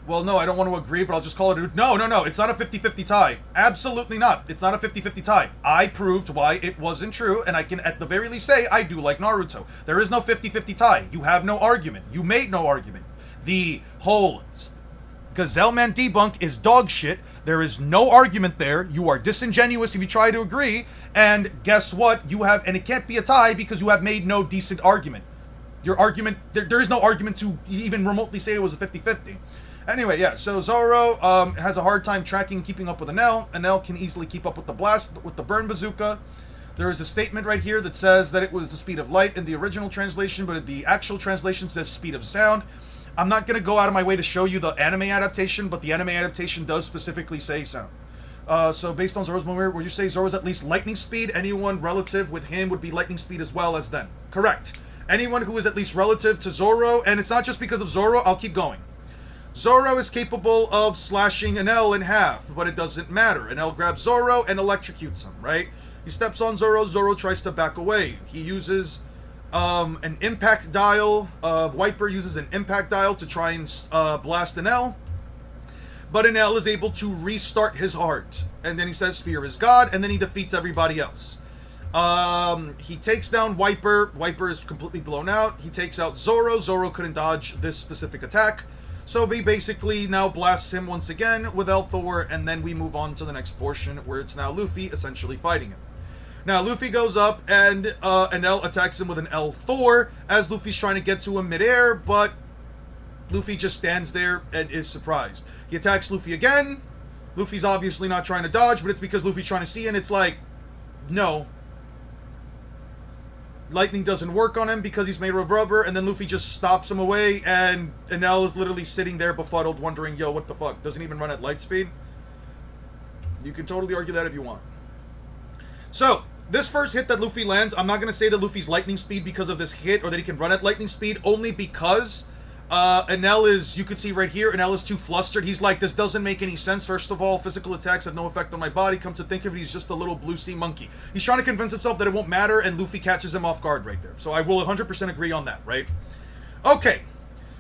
Well, no, I don't want to agree, but I'll just call it... No, it's not a 50-50 tie. Absolutely not. It's not a 50-50 tie. I proved why it wasn't true, and I can at the very least say I do like Naruto. There is no 50-50 tie. You have no argument. You made no argument. The whole Gazelle Man debunk is dog shit. There is no argument there. You are disingenuous if you try to agree, and guess what? You have... And it can't be a tie because you have made no decent argument. Your argument... There is no argument to even remotely say it was a 50-50. Anyway, yeah, so Zoro has a hard time tracking and keeping up with Enel. Enel can easily keep up with the blast, with the burn bazooka. There is a statement right here that says that it was the speed of light in the original translation, but the actual translation says speed of sound. I'm not going to go out of my way to show you the anime adaptation, but the anime adaptation does specifically say sound. So based on Zoro's movement, would you say Zoro's at least lightning speed? Anyone relative with him would be lightning speed as well as them. Correct. Anyone who is at least relative to Zoro, and it's not just because of Zoro, I'll keep going. Zoro is capable of slashing Enel in half, but it doesn't matter. Enel grabs Zoro and electrocutes him, right? He steps on Zoro, Zoro tries to back away. He uses an impact dial. Wiper uses an impact dial to try and blast Enel. But Enel is able to restart his heart. And then he says, fear is God, and then he defeats everybody else. He takes down Wiper. Wiper is completely blown out. He takes out Zoro. Zoro couldn't dodge this specific attack. So he basically now blasts him once again with L Thor, and then we move on to the next portion where it's now Luffy essentially fighting him. Now Luffy goes up and Enel attacks him with an L Thor as Luffy's trying to get to him midair, but Luffy just stands there and is surprised. He attacks Luffy again. Luffy's obviously not trying to dodge, but it's because Luffy's trying to see, and it's like, no. Lightning doesn't work on him because he's made of rubber, and then Luffy just stops him away, and Enel is literally sitting there befuddled, wondering, yo, what the fuck? Doesn't even run at light speed? You can totally argue that if you want. So, this first hit that Luffy lands, I'm not going to say that Luffy's lightning speed because of this hit, or that he can run at lightning speed, only because Enel is, you can see right here, Enel is too flustered. He's like, this doesn't make any sense. First of all, physical attacks have no effect on my body. Come to think of it, he's just a little blue sea monkey. He's trying to convince himself that it won't matter, and Luffy catches him off guard right there. So I will 100% agree on that, right? Okay.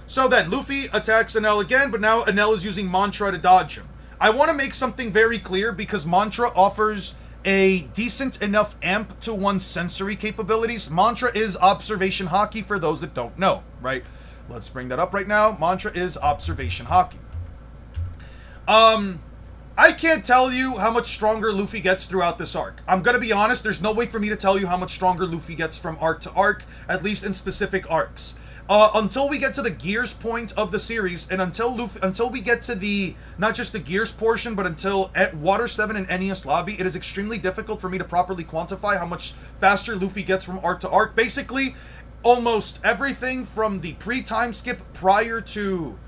So then, Luffy attacks Enel again, but now Enel is using Mantra to dodge him. I want to make something very clear, because Mantra offers a decent enough amp to one's sensory capabilities. Mantra is observation hockey for those that don't know, right? Let's bring that up right now. Mantra is observation hockey. I can't tell you how much stronger Luffy gets throughout this arc. I'm gonna be honest, there's no way for me to tell you how much stronger Luffy gets from arc to arc, at least in specific arcs. Until we get to the Gears point of the series, and until we get to the, not just the Gears portion, but until at Water 7 and NES Lobby, it is extremely difficult for me to properly quantify how much faster Luffy gets from arc to arc. Basically, almost everything from the pre-time skip prior to,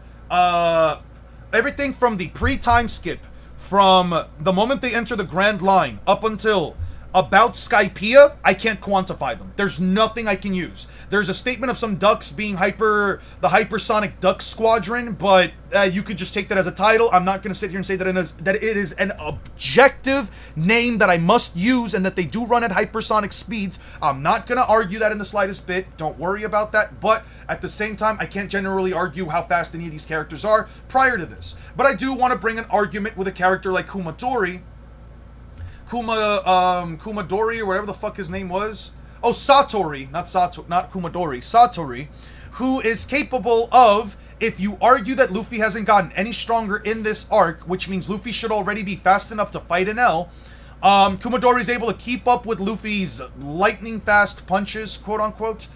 everything from the pre-time skip from the moment they enter the Grand Line up until about Skypiea, I can't quantify them. There's nothing I can use. There's a statement of some ducks being the Hypersonic Duck Squadron, but you could just take that as a title. I'm not going to sit here and say that it is an objective name that I must use and that they do run at hypersonic speeds. I'm not going to argue that in the slightest bit. Don't worry about that. But at the same time, I can't generally argue how fast any of these characters are prior to this. But I do want to bring an argument with a character like Kumadori, or whatever the fuck his name was. Oh, Satori, not Kumadori, Satori, who is capable of, if you argue that Luffy hasn't gotten any stronger in this arc, which means Luffy should already be fast enough to fight an L, Kumadori is able to keep up with Luffy's lightning fast punches, quote unquote.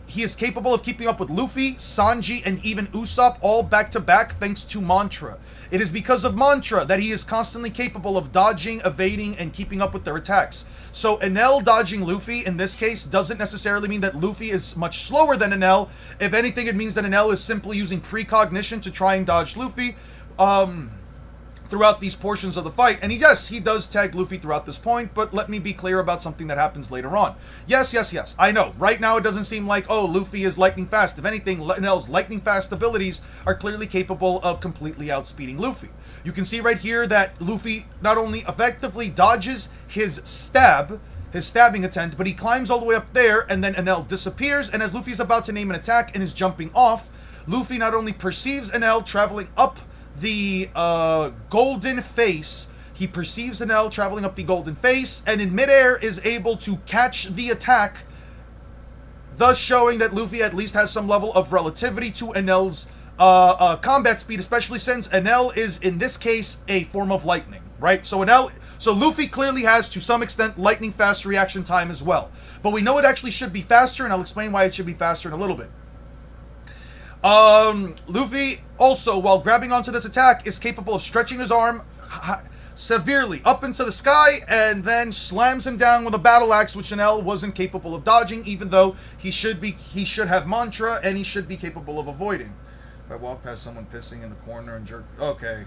He is capable of keeping up with Luffy, Sanji, and even Usopp all back to back thanks to Mantra. It is because of Mantra that he is constantly capable of dodging, evading, and keeping up with their attacks. So Enel dodging Luffy in this case doesn't necessarily mean that Luffy is much slower than Enel. If anything, it means that Enel is simply using precognition to try and dodge Luffy throughout these portions of the fight. And yes, he does tag Luffy throughout this point, but let me be clear about something that happens later on. Yes, I know. Right now it doesn't seem like, oh, Luffy is lightning fast. If anything, Enel's lightning fast abilities are clearly capable of completely outspeeding Luffy. You can see right here that Luffy not only effectively dodges his stabbing attempt, but he climbs all the way up there, and then Enel disappears, and as Luffy's about to name an attack and is jumping off, Luffy not only perceives Enel traveling up the golden face, he perceives Enel traveling up the golden face, and in midair is able to catch the attack, thus showing that Luffy at least has some level of relativity to Enel's combat speed, especially since Enel is, in this case, a form of lightning, right? So Luffy clearly has, to some extent, lightning fast reaction time as well. But we know it actually should be faster, and I'll explain why it should be faster in a little bit. Luffy also, while grabbing onto this attack, is capable of stretching his arm severely up into the sky and then slams him down with a battle axe, which Enel wasn't capable of dodging, even though he should have Mantra and he should be capable of avoiding. If I walk past someone pissing in the corner and jerk, okay.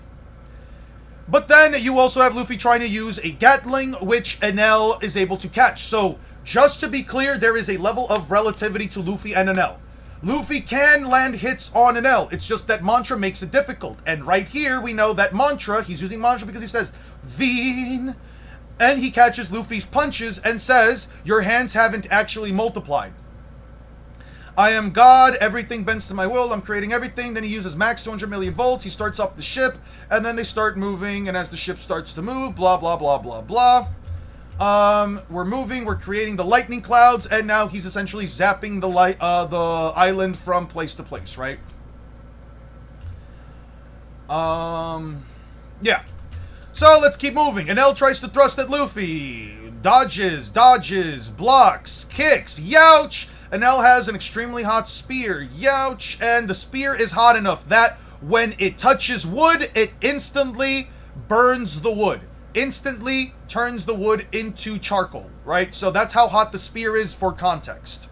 But then you also have Luffy trying to use a Gatling, which Enel is able to catch. So just to be clear, there is a level of relativity to Luffy and Enel. Luffy can land hits on Enel. It's just that Mantra makes it difficult. And right here, we know that Mantra, he's using Mantra because he says, Veen. And he catches Luffy's punches and says, your hands haven't actually multiplied. I am God, everything bends to my will, I'm creating everything. Then he uses max 200 million volts, he starts up the ship, and then they start moving, and as the ship starts to move, blah, blah, blah, blah, blah. We're moving, we're creating the lightning clouds, and now he's essentially zapping the island from place to place, right? Yeah. So let's keep moving. Enel tries to thrust at Luffy. Dodges, blocks, kicks, youch! Enel has an extremely hot spear, youch! And the spear is hot enough that when it touches wood, it instantly burns the wood. Instantly turns the wood into charcoal, right? So that's how hot the spear is for context.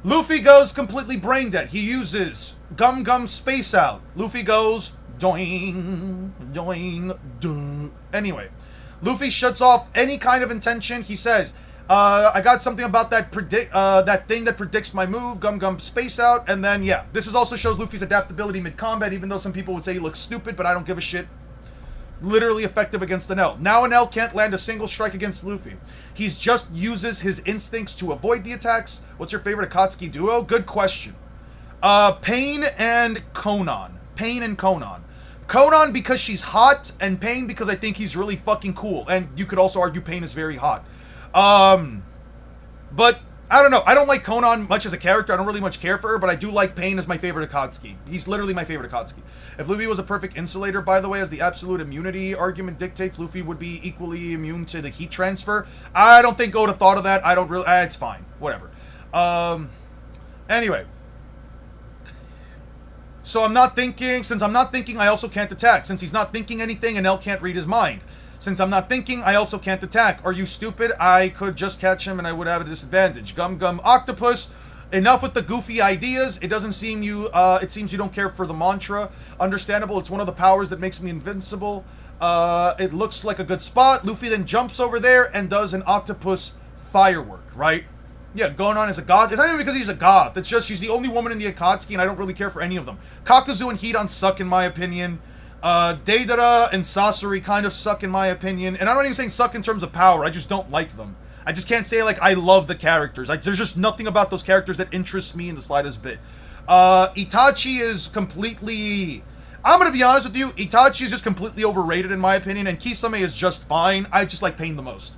Luffy goes completely brain dead. He uses Gum Gum Space Out. Luffy goes doing, doing, duh. Anyway, Luffy shuts off any kind of intention. He says, I got something about that thing that predicts my move, Gum Gum Space Out, and then, yeah. This is also shows Luffy's adaptability mid-combat, even though some people would say he looks stupid, but I don't give a shit. Literally effective against Enel. Now Enel can't land a single strike against Luffy. He just uses his instincts to avoid the attacks. What's your favorite Akatsuki duo? Good question. Pain and Conan. Conan because she's hot, and Pain because I think he's really fucking cool. And you could also argue Pain is very hot. But I don't know. I don't like Konan much as a character. I don't really much care for her, but I do like Pain as my favorite Akatsuki. He's literally my favorite Akatsuki. If Luffy was a perfect insulator, by the way, as the absolute immunity argument dictates, Luffy would be equally immune to the heat transfer. I don't think Oda thought of that. I don't really... it's fine. Whatever. Anyway. So I'm not thinking... Since I'm not thinking, I also can't attack. Since he's not thinking anything, Enel can't read his mind. Since I'm not thinking, I also can't attack. Are you stupid? I could just catch him and I would have a disadvantage. Gum Gum Octopus. Enough with the goofy ideas. It doesn't seem you, it seems you don't care for the mantra. Understandable, it's one of the powers that makes me invincible. It looks like a good spot. Luffy then jumps over there and does an octopus firework, right? Yeah, going on as a god. It's not even because he's a god. It's just she's the only woman in the Akatsuki and I don't really care for any of them. Kakuzu and Hidan suck in my opinion. Deidara and Sasori kind of suck in my opinion. And I'm not even saying suck in terms of power. I just don't like them. I just can't say, like, I love the characters. There's just nothing about those characters that interests me in the slightest bit. Itachi is completely... I'm gonna be honest with you. Itachi is just completely overrated in my opinion. And Kisame is just fine. I just like Pain the most.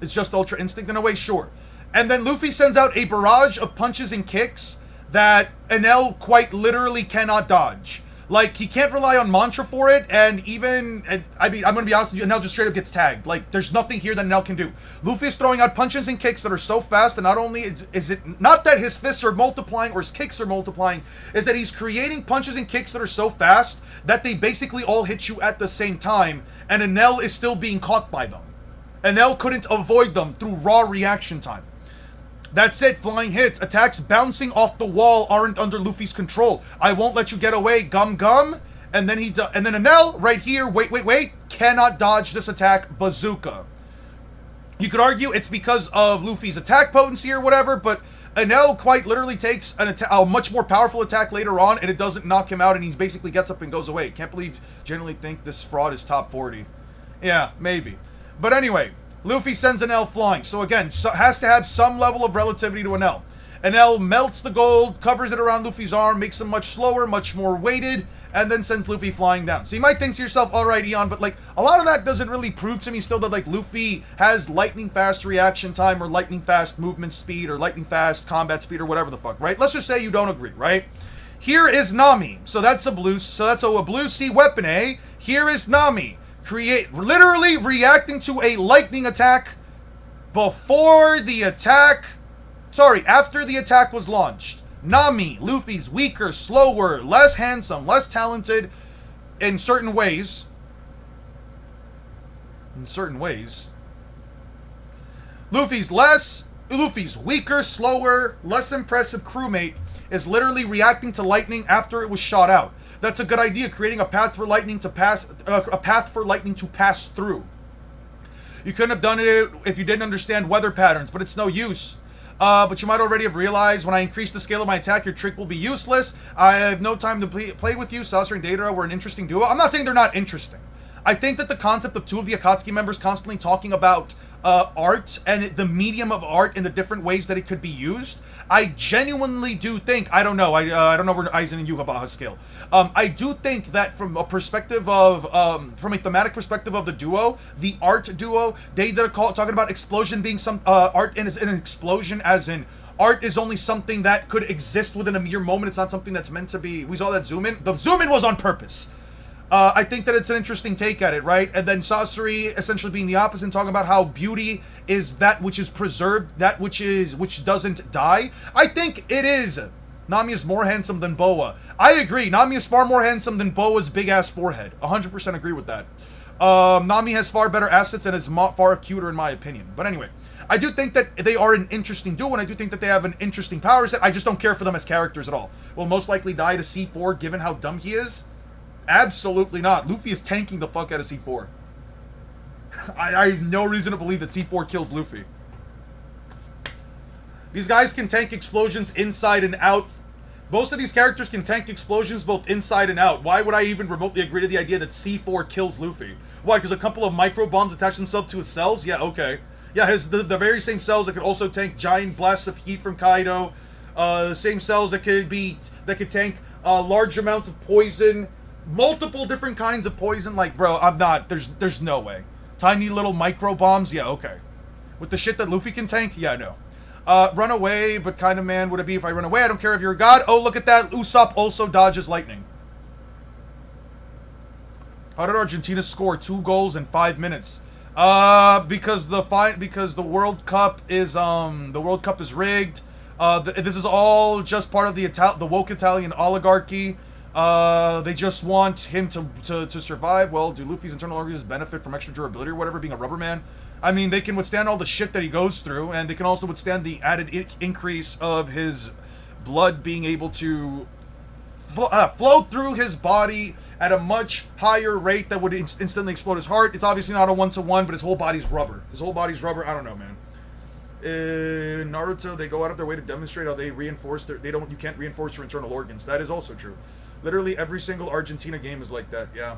It's just Ultra Instinct in a way, sure. And then Luffy sends out a barrage of punches and kicks that Enel quite literally cannot dodge. Like, he can't rely on mantra for it, and even, I mean, I'm gonna be honest with you, Enel just straight up gets tagged. Like, there's nothing here that Enel can do. Luffy is throwing out punches and kicks that are so fast, and not only is it not that his fists are multiplying or his kicks are multiplying, is that he's creating punches and kicks that are so fast that they basically all hit you at the same time, and Enel is still being caught by them. Enel couldn't avoid them through raw reaction time. That's it, flying hits. Attacks bouncing off the wall aren't under Luffy's control. I won't let you get away, Gum Gum. And then and then Enel, right here, wait, cannot dodge this attack, Bazooka. You could argue it's because of Luffy's attack potency or whatever, but Enel quite literally takes a much more powerful attack later on, and it doesn't knock him out, and he basically gets up and goes away. Can't believe, generally think this fraud is top 40. Yeah, maybe. But anyway... Luffy sends Enel flying, so again, has to have some level of relativity to Enel. Enel melts the gold, covers it around Luffy's arm, makes him much slower, much more weighted, and then sends Luffy flying down. So you might think to yourself, alright Eon, but like, a lot of that doesn't really prove to me still that like Luffy has lightning fast reaction time, or lightning fast movement speed, or lightning fast combat speed, or whatever the fuck, right? Let's just say you don't agree, right? Here is Nami, so that's a blue sea weapon, eh? Here is Nami. Literally reacting to a lightning attack after the attack was launched. Nami, Luffy's weaker, slower, less handsome, less talented in certain ways. Luffy's weaker, slower, less impressive crewmate is literally reacting to lightning after it was shot out. That's a good idea, creating a path for lightning to pass through. You couldn't have done it if you didn't understand weather patterns, but it's no use. But you might already have realized when I increase the scale of my attack, your trick will be useless. I have no time to play with you. Sasori and Deidara were an interesting duo. I'm not saying they're not interesting. I think that the concept of two of the Akatsuki members constantly talking about art and the medium of art in the different ways that it could be used, I genuinely do think, I don't know where Aizen and Yuhabaha scale. I do think that from a perspective of, from a thematic perspective of the duo, the art duo, they're talking about explosion being some, art in an explosion as in, art is only something that could exist within a mere moment. It's not something that's meant to be, we saw that zoom in. The zoom in was on purpose. I think that it's an interesting take at it, right? And then Sasori essentially being the opposite and talking about how beauty is that which is preserved, that which doesn't die. I think it is. Nami is more handsome than Boa. I agree. Nami is far more handsome than Boa's big-ass forehead. 100% agree with that. Nami has far better assets and is far cuter in my opinion. But anyway, I do think that they are an interesting duo, and I do think that they have an interesting power set. I just don't care for them as characters at all. Will most likely die to C4 given how dumb he is? Absolutely not. Luffy is tanking the fuck out of C4. I have no reason to believe that C4 kills Luffy. These guys can tank explosions inside and out. Most of these characters can tank explosions both inside and out. Why would I even remotely agree to the idea that C4 kills Luffy? Why? Because a couple of micro bombs attach themselves to his cells? Yeah, okay. Yeah, the very same cells that could also tank giant blasts of heat from Kaido. The same cells that could tank large amounts of poison. Multiple different kinds of poison. Like, bro, I'm not. There's no way. Tiny little micro bombs. Yeah, okay. With the shit that Luffy can tank. Yeah, no. Run away, but kind of man would it be if I run away? I don't care if you're a god. Oh, look at that. Usopp also dodges lightning. How did Argentina score 2 goals in 5 minutes? Because the World Cup is rigged. This is all just part of the woke Italian oligarchy. They just want him to survive. Well, do Luffy's internal organs benefit from extra durability or whatever, being a rubber man? I mean, they can withstand all the shit that he goes through, and they can also withstand the added increase of his blood being able to flow through his body at a much higher rate that would instantly explode his heart. It's obviously not a 1-to-1, but his whole body's rubber. I don't know, man. In Naruto, they go out of their way to demonstrate how they reinforce you can't reinforce your internal organs. That is also true. Literally every single Argentina game is like that, yeah.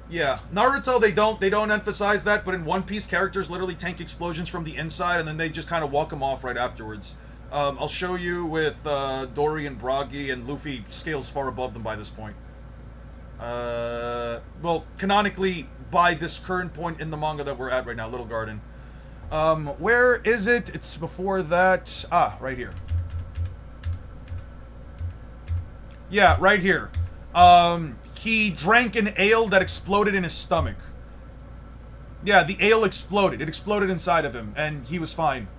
Yeah, Naruto, they don't emphasize that, but in One Piece, characters literally tank explosions from the inside, and then they just kind of walk them off right afterwards. I'll show you with Dory and Bragi, and Luffy scales far above them by this point. Well, canonically, by this current point in the manga that we're at right now, Little Garden. Where is it? It's before that. Ah, right here. Yeah, right here. He drank an ale that exploded in his stomach. Yeah, the ale exploded. It exploded inside of him, and he was fine.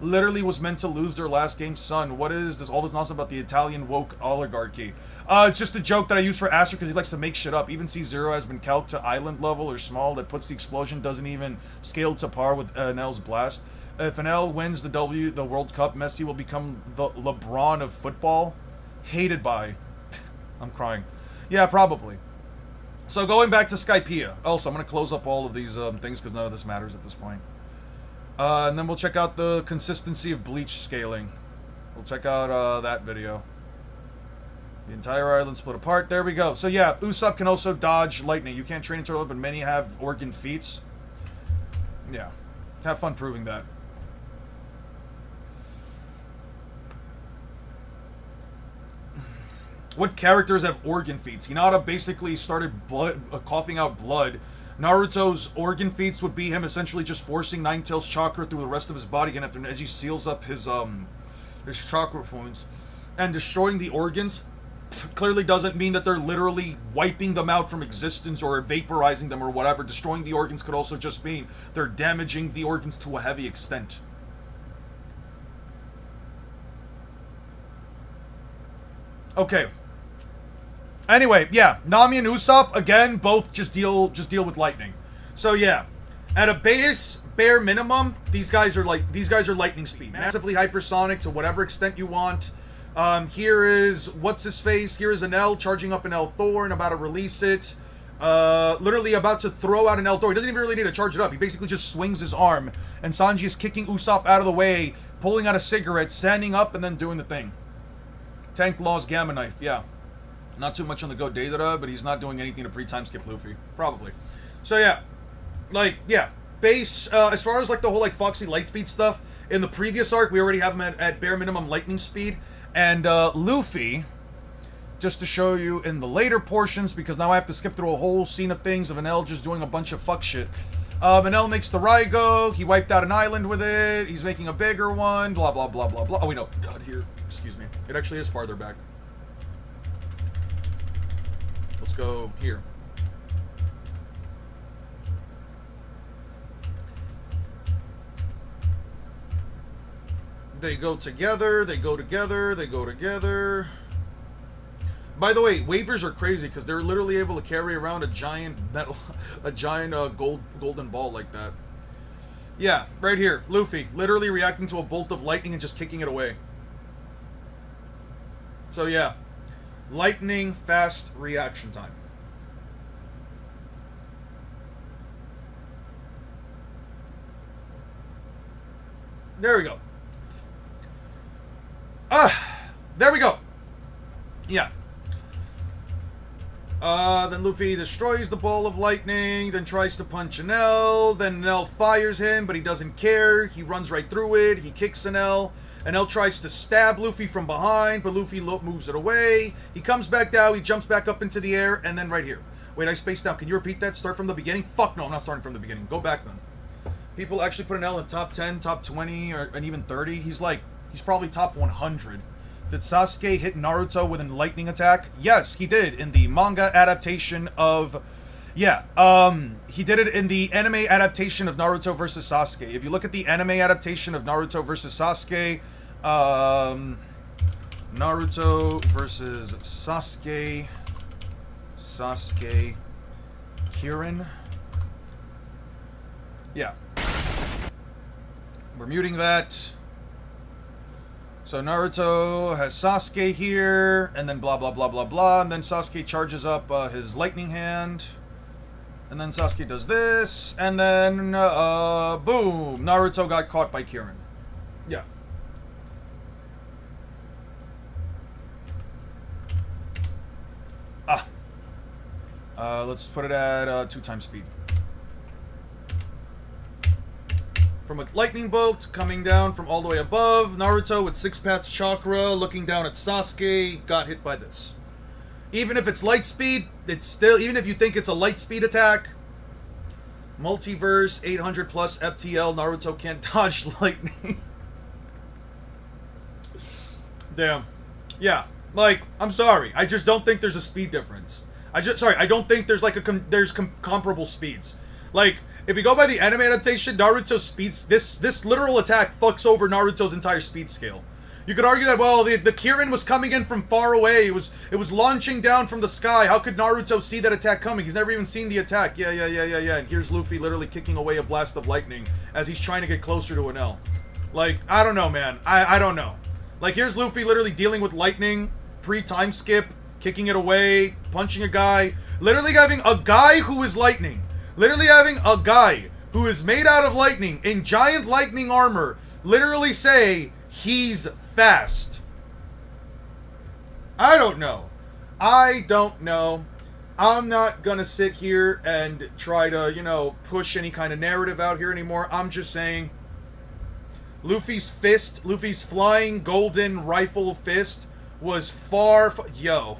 Literally was meant to lose their last game. Son, what is this? All this nonsense about the Italian woke oligarchy. It's just a joke that I use for Aster because he likes to make shit up. Even C0 has been calced to island level or small. That puts the explosion, doesn't even scale to par with Enel's blast. If Enel wins the World Cup, Messi will become the LeBron of football. Hated by. I'm crying. Yeah, probably. So going back to Skypiea. Also, I'm going to close up all of these things because none of this matters at this point. And then we'll check out the consistency of bleach scaling. We'll check out that video. The entire island split apart. There we go. So yeah, Usopp can also dodge lightning. You can't train into it, but many have organ feats. Yeah. Have fun proving that. What characters have organ feats? Hinata basically started coughing out blood. Naruto's organ feats would be him essentially just forcing Nine-Tails chakra through the rest of his body again after Neji seals up his chakra points. And destroying the organs clearly doesn't mean that they're literally wiping them out from existence or vaporizing them or whatever. Destroying the organs could also just mean they're damaging the organs to a heavy extent. Okay. Anyway, yeah, Nami and Usopp again both just deal with lightning. So yeah, at a bare minimum, these guys are lightning speed, massively hypersonic to whatever extent you want. Here is what's his face. Here is an L charging up an L Thorn, about to release it. Literally about to throw out an L Thorn. He doesn't even really need to charge it up. He basically just swings his arm, and Sanji is kicking Usopp out of the way, pulling out a cigarette, standing up, and then doing the thing. Tank Law's Gamma Knife, yeah. Not too much on the Go Deidara, but he's not doing anything to pre-time skip Luffy. Probably. So yeah. Like, yeah. Base, as far as like the whole like Foxy Lightspeed stuff, in the previous arc, we already have him at bare minimum lightning speed. And Luffy, just to show you in the later portions, because now I have to skip through a whole scene of things of Enel just doing a bunch of fuck shit. Enel makes the Raigo, he wiped out an island with it, he's making a bigger one, blah blah blah blah blah. Oh wait, no, God, here, excuse me. It actually is farther back. Let's go here. They go together, they go together, they go together. By the way, waivers are crazy because they're literally able to carry around a giant golden ball like that. Yeah, right here, Luffy, literally reacting to a bolt of lightning and just kicking it away. So yeah, lightning fast reaction time. There we go. There we go. Yeah. Then Luffy destroys the ball of lightning, then tries to punch Enel, then Enel fires him, but he doesn't care. He runs right through it, he kicks Enel. Enel tries to stab Luffy from behind, but Luffy moves it away. He comes back down, he jumps back up into the air, and then right here. Wait, I spaced out. Can you repeat that? Start from the beginning? Fuck no, I'm not starting from the beginning. Go back then. people actually put an L in top 10, top 20, and even 30. He's probably top 100. Did Sasuke hit Naruto with a lightning attack? Yes, he did in the manga adaptation of... Yeah, he did it in the anime adaptation of Naruto versus Sasuke. If you look at the anime adaptation of Naruto versus Sasuke, Naruto versus Sasuke, Kirin. Yeah. We're muting that. So Naruto has Sasuke here, and then blah blah blah blah blah, and then Sasuke charges up his lightning hand, and then Sasuke does this, and then boom, Naruto got caught by Kirin. Yeah. Let's put it at 2 times speed. From a lightning bolt coming down from all the way above, Naruto with 6 paths chakra looking down at Sasuke got hit by this. Even if it's light speed, it's still, even if you think it's a light speed attack, multiverse 800 plus FTL, Naruto can't dodge lightning. Damn. Yeah, like, I'm sorry, I just don't think there's a speed difference. I don't think there's like comparable speeds. Like, if you go by the anime adaptation, Naruto's speeds, this literal attack fucks over Naruto's entire speed scale. You could argue that, well, the Kirin was coming in from far away. It was launching down from the sky. How could Naruto see that attack coming? He's never even seen the attack. Yeah. And here's Luffy literally kicking away a blast of lightning as he's trying to get closer to an L. Like, I don't know, man. I don't know. Like, here's Luffy literally dealing with lightning, pre-time skip, kicking it away, punching a guy. Literally having a guy who is lightning. Literally having a guy who is made out of lightning in giant lightning armor literally say he's fast. I don't know. I'm not gonna sit here and try to, push any kind of narrative out here anymore. I'm just saying Luffy's fist, Luffy's flying golden rifle fist was yo.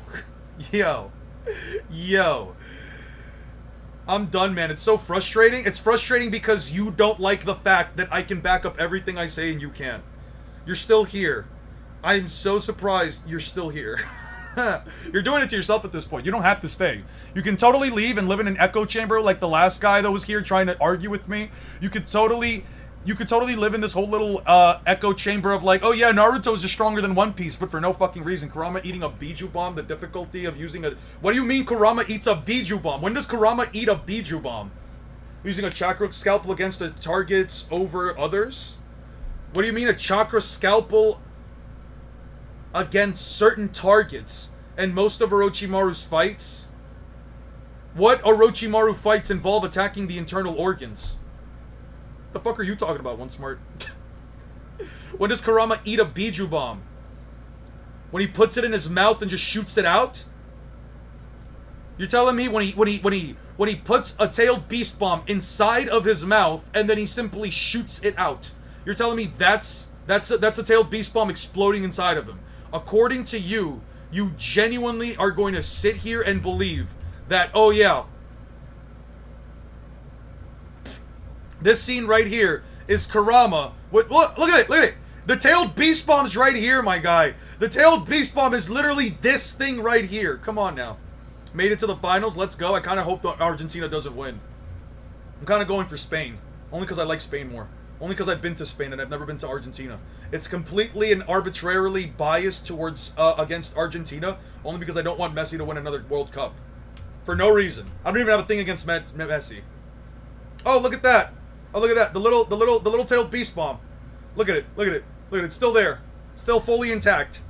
I'm done, man. It's so frustrating. It's frustrating because you don't like the fact that I can back up everything I say and you can't. You're still here. I'm so surprised you're still here. You're doing it to yourself at this point. You don't have to stay. You can totally leave and live in an echo chamber like the last guy that was here trying to argue with me. You could totally live in this whole little echo chamber of like, oh yeah, Naruto's just stronger than One Piece, but for no fucking reason. Kurama eating a Biju bomb, the difficulty of using a... What do you mean Kurama eats a Biju bomb? When does Kurama eat a Biju bomb? Using a chakra scalpel against the targets over others? What do you mean a chakra scalpel against certain targets? And most of Orochimaru's fights? What Orochimaru fights involve attacking the internal organs? The fuck are you talking about, One Smart? When does Kurama eat a Biju bomb? When he puts it in his mouth and just shoots it out? You're telling me when he puts a tailed beast bomb inside of his mouth and then he simply shoots it out? You're telling me that's a tailed beast bomb exploding inside of him? According to you, you genuinely are going to sit here and believe that, oh yeah, this scene right here is Kurama. Look at it. The tailed beast bomb's right here, my guy. The tailed beast bomb is literally this thing right here. Come on now. Made it to the finals. Let's go. I kind of hope that Argentina doesn't win. I'm kind of going for Spain. Only because I like Spain more. Only because I've been to Spain and I've never been to Argentina. It's completely and arbitrarily biased towards against Argentina. Only because I don't want Messi to win another World Cup. For no reason. I don't even have a thing against Messi. Oh, look at that. Oh, look at that. The little tailed beast bomb. Look at it. Look at it. Look at it. It's still there. Still fully intact.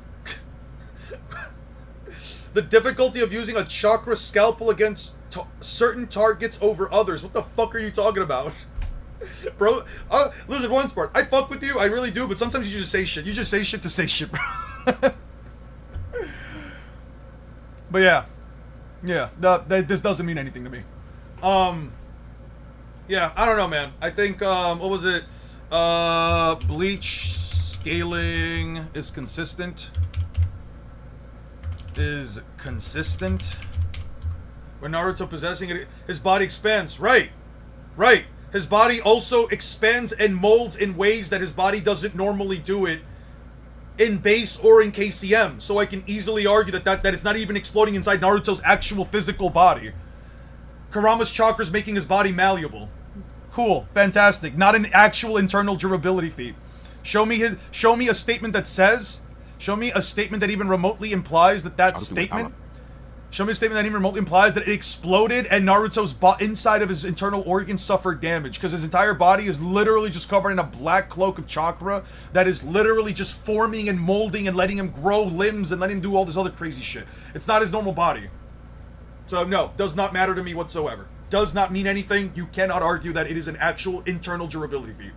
The difficulty of using a chakra scalpel against certain targets over others. What the fuck are you talking about? Bro, listen, One Smart, I fuck with you. I really do. But sometimes you just say shit. You just say shit to say shit, bro. But yeah. Yeah. This doesn't mean anything to me. Yeah, I don't know, man. I think, what was it? Bleach scaling is consistent. When Naruto possessing it, his body expands. Right. His body also expands and molds in ways that his body doesn't normally do it in base or in KCM. So I can easily argue that it's not even exploding inside Naruto's actual physical body. Kurama's chakra is making his body malleable. Cool, fantastic. Not an actual internal durability feat. Show me a statement that says, show me a statement that even remotely implies that statement. Show me a statement that even remotely implies that it exploded and Naruto's inside of his internal organs suffered damage, because his entire body is literally just covered in a black cloak of chakra that is literally just forming and molding and letting him grow limbs and letting him do all this other crazy shit. It's not his normal body. So no, does not matter to me whatsoever. Does not mean anything. You cannot argue that it is an actual internal durability feat.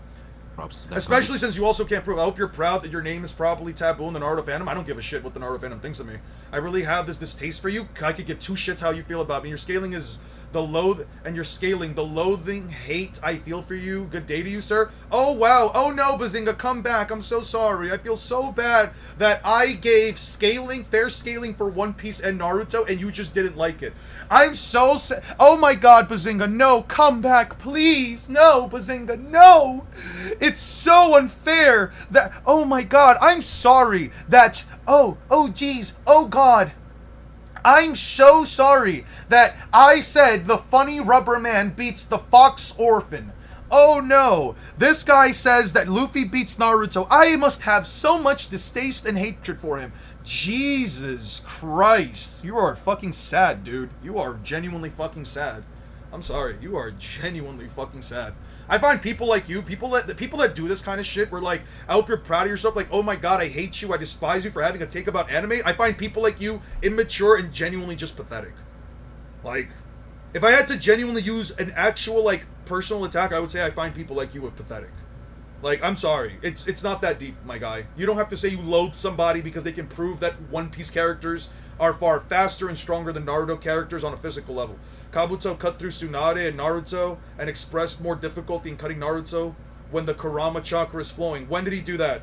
Especially since you also can't prove. I hope you're proud that your name is properly taboo in the Naruto fandom. I don't give a shit what the Naruto fandom thinks of me. I really have this distaste for you. I could give two shits how you feel about me. Your scaling is the loathing hate I feel for you. Good day to you, sir. Oh wow. Oh no, Bazinga, come back. I'm so sorry. I feel so bad that I gave fair scaling for One Piece and Naruto and you just didn't like it. I'm so sad. Oh my god, Bazinga, no, come back, please. No, Bazinga, no. It's so unfair that, oh my god, I'm sorry that, oh geez, oh god. I'm so sorry that I said the funny rubber man beats the fox orphan. Oh no, this guy says that Luffy beats Naruto. I must have so much distaste and hatred for him. Jesus Christ. You are fucking sad, dude. You are genuinely fucking sad. I'm sorry. You are genuinely fucking sad. I find people like you, people that do this kind of shit, where like, I hope you're proud of yourself, like, oh my god, I hate you, I despise you for having a take about anime. I find people like you immature and genuinely just pathetic. Like, if I had to genuinely use an actual, like, personal attack, I would say I find people like you pathetic. Like, I'm sorry. It's not that deep, my guy. You don't have to say you loathe somebody because they can prove that One Piece characters are far faster and stronger than Naruto characters on a physical level. Kabuto cut through Tsunade and Naruto and expressed more difficulty in cutting Naruto when the Kurama chakra is flowing. When did he do that?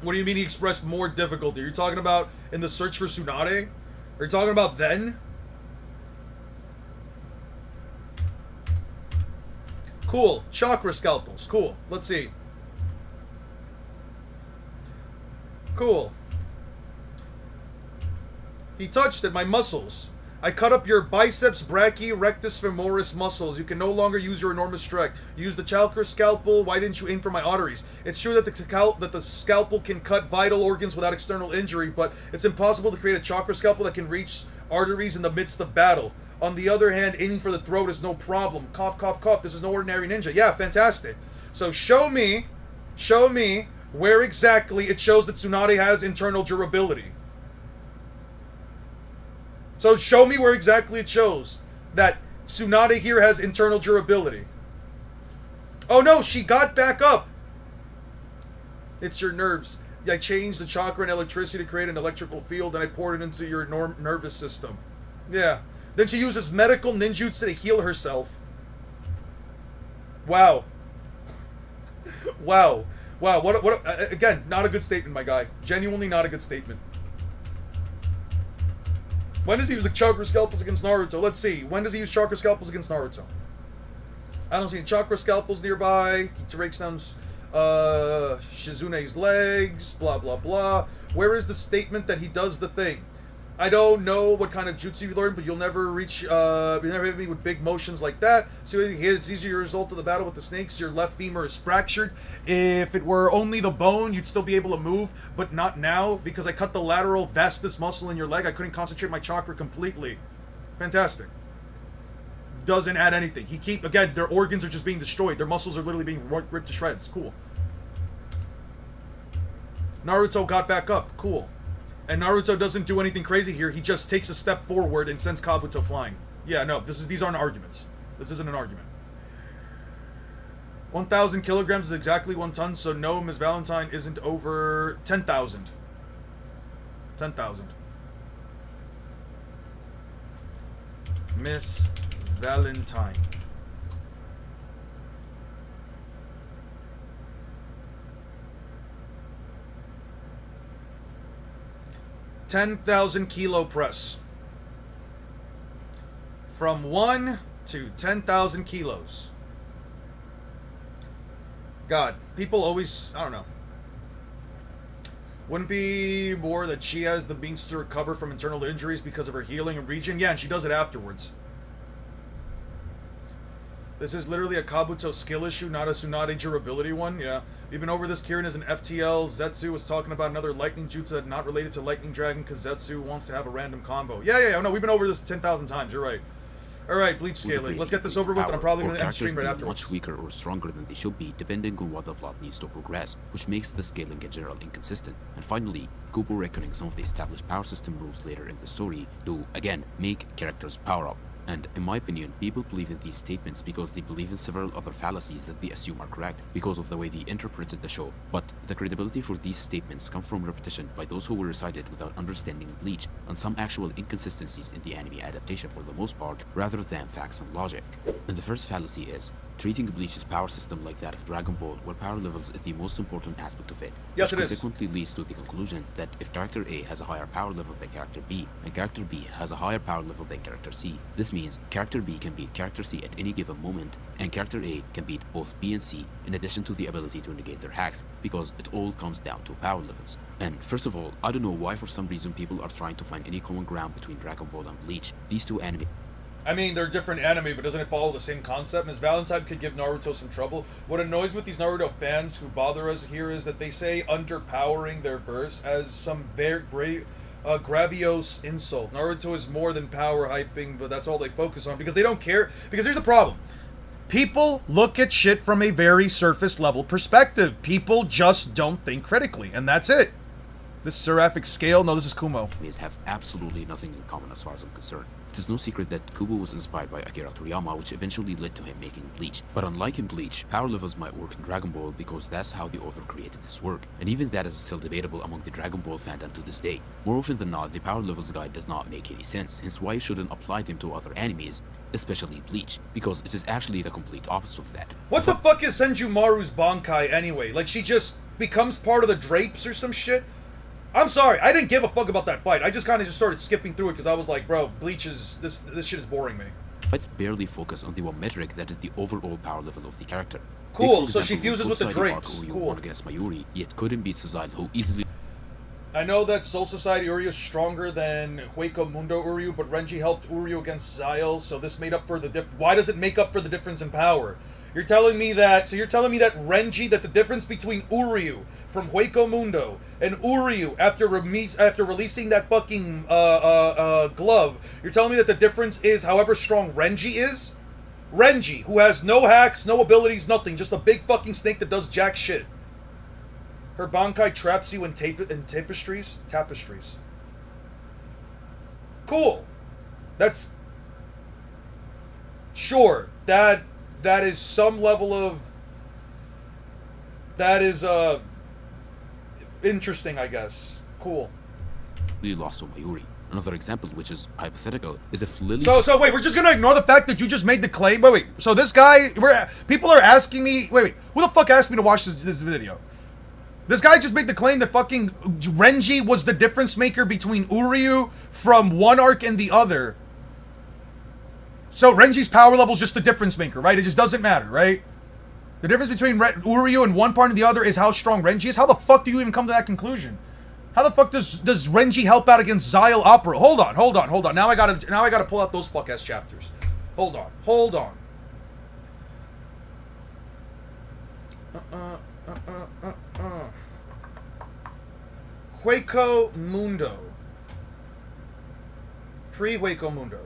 What do you mean he expressed more difficulty? Are you talking about in the search for Tsunade? Are you talking about then? Cool. Chakra scalpels. Cool. Let's see. Cool. He touched at my muscles. I cut up your biceps, brachii, rectus femoris muscles. You can no longer use your enormous strength. You use the chakra scalpel. Why didn't you aim for my arteries? It's true that the scalpel can cut vital organs without external injury, but it's impossible to create a chakra scalpel that can reach arteries in the midst of battle. On the other hand, aiming for the throat is no problem. Cough, cough, cough. This is no ordinary ninja. Yeah, fantastic. So show me where exactly it shows that Tsunade has internal durability. So show me where exactly it shows that Tsunade here has internal durability. Oh no, she got back up. It's your nerves. I changed the chakra and electricity to create an electrical field and I poured it into your nervous system. Yeah. Then she uses medical ninjutsu to heal herself. Wow. Wow. Wow. Again, not a good statement, my guy. Genuinely not a good statement. When does he use the chakra scalpels against Naruto? Let's see. When does he use chakra scalpels against Naruto? I don't see any chakra scalpels nearby. He breaks down Shizune's legs. Blah, blah, blah. Where is the statement that he does the thing? I don't know what kind of jutsu you learned, but you'll never reach, you'll never hit me with big motions like that. So it's easier result of the battle with the snakes. Your left femur is fractured. If it were only the bone, you'd still be able to move, but not now, because I cut the lateral vastus muscle in your leg. I couldn't concentrate my chakra completely. Fantastic. Doesn't add anything. Again, their organs are just being destroyed. Their muscles are literally being ripped to shreds. Cool. Naruto got back up. Cool. And Naruto doesn't do anything crazy here. He just takes a step forward and sends Kabuto flying. Yeah, no, these aren't arguments. This isn't an argument. 1,000 kilograms is exactly 1 ton, so no, Miss Valentine isn't over 10,000. 10,000. Miss Valentine. 10,000 kilo press. From 1 to 10,000 kilos. God, people always, I don't know. Wouldn't be more that she has the means to recover from internal injuries because of her healing and regen? Yeah, and she does it afterwards. This is literally a Kabuto skill issue, not a Tsunade durability one. Yeah. We've been over this. Kieran is an FTL. Zetsu was talking about another lightning jutsu that's not related to Lightning Dragon because Zetsu wants to have a random combo. Yeah. No, we've been over this 10,000 times. You're right. Alright, Bleach scaling. Let's get this over with, and I'm probably going to end stream right afterwards. Much weaker or stronger than they should be, depending on what the plot needs to progress, which makes the scaling in general inconsistent. And finally, Kubo reckoning some of the established power system rules later in the story to, again, make characters power up. And in my opinion, people believe in these statements because they believe in several other fallacies that they assume are correct because of the way they interpreted the show. But the credibility for these statements come from repetition by those who were recited without understanding Bleach and some actual inconsistencies in the anime adaptation for the most part, rather than facts and logic. And the first fallacy is treating Bleach's power system like that of Dragon Ball, where power levels is the most important aspect of it. Yes, which it is. consequently leads to the conclusion that if character A has a higher power level than character B, and character B has a higher power level than character C, this means character B can beat character C at any given moment, and character A can beat both B and C in addition to the ability to negate their hacks, because it all comes down to power levels. And first of all, I don't know why for some reason people are trying to find any common ground between Dragon Ball and Bleach. These two anime. I mean, they're different anime, but doesn't it follow the same concept? Ms. Valentine could give Naruto some trouble. What annoys with these Naruto fans who bother us here is that they say underpowering their verse as some very great grandiose insult. Naruto is more than power hyping, but that's all they focus on because they don't care. Because here's the problem. People look at shit from a very surface level perspective. People just don't think critically, and that's it. This seraphic scale? No, this is Kumo. Have absolutely nothing in common as far as I'm concerned. It is no secret that Kubo was inspired by Akira Toriyama, which eventually led to him making Bleach. But unlike in Bleach, power levels might work in Dragon Ball because that's how the author created his work, and even that is still debatable among the Dragon Ball fandom to this day. More often than not, the power levels guide does not make any sense, hence why you shouldn't apply them to other animes, especially Bleach, because it is actually the complete opposite of that. What the fuck is Senjumaru's Bankai anyway? Like, she just becomes part of the drapes or some shit? I'm sorry, I didn't give a fuck about that fight. I just kind of just started skipping through it because I was like, bro, Bleach is... This shit is boring me. Fights barely focus on the one metric that is the overall power level of the character. Cool, Take, so she example, fuses with the Society arc drapes. Uryu Cool. won against Mayuri, yet couldn't beat Sazai, who easily... I know that Soul Society Uryu is stronger than Hueco Mundo Uryu, but Renji helped Uryu against Zael, so this made up for the Why does it make up for the difference in power? You're telling me that... So you're telling me that Renji, that the difference between Uryu from Hueco Mundo and Uryu after releasing that fucking glove, you're telling me that the difference is however strong Renji is? Renji, who has no hacks, no abilities, nothing, just a big fucking snake that does jack shit. Her Bankai traps you in tapestries? Tapestries. Cool. That's... Sure, that is some level of... That is, interesting, I guess. Cool. lost to Mayuri. Another example, which is hypothetical, is if Lily... So wait, we're just gonna ignore the fact that you just made the claim? Wait, so this guy... People are asking me... Wait, who the fuck asked me to watch this video? This guy just made the claim that fucking Renji was the difference maker between Uryu from one arc and the other. So Renji's power level is just the difference maker, right? It just doesn't matter, right? The difference between Uryu and one part and the other is how strong Renji is. How the fuck do you even come to that conclusion? How the fuck does Renji help out against Zael Opera? Hold on. Now I gotta pull out those fuck ass chapters. Hold on. Hueco Mundo. Pre-Hueco Mundo.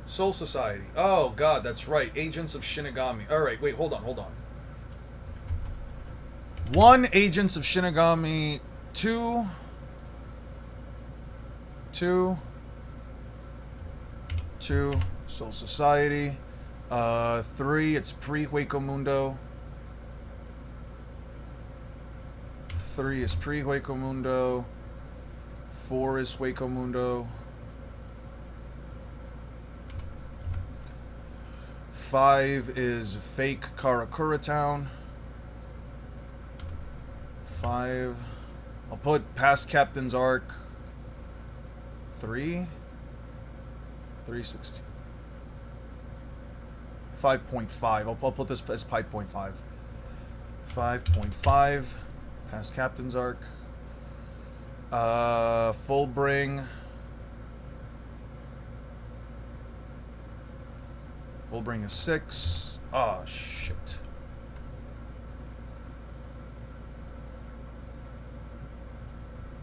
Soul Society. Oh god, that's right. Agents of Shinigami. Alright, wait, hold on. 1. Agents of Shinigami. 2. Soul Society. 3. It's pre-Hueco Mundo. 3 is pre-Hueco Mundo. 4 is Hueco Mundo. 5 is fake Karakura Town. 5. I'll put past Captain's Arc. 3. 316. 5.5. I'll put this as 5.5. 5.5. Past Captain's Arc. Full bring. Full bring is 6. Oh, shit.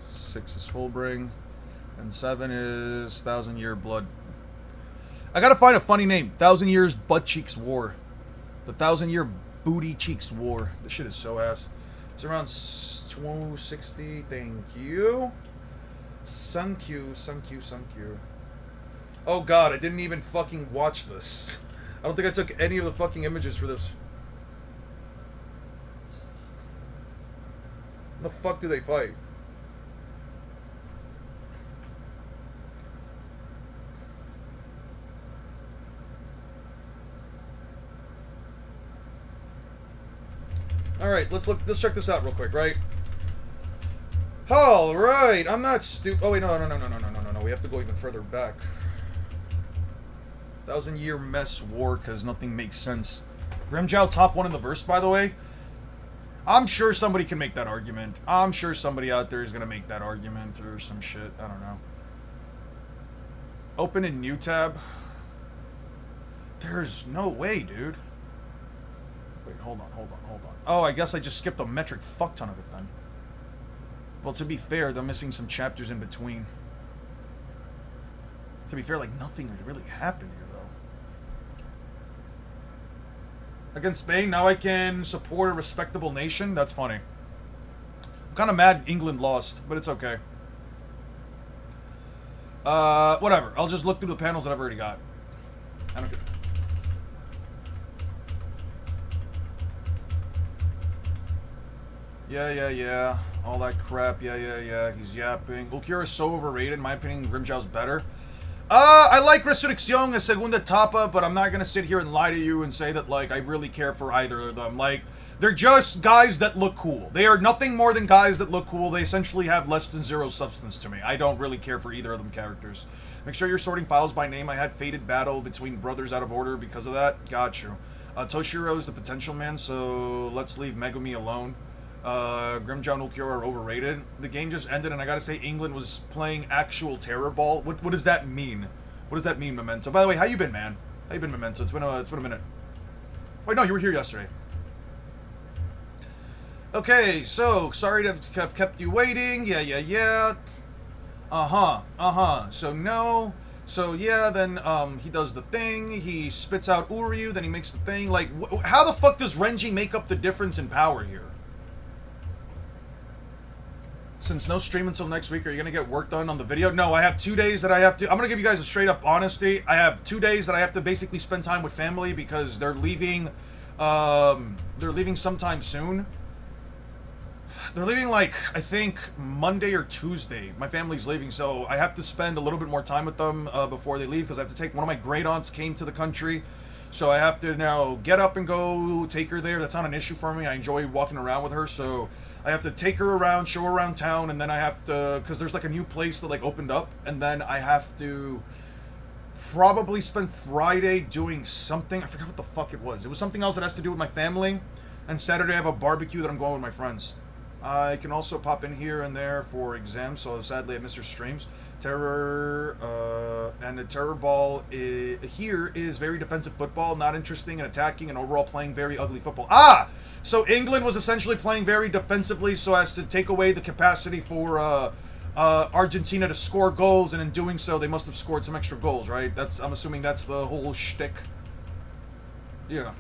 Six is full bring. And 7 is 1,000 Year Blood. I gotta find a funny name. 1,000 Years Butt Cheeks War. The 1,000 Year Booty Cheeks War. This shit is so ass. It's around 260. Thank you. Thank you. Oh god, I didn't even fucking watch this. I don't think I took any of the fucking images for this. What the fuck do they fight? Alright, let's check this out real quick, right? Alright, I'm not stupid. Oh wait, no, we have to go even further back. 1,000 Year Mess War, because nothing makes sense. Grimjow top 1 in the verse, by the way. I'm sure somebody can make that argument. I'm sure somebody out there is gonna make that argument or some shit. I don't know. Open a new tab. There's no way, dude. Wait, hold on. Oh, I guess I just skipped a metric fuck ton of it then. Well, to be fair, they're missing some chapters in between. To be fair, like, nothing really happened here, though. Against Spain, now I can support a respectable nation? That's funny. I'm kind of mad England lost, but it's okay. Whatever. I'll just look through the panels that I've already got. I don't care. Yeah. All that crap. Yeah. He's yapping. Ulquiorra is so overrated. In my opinion, Grimjow's better. I like Resurrección as Segunda Etapa, but I'm not gonna sit here and lie to you and say that, like, I really care for either of them. Like, they're just guys that look cool. They are nothing more than guys that look cool. They essentially have less than zero substance to me. I don't really care for either of them characters. Make sure you're sorting files by name. I had fated battle between brothers out of order because of that. Got you. Toshiro is the potential man, so let's leave Megumi alone. Grimjow and Ulquiorra are overrated. The game just ended, and I gotta say, England was playing actual terror ball. What does that mean? What does that mean, Memento? By the way, how you been, man? How you been, Memento? It's been a minute. Wait, no, you were here yesterday. Okay, so sorry to have kept you waiting. Yeah. So no. So yeah, then he does the thing. He spits out Uryu. Then he makes the thing. Like, how the fuck does Renji make up the difference in power here? Since no stream until next week, are you going to get work done on the video? No, I have 2 days that I have to... I'm going to give you guys a straight up honesty. I have 2 days that I have to basically spend time with family because they're leaving sometime soon. They're leaving, like, I think Monday or Tuesday. My family's leaving, so I have to spend a little bit more time with them before they leave because I have to take... One of my great aunts came to the country, so I have to now get up and go take her there. That's not an issue for me. I enjoy walking around with her, so... I have to take her around, show her around town, and then I have to, because there's like a new place that like opened up, and then I have to probably spend Friday doing something. I forgot what the fuck it was. It was something else that has to do with my family, and Saturday I have a barbecue that I'm going with my friends. I can also pop in here and there for exams, so sadly I miss your streams. Terror, and the Terror Ball here is very defensive football, not interesting and attacking, and overall playing very ugly football. Ah! So England was essentially playing very defensively so as to take away the capacity for Argentina to score goals, and in doing so, they must have scored some extra goals, right? I'm assuming that's the whole shtick. Yeah.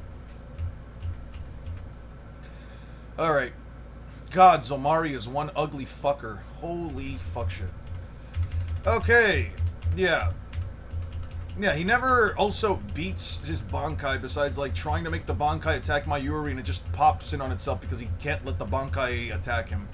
Alright. God, Zomari is one ugly fucker. Holy fuck shit. Okay. Yeah. Yeah, he never also beats his Bankai besides, like, trying to make the Bankai attack Mayuri and it just pops in on itself because he can't let the Bankai attack him.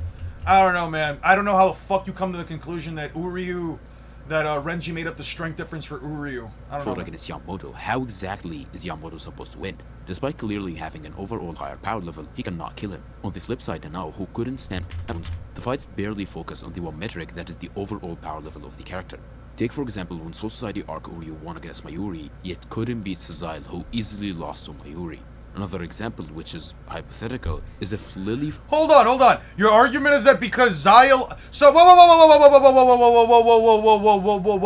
I don't know, man. I don't know how the fuck you come to the conclusion that Renji made up the strength difference for Uryu. I don't know. Against Yamamoto, how exactly is Yamamoto supposed to win? Despite clearly having an overall higher power level, he cannot kill him. On the flip side, Nanao, who couldn't stand the fights barely focus on the one metric that is the overall power level of the character. Take for example when Soul Society arc Uryu won against Mayuri, yet couldn't beat Sazail who easily lost to Mayuri. Another example, which is hypothetical, is if Lily... Hold on. Your argument is that because Zyle... So, whoa.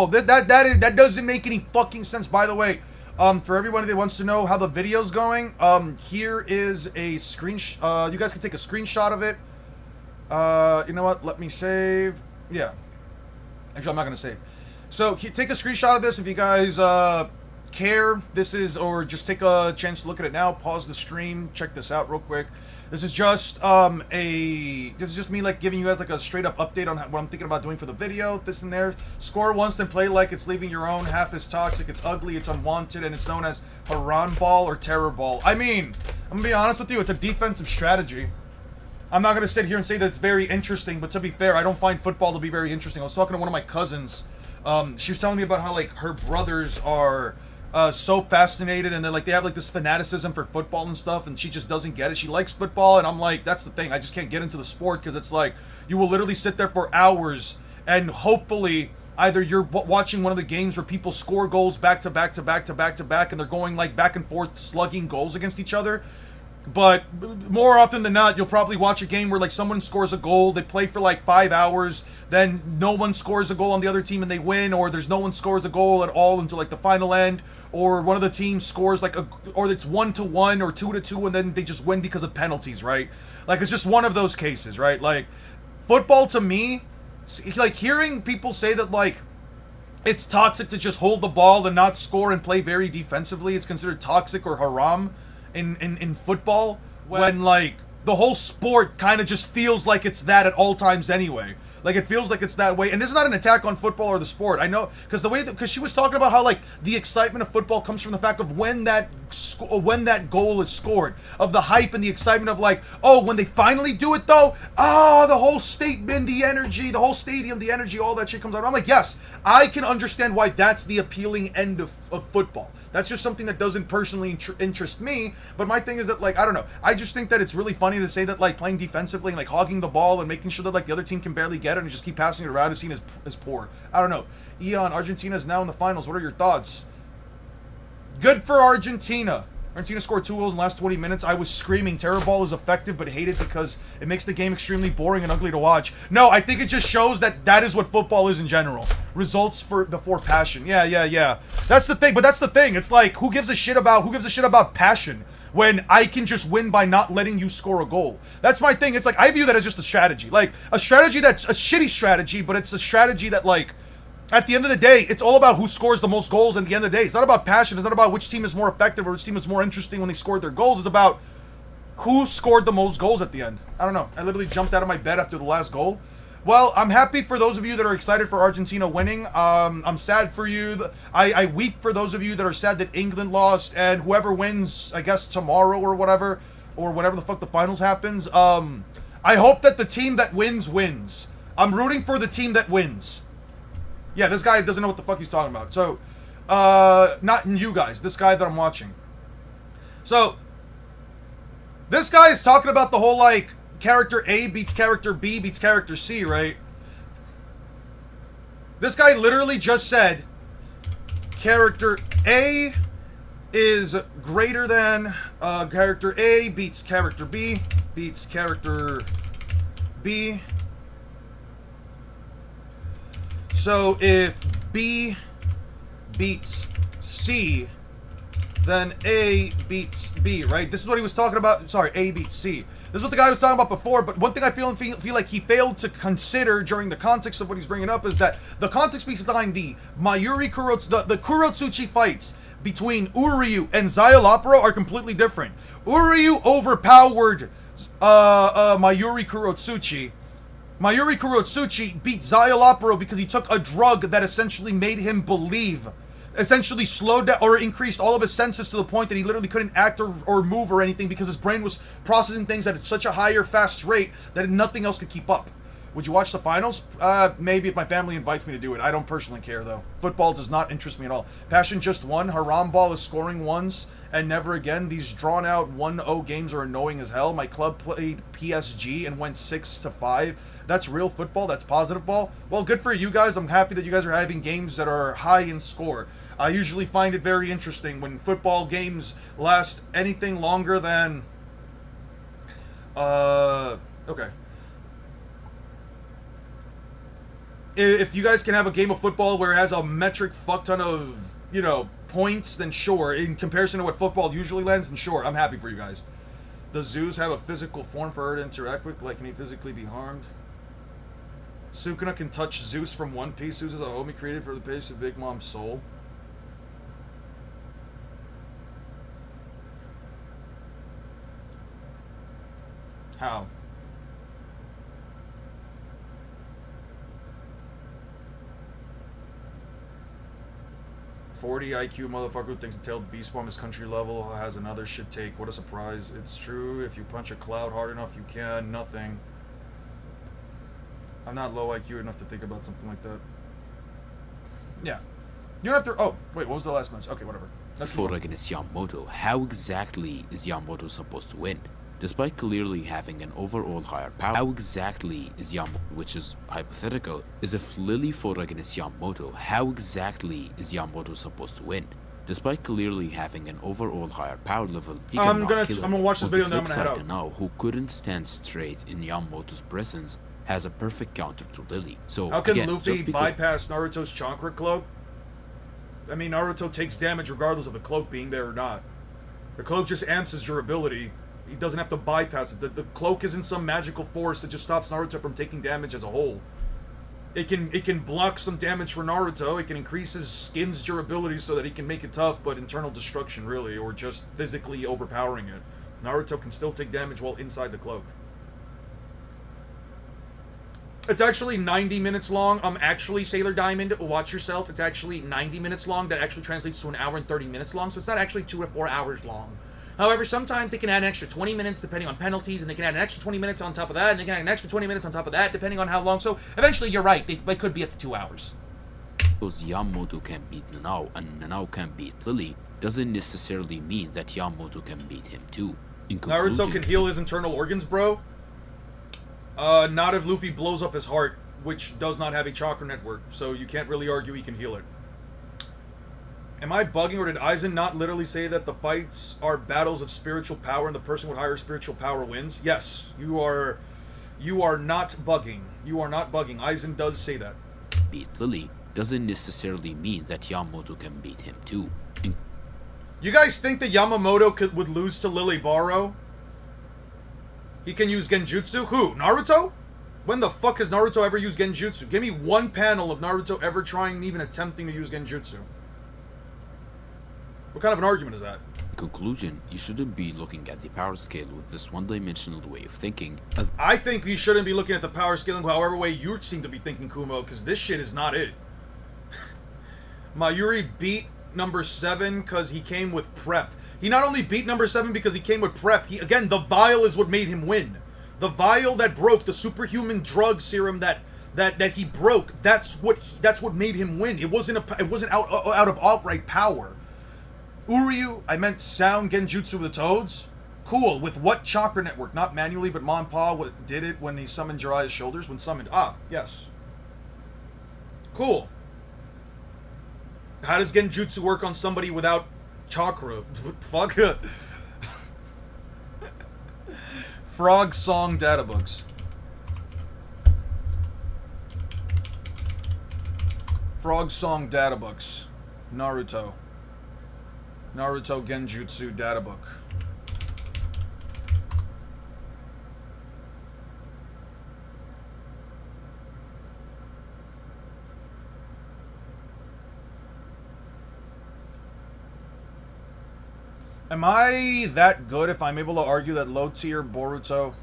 That doesn't make any fucking sense. By the way, for everybody that wants to know how the video's going, here is a screenshot. You guys can take a screenshot of it. You know what? Let me save. Yeah. Actually, I'm not gonna save. So, take a screenshot of this if you guys, care. This is, or just take a chance to look at it now. Pause the stream. Check this out real quick. This is just this is just me like giving you guys like a straight up update on what I'm thinking about doing for the video. This and there. Score once, then play like it's leaving your own. Half is toxic. It's ugly. It's unwanted, and it's known as Haran Ball or Terror Ball. I mean, I'm gonna be honest with you. It's a defensive strategy. I'm not gonna sit here and say that it's very interesting, but to be fair, I don't find football to be very interesting. I was talking to one of my cousins. She was telling me about how like her brothers are so fascinated, and they have like this fanaticism for football and stuff, and she just doesn't get it. She likes football, and I'm like, that's the thing, I just can't get into the sport, because it's like you will literally sit there for hours, and hopefully either you're watching one of the games where people score goals back to back, and they're going like back and forth slugging goals against each other. But more often than not, you'll probably watch a game where like someone scores a goal, they play for like 5 hours, then no one scores a goal on the other team and they win, or there's no one scores a goal at all until like the final end, or one of the teams scores like or it's 1-1 or 2-2, and then they just win because of penalties, right? Like it's just one of those cases, right? Like football to me, like hearing people say that like it's toxic to just hold the ball and not score and play very defensively, it's considered toxic or haram in football, when like the whole sport kind of just feels like it's that at all times anyway. Like it feels like it's that way, and this is not an attack on football or the sport. I know, because she was talking about how like the excitement of football comes from the fact of when that goal is scored, of the hype and the excitement of like, oh, when they finally do it though, the whole statement, the energy, the whole stadium, the energy, all that shit comes out. I'm like, yes, I can understand why that's the appealing end of football. That's just something that doesn't personally interest me, but my thing is that, like, I don't know, I just think that it's really funny to say that, like, playing defensively and, like, hogging the ball and making sure that, like, the other team can barely get it and just keep passing it around is seen as poor. I don't know. Eon, Argentina is now in the finals. What are your thoughts? Good for Argentina. Argentina scored 2 goals in the last 20 minutes. I was screaming, Terror Ball is effective but hated because it makes the game extremely boring and ugly to watch. No, I think it just shows that that is what football is in general. Results before passion. Yeah. That's the thing, but that's the thing. It's like, who gives a shit about passion when I can just win by not letting you score a goal? That's my thing. It's like, I view that as just a strategy. Like, a strategy that's a shitty strategy, but it's a strategy that, like, at the end of the day, it's all about who scores the most goals. At the end of the day, it's not about passion. It's not about which team is more effective or which team is more interesting when they scored their goals. It's about who scored the most goals at the end. I don't know. I literally jumped out of my bed after the last goal. Well, I'm happy for those of you that are excited for Argentina winning. I'm sad for you. I weep for those of you that are sad that England lost, and whoever wins, I guess, tomorrow or whatever, or whenever the fuck the finals happens. I hope that the team that wins. I'm rooting for the team that wins. Yeah, this guy doesn't know what the fuck he's talking about. So, not you guys. This guy that I'm watching. So, this guy is talking about the whole, like, character A beats character B beats character C, right? This guy literally just said character A is greater than character A beats character B beats character B. So if B beats C, then A beats B, right? This is what he was talking about. Sorry, A beats C. This is what the guy was talking about before, but one thing I feel like he failed to consider during the context of what he's bringing up is that the context behind the Mayuri the Kurotsuchi fights between Uryu and Xayolopro are completely different. Uryu overpowered Mayuri Kurotsuchi. Mayuri Kurotsuchi beat Xayolopro because he took a drug that essentially made him believe, essentially slowed down or increased all of his senses to the point that he literally couldn't act or move or anything because his brain was processing things at such a higher, fast rate that nothing else could keep up. Would you watch the finals? Maybe if my family invites me to do it. I don't personally care, though. Football does not interest me at all. Passion just won. Haram Ball is scoring once and never again. These drawn-out 1-0 games are annoying as hell. My club played PSG and went 6-5. That's real football. That's positive ball. Well, good for you guys. I'm happy that you guys are having games that are high in score. I usually find it very interesting when football games last anything longer than... Okay. If you guys can have a game of football where it has a metric fuck ton of, you know, points, then sure. In comparison to what football usually lands, then sure. I'm happy for you guys. Does Zeus have a physical form for her to interact with? Like, can he physically be harmed? Sukuna can touch Zeus from One Piece. Zeus is a homie created for the base of Big Mom's soul. How? "40 IQ motherfucker who thinks a tailed beast bomb is country level has another shit take. What a surprise. It's true. If you punch a cloud hard enough, you can. Nothing. I'm not low IQ enough to think about something like that." Yeah. You don't have to... Oh, wait, what was the last match? Okay, whatever. Let's keep For going. against Yamamoto, how exactly is Yamamoto supposed to win? Despite clearly having an overall higher power, how exactly is Yamamoto, which is hypothetical, is if Lily fought against Yamamoto, how exactly is Yamamoto supposed to win? Despite clearly having an overall higher power level, he I'm cannot kill gonna him. watch this On video the and then I'm flip gonna side, head out. Nanao, who couldn't stand straight in Yamamoto's presence, has a perfect counter to Lily. So How can again, Luffy just because bypass Naruto's chakra cloak? I mean, Naruto takes damage regardless of the cloak being there or not. The cloak just amps his durability. He doesn't have to bypass it. The cloak isn't some magical force that just stops Naruto from taking damage as a whole. It can block some damage for Naruto. It can increase his skin's durability so that he can make it tough, but internal destruction, really, or just physically overpowering it. Naruto can still take damage while inside the cloak. It's actually 90 minutes long. Actually, Sailor Diamond, watch yourself. It's actually 90 minutes long. That actually translates to an hour and 30 minutes long, so it's not actually 2 to 4 hours long. However, sometimes they can add an extra 20 minents depending on penalties, and they can add an extra 20 minutes on top of that, and they can add an extra 20 minutes on top of that depending on how long. So eventually, you're right. They could be up to 2 hours. Yamamoto can beat Nanao and Nanao can beat Lily, doesn't necessarily mean that Yamamoto can beat him too. In Naruto can heal his internal organs, bro. Not if Luffy blows up his heart, which does not have a chakra network, so you can't really argue he can heal it. Am I bugging, or did Aizen not literally say that the fights are battles of spiritual power and the person with higher spiritual power wins? Yes, you are not bugging. You are not bugging. Aizen does say that. beat Lily, doesn't necessarily mean that Yamamoto can beat him too. You guys think that Yamamoto would lose to Lily Baro? He can use Genjutsu? Who? Naruto? When the fuck has Naruto ever used Genjutsu? Give me one panel of Naruto ever trying, even attempting to use Genjutsu. What kind of an argument is that? In conclusion, you shouldn't be looking at the power scale with this one-dimensional way of thinking. I think you shouldn't be looking at the power scaling however way you seem to be thinking, Kumo, because this shit is not it. Mayuri beat number 7 because he came with prep. He not only beat number 7 because he came with prep, again, the vial is what made him win. The vial that broke, the superhuman drug serum that he broke, that's what made him win. It wasn't out of outright power. Uryu, I meant sound Genjutsu with the Toads. Cool. With what chakra network? Not manually, but Ma and Pa did it when he summoned Jiraiya's shoulders. When summoned. Ah, yes. Cool. How does Genjutsu work on somebody without chakra? Fuck. Frog Song Databooks. Frog Song Databooks. Naruto. Naruto Genjutsu Databook. Am I that good if I'm able to argue that low-tier Boruto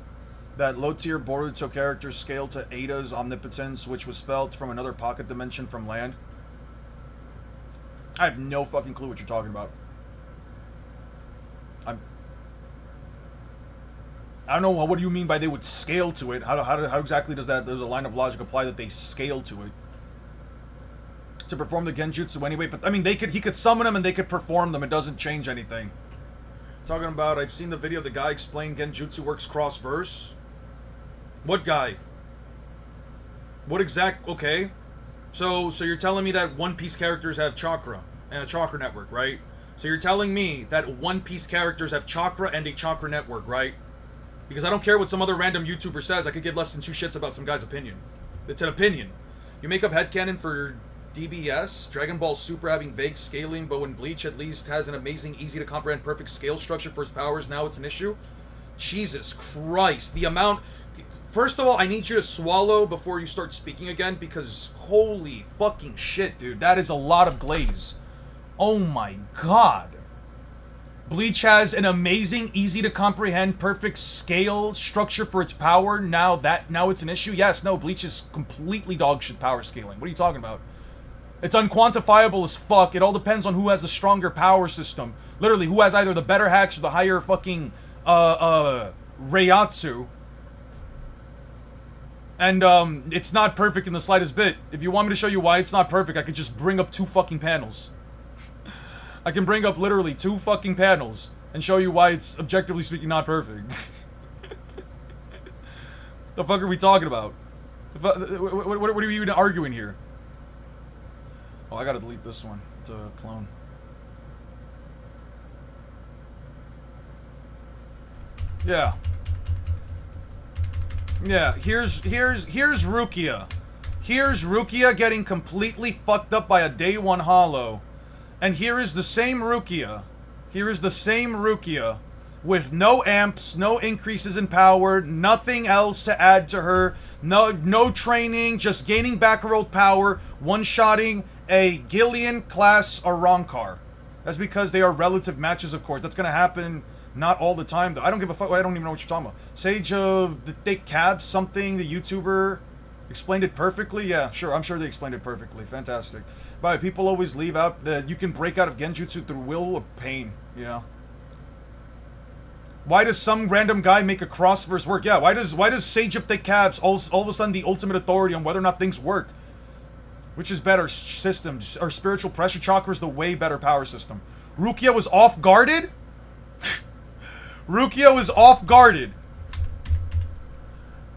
characters scale to Ada's omnipotence, which was felt from another pocket dimension from land? I have no fucking clue what you're talking about. I don't know, what do you mean by they would scale to it? How exactly does a line of logic apply that they scale to it? To perform the Genjutsu anyway, but I mean, he could summon them and they could perform them. It doesn't change anything. Talking about, I've seen the video of the guy explain Genjutsu works cross-verse. What guy? What exact... Okay. So you're telling me that One Piece characters have chakra and a chakra network, right? So you're telling me that One Piece characters have chakra and a chakra network, right? Because I don't care what some other random YouTuber says. I could give less than two shits about some guy's opinion. It's an opinion. You make up headcanon for DBS, Dragon Ball Super having vague scaling, but when Bleach at least has an amazing, easy to comprehend, perfect scale structure for his powers, now it's an issue? Jesus Christ. The amount... First of all, I need you to swallow before you start speaking again, because holy fucking shit, dude. That is a lot of glaze. Oh my god. Bleach has an amazing, easy to comprehend, perfect scale structure for its power. Now it's an issue? Yes, no, Bleach is completely dogshit power scaling. What are you talking about? It's unquantifiable as fuck. It all depends on who has the stronger power system. Literally, who has either the better hacks or the higher fucking, Reiatsu. And, it's not perfect in the slightest bit. If you want me to show you why it's not perfect, I could just bring up 2 fucking panels. I can bring up literally 2 fucking panels and show you why it's, objectively speaking, not perfect. The fuck are we talking about? What are we even arguing here? Oh, I gotta delete this one to clone. Yeah. Yeah, here's Rukia. Here's Rukia getting completely fucked up by a day 1 hollow. And here is the same Rukia. Here is the same Rukia. With no amps, no increases in power, nothing else to add to her. No training, just gaining back her old power. One-shotting a Gillian-class Arankar. That's because they are relative matches, of course. That's gonna happen... Not all the time, though. I don't give a fuck. I don't even know what you're talking about. Sage of the Thick Cab, something, the YouTuber explained it perfectly. Yeah, sure. I'm sure they explained it perfectly. Fantastic. But people always leave out that you can break out of Genjutsu through will or pain. Yeah. Why does some random guy make a crossverse work? Yeah, why does Sage of Thick Cabs all of a sudden the ultimate authority on whether or not things work? Which is better, system or spiritual pressure chakra is the way better power system. Rukia was off-guarded? Rukia was off-guarded.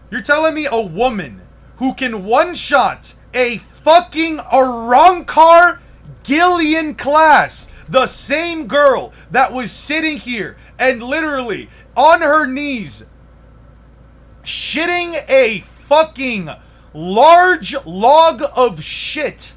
You're telling me a woman who can one-shot a fucking Arankar Gillian class, the same girl that was sitting here and literally on her knees shitting a fucking large log of shit.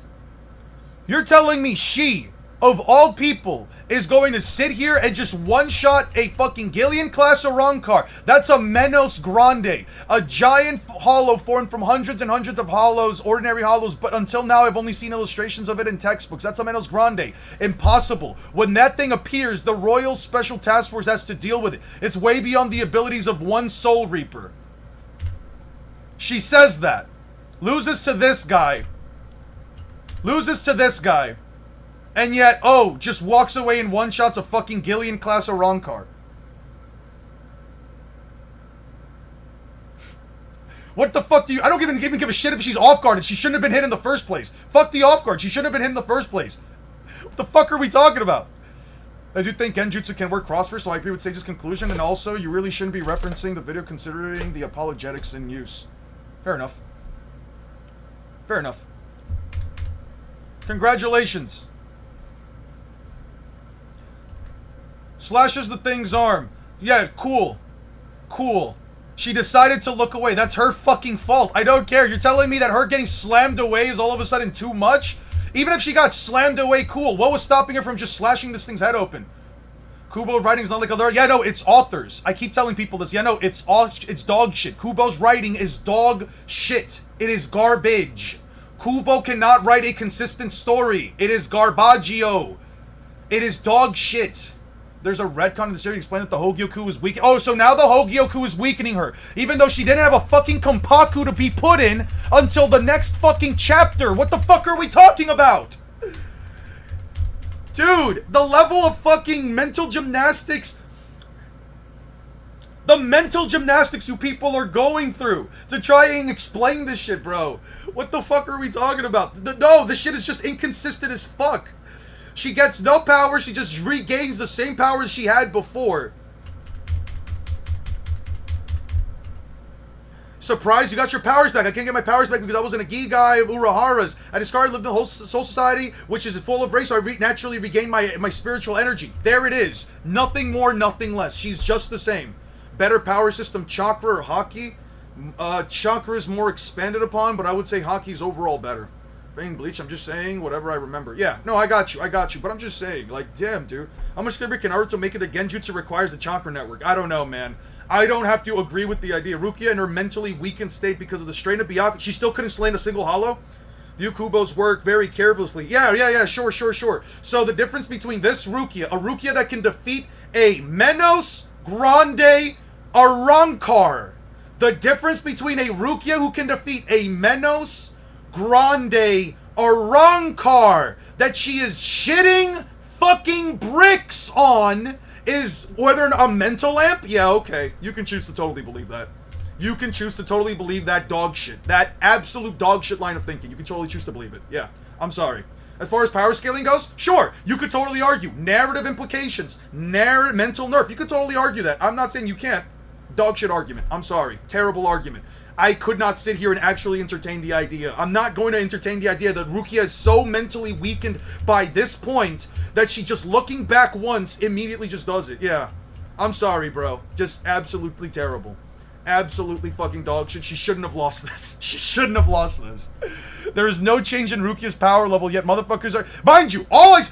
You're telling me she, of all people, is going to sit here and just one-shot a fucking Gillian-class Arankar. That's a Menos Grande. A giant hollow formed from hundreds and hundreds of hollows, ordinary hollows, but until now I've only seen illustrations of it in textbooks. That's a Menos Grande. Impossible. When that thing appears, the Royal Special Task Force has to deal with it. It's way beyond the abilities of one Soul Reaper. She says that. Loses to this guy. Loses to this guy. And yet, oh, just walks away and one-shots a fucking Gillian-class Arankar. What the fuck do you... I don't even give a shit if she's off-guarded. She shouldn't have been hit in the first place. Fuck the off-guard. She shouldn't have been hit in the first place. What the fuck are we talking about? I do think Genjutsu can work crossfire, so I agree with Sage's conclusion. And also, you really shouldn't be referencing the video considering the apologetics in use. Fair enough. Fair enough. Congratulations. Slashes the thing's arm. Yeah, cool. Cool. She decided to look away. That's her fucking fault. I don't care. You're telling me that her getting slammed away is all of a sudden too much? Even if she got slammed away, cool. What was stopping her from just slashing this thing's head open? Kubo writing's not like other... Yeah, no, it's authors. I keep telling people this. Yeah, no, it's dog shit. Kubo's writing is dog shit. It is garbage. Kubo cannot write a consistent story. It is garbaggio. It is dog shit. There's a retcon in the series explaining that the Hogyoku is weak. Oh, so now the Hogyoku is weakening her. Even though she didn't have a fucking Kompaku to be put in until the next fucking chapter. What the fuck are we talking about? Dude, the level of fucking mental gymnastics... The mental gymnastics you people are going through to try and explain this shit, bro. What the fuck are we talking about? No, this shit is just inconsistent as fuck. She gets no power, she just regains the same powers she had before. So Surprise, you got your powers back. I can't get my powers back because I wasn't a Gi guy of Urahara's. I discarded, lived in the whole Soul Society, which is full of race, so I naturally regained my spiritual energy. There it is. Nothing more, nothing less. She's just the same. Better power system, chakra or Haki. Chakra is more expanded upon, but I would say Haki's overall better. Bang Bleach, I'm just saying whatever I remember. Yeah, no, I got you, but I'm just saying, like, damn, dude. How much can Naruto make it that Genjutsu requires the chakra network? I don't know, man. I don't have to agree with the idea. Rukia in her mentally weakened state because of the strain of Byakuya, she still couldn't slay a single hollow? View Kubo's work very carelessly. Yeah, sure. So the difference between this Rukia, a Rukia that can defeat a Menos Grande Arrancar. The difference between a Rukia who can defeat a Menos Grande Arrancar that she is shitting fucking bricks on is whether a mental lamp? Yeah, okay. You can choose to totally believe that. You can choose to totally believe that dog shit. That absolute dog shit line of thinking. You can totally choose to believe it. Yeah, I'm sorry. As far as power scaling goes, sure, you could totally argue. Narrative implications, mental nerf. You could totally argue that. I'm not saying you can't. Dog shit argument. I'm sorry. Terrible argument. I could not sit here and actually entertain the idea. I'm not going to entertain the idea that Rukia is so mentally weakened by this point that she just looking back once immediately just does it. Yeah. I'm sorry, bro. Just absolutely terrible. Absolutely fucking dog shit. She shouldn't have lost this. She shouldn't have lost this. There is no change in Rukia's power level, yet motherfuckers are... Mind you,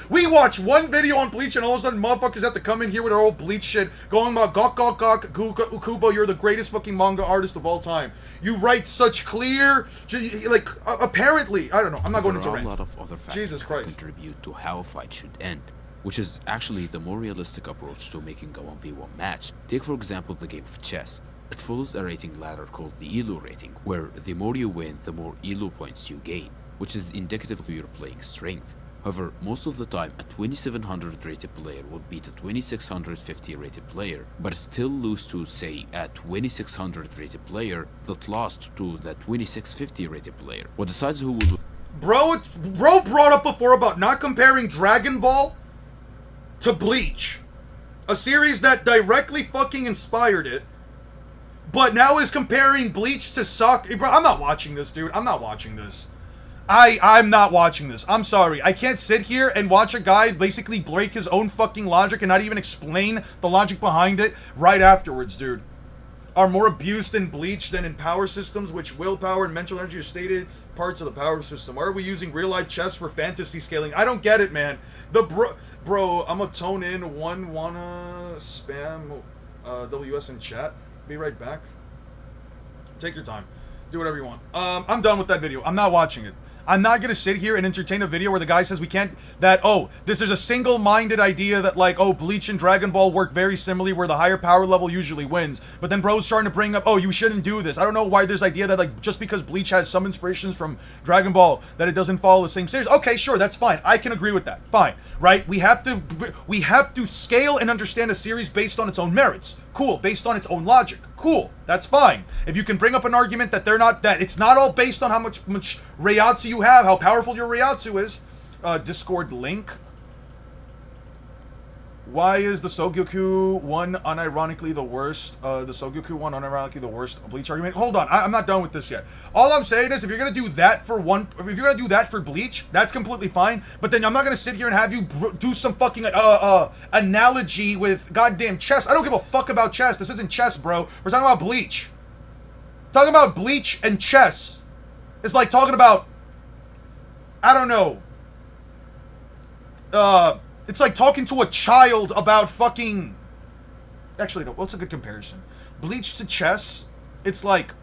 we watch one video on Bleach and all of a sudden motherfuckers have to come in here with our old Bleach shit, going about gok, Kubo, you're the greatest fucking manga artist of all time. You write such clear... Like, apparently... I don't know. I'm not going into rant. There are a lot of other factors Jesus Christ. that contribute to how a fight should end, which is actually the more realistic approach to making a 1v1 match. Take for example the game of chess. It follows a rating ladder called the ELO rating, where the more you win, the more ELO points you gain, which is indicative of your playing strength. However, most of the time, a 2700 rated player would beat a 2650 rated player, but still lose to, say, a 2600 rated player that lost to the 2650 rated player. What decides who will... Bro brought up before about not comparing Dragon Ball to Bleach, a series that directly fucking inspired it, but now is comparing Bleach to soccer. Bro, I'm not watching this, dude. I'm not watching this. I'm not watching this. I'm sorry. I can't sit here and watch a guy basically break his own fucking logic and not even explain the logic behind it right afterwards, dude. Are more abused in Bleach than in power systems, which willpower and mental energy are stated parts of the power system. Why are we using real-life chess for fantasy scaling? I don't get it, man. Bro, I'm gonna tone in wanna spam WS in chat. Be right back. Take your time. Do whatever you want. I'm done with that video. I'm not watching it. I'm not gonna sit here and entertain a video where the guy says we can't, this is a single-minded idea that, like, oh, Bleach and Dragon Ball work very similarly where the higher power level usually wins. But then bro's starting to bring up, oh, you shouldn't do this. I don't know why there's idea that, like, just because Bleach has some inspirations from Dragon Ball, that it doesn't follow the same series. Okay, sure, that's fine. I can agree with that. Fine, right? We have to scale and understand a series based on its own merits. Cool, based on its own logic. Cool, that's fine. If you can bring up an argument that it's not all based on how much Reiatsu you have, how powerful your Reiatsu is. Discord link. Why is the Sogoku one unironically the worst? The Sogoku one unironically the worst Bleach argument? Hold on, I'm not done with this yet. All I'm saying is, if you're gonna do that for Bleach, that's completely fine. But then I'm not gonna sit here and have you do some fucking analogy with goddamn chess. I don't give a fuck about chess. This isn't chess, bro. We're talking about Bleach. Talking about Bleach and chess is like talking about, I don't know. It's like talking to a child about fucking... Actually, no, what's a good comparison? Bleach to chess, it's like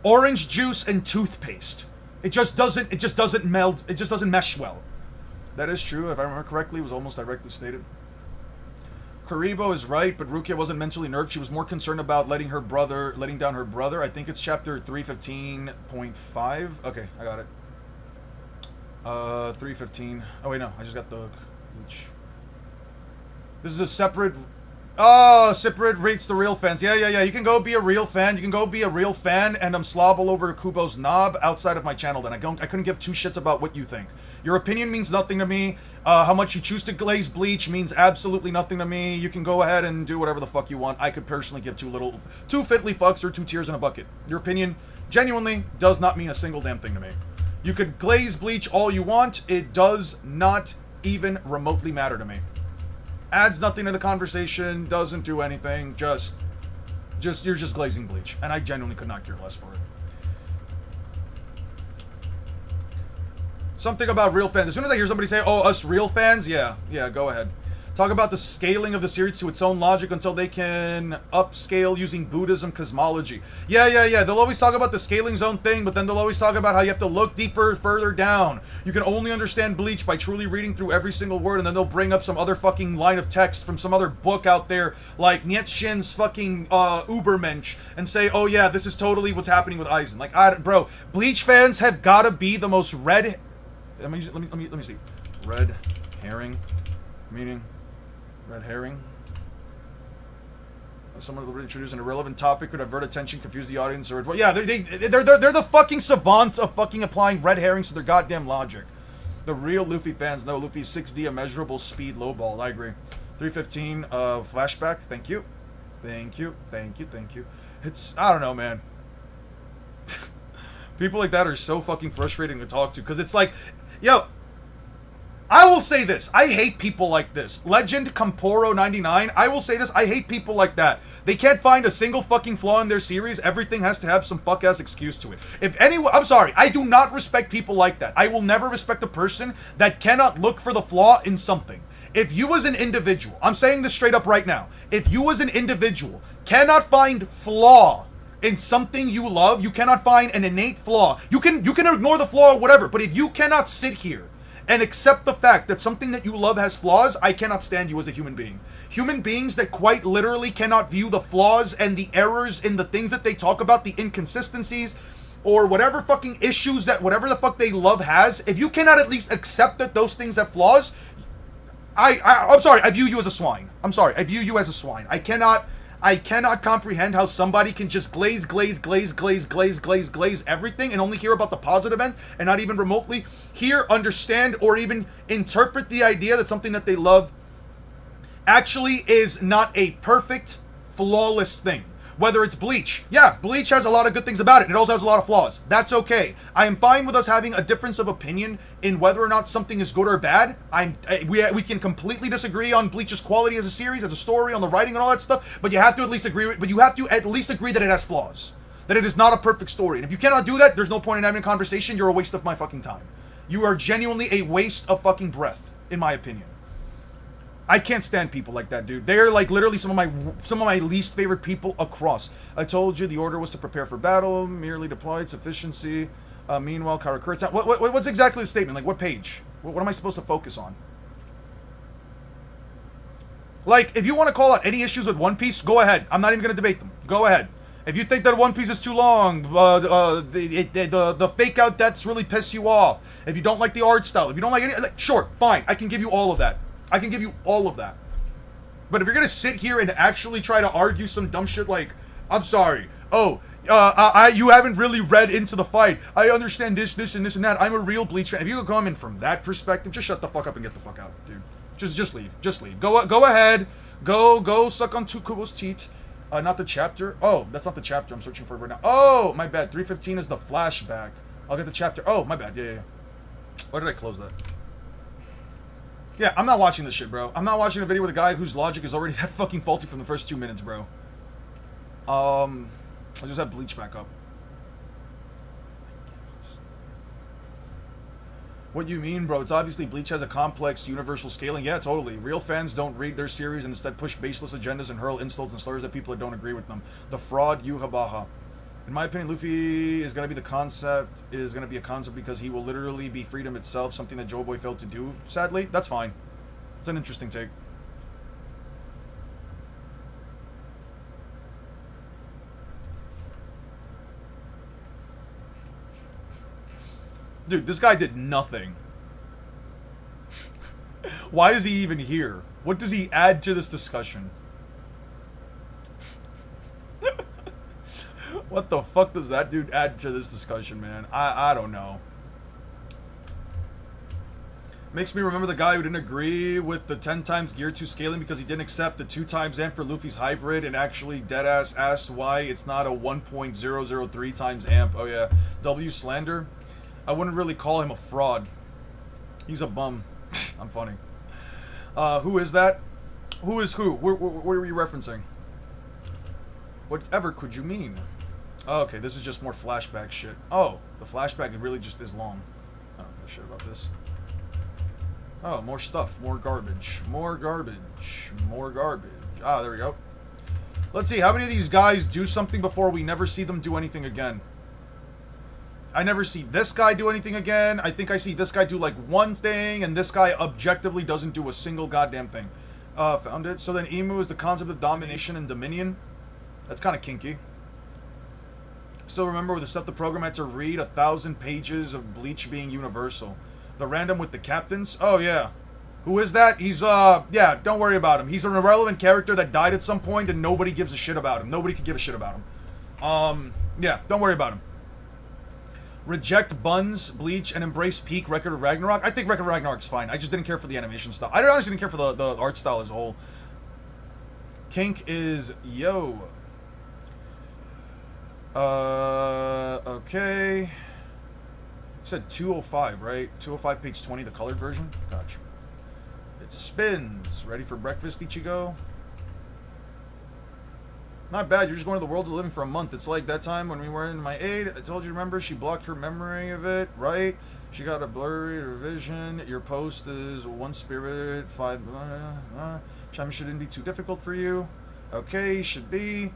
orange juice and toothpaste. It just doesn't meld, it just doesn't mesh well. That is true, if I remember correctly, it was almost directly stated. Karibo is right, but Rukia wasn't mentally nerfed. She was more concerned about letting down her brother. I think it's chapter 315.5. Okay, I got it. 315. Oh wait, no, I just got the... This is a separate Oh, Cyprid rates the real fans. Yeah. You can go be a real fan. You can go be a real fan and slob all over Kubo's knob outside of my channel. Then I couldn't give two shits about what you think. Your opinion means nothing to me. How much you choose to glaze bleach means absolutely nothing to me. You can go ahead and do whatever the fuck you want. I could personally give two fiddly fucks or two tears in a bucket. Your opinion genuinely does not mean a single damn thing to me. You could glaze bleach all you want. It does not even remotely matter to me. Adds nothing to the conversation, doesn't do anything, just you're just glazing bleach, and I genuinely could not care less for it. Something about real fans. As soon as I hear somebody say, oh, us real fans, yeah, go ahead. Talk about the scaling of the series to its own logic until they can upscale using Buddhism cosmology. Yeah. They'll always talk about the scaling zone thing, but then they'll always talk about how you have to look deeper, further down. You can only understand Bleach by truly reading through every single word, and then they'll bring up some other fucking line of text from some other book out there, like Nietzsche's fucking Ubermensch, and say, oh yeah, this is totally what's happening with Aizen. Like, bro, Bleach fans have gotta be the most red... Let me see. Red herring, meaning... Red herring. Someone will introduce an irrelevant topic, could divert attention, confuse the audience, or yeah, they're the fucking savants of fucking applying red herrings to their goddamn logic. The real Luffy fans know Luffy's 6D immeasurable speed lowball. I agree. 315 flashback. Thank you. It's, I don't know, man. People like that are so fucking frustrating to talk to, because it's like, yo, I will say this. I hate people like this. Legend Camporo 99. I will say this. I hate people like that. They can't find a single fucking flaw in their series. Everything has to have some fuck-ass excuse to it. If anyone... I'm sorry. I do not respect people like that. I will never respect a person that cannot look for the flaw in something. If you as an individual... I'm saying this straight up right now. If you as an individual cannot find flaw in something you love, you cannot find an innate flaw. You can ignore the flaw or whatever, but if you cannot sit here and accept the fact that something that you love has flaws, I cannot stand you as a human being. Human beings that quite literally cannot view the flaws and the errors in the things that they talk about, the inconsistencies, or whatever fucking issues that whatever the fuck they love has, if you cannot at least accept that those things have flaws, I'm sorry, I view you as a swine. I'm sorry, I view you as a swine. I cannot comprehend how somebody can just glaze everything and only hear about the positive end and not even remotely hear, understand, or even interpret the idea that something that they love actually is not a perfect, flawless thing. Whether it's Bleach. Yeah, Bleach has a lot of good things about it. It also has a lot of flaws. That's okay. I am fine with us having a difference of opinion in whether or not something is good or bad. We can completely disagree on Bleach's quality as a series, as a story, on the writing and all that stuff, but you have to at least agree that it has flaws. That it is not a perfect story. And if you cannot do that, there's no point in having a conversation. You're a waste of my fucking time. You are genuinely a waste of fucking breath, in my opinion. I can't stand people like that, dude. They're like literally some of my least favorite people across. I told you the order was to prepare for battle, merely deployed sufficiency. Meanwhile, Karakura. What's exactly the statement? Like, what page? What am I supposed to focus on? Like, if you want to call out any issues with One Piece, go ahead. I'm not even gonna debate them. Go ahead. If you think that One Piece is too long, the fake out deaths really piss you off. If you don't like the art style, if you don't like any, sure, fine. I can give you all of that. I can give you all of that. But if you're gonna sit here and actually try to argue some dumb shit like, I'm sorry, you haven't really read into the fight. I understand this, and that. I'm a real Bleach fan. If you come in from that perspective, just shut the fuck up and get the fuck out, dude. Just leave. Just leave. Go ahead. Go suck on Kubo's teat. Not the chapter. Oh, that's not the chapter I'm searching for right now. Oh, my bad. 315 is the flashback. I'll get the chapter. Oh, my bad. Yeah. Why did I close that? Yeah, I'm not watching this shit, bro. I'm not watching a video with a guy whose logic is already that fucking faulty from the first 2 minutes, bro. I just have Bleach back up. What you mean, bro? It's obviously Bleach has a complex universal scaling. Yeah, totally. Real fans don't read their series and instead push baseless agendas and hurl insults and slurs at people that don't agree with them. The fraud Yuhabaha. In my opinion, Luffy is going to be a concept because he will literally be freedom itself, something that Joe Boy failed to do, sadly. That's fine. It's an interesting take. Dude, this guy did nothing. Why is he even here? What does he add to this discussion? What the fuck does that dude add to this discussion, man? I don't know. Makes me remember the guy who didn't agree with the 10 times gear 2 scaling because he didn't accept the 2 times amp for Luffy's hybrid and actually deadass asked why it's not a 1.003 times amp. Oh yeah, W slander. I wouldn't really call him a fraud. He's a bum. I'm funny. Who is that? Who is who? Where were you referencing? Whatever could you mean? Oh, okay, this is just more flashback shit. Oh, the flashback really just is long. I don't know shit about this. Oh, more stuff. More garbage. More garbage. More garbage. Ah, there we go. Let's see, how many of these guys do something before we never see them do anything again? I never see this guy do anything again. I think I see this guy do like one thing, and this guy objectively doesn't do a single goddamn thing. Found it. So then Emu is the concept of domination and dominion. That's kind of kinky. Still remember with the stuff the program had to read 1,000 pages of Bleach being universal. The random with the captains. Oh yeah. Who is that? He's yeah, don't worry about him. He's an irrelevant character that died at some point and nobody gives a shit about him. Nobody could give a shit about him. Yeah, don't worry about him. Reject Buns, Bleach, and embrace Peak Record of Ragnarok. I think Record of Ragnarok's fine. I just didn't care for the animation style. I honestly didn't care for the art style as a whole. Kink is yo. Okay. You said 205, right? 205, page 20, the colored version? Gotcha. It spins. Ready for breakfast, Ichigo? Not bad, you're just going to the world of the living for a month. It's like that time when we were in my aid. I told you, remember, she blocked her memory of it, right? She got a blurry revision. Your post is 1 spirit, 5... Chime shouldn't be too difficult for you. Okay, should be.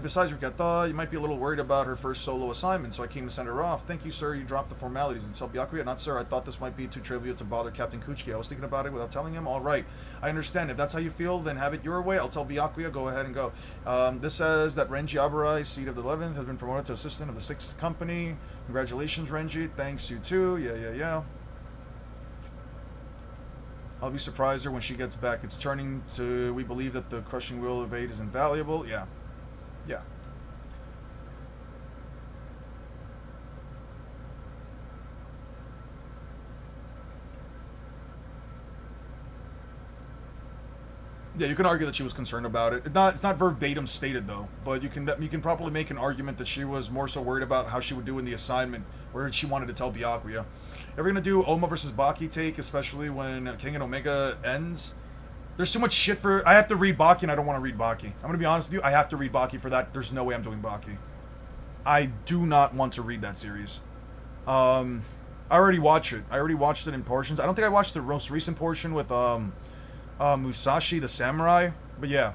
Besides, Rikata, you might be a little worried about her first solo assignment, so I came to send her off. Thank you, sir. You dropped the formalities. And tell Byakuya, not sir. I thought this might be too trivial to bother Captain Kuchiki. I was thinking about it without telling him. All right. I understand. If that's how you feel, then have it your way. I'll tell Byakuya. Go ahead and go. This says that Renji Abarai, seat of the 11th, has been promoted to assistant of the 6th company. Congratulations, Renji. Thanks, you too. Yeah. I'll be surprised her when she gets back. It's turning to... We believe that the crushing will of 8 is invaluable. Yeah. Yeah, you can argue that she was concerned about it. It's not verbatim stated though, but you can probably make an argument that she was more so worried about how she would do in the assignment, where she wanted to tell Byakuya. Ever gonna do Oma versus Baki take, especially when King and Omega ends? There's too much shit for... I have to read Baki and I don't want to read Baki. I'm gonna be honest with you, I have to read Baki for that. There's no way I'm doing Baki. I do not want to read that series. I already watched it. I already watched it in portions. I don't think I watched the most recent portion with Musashi the Samurai, but yeah.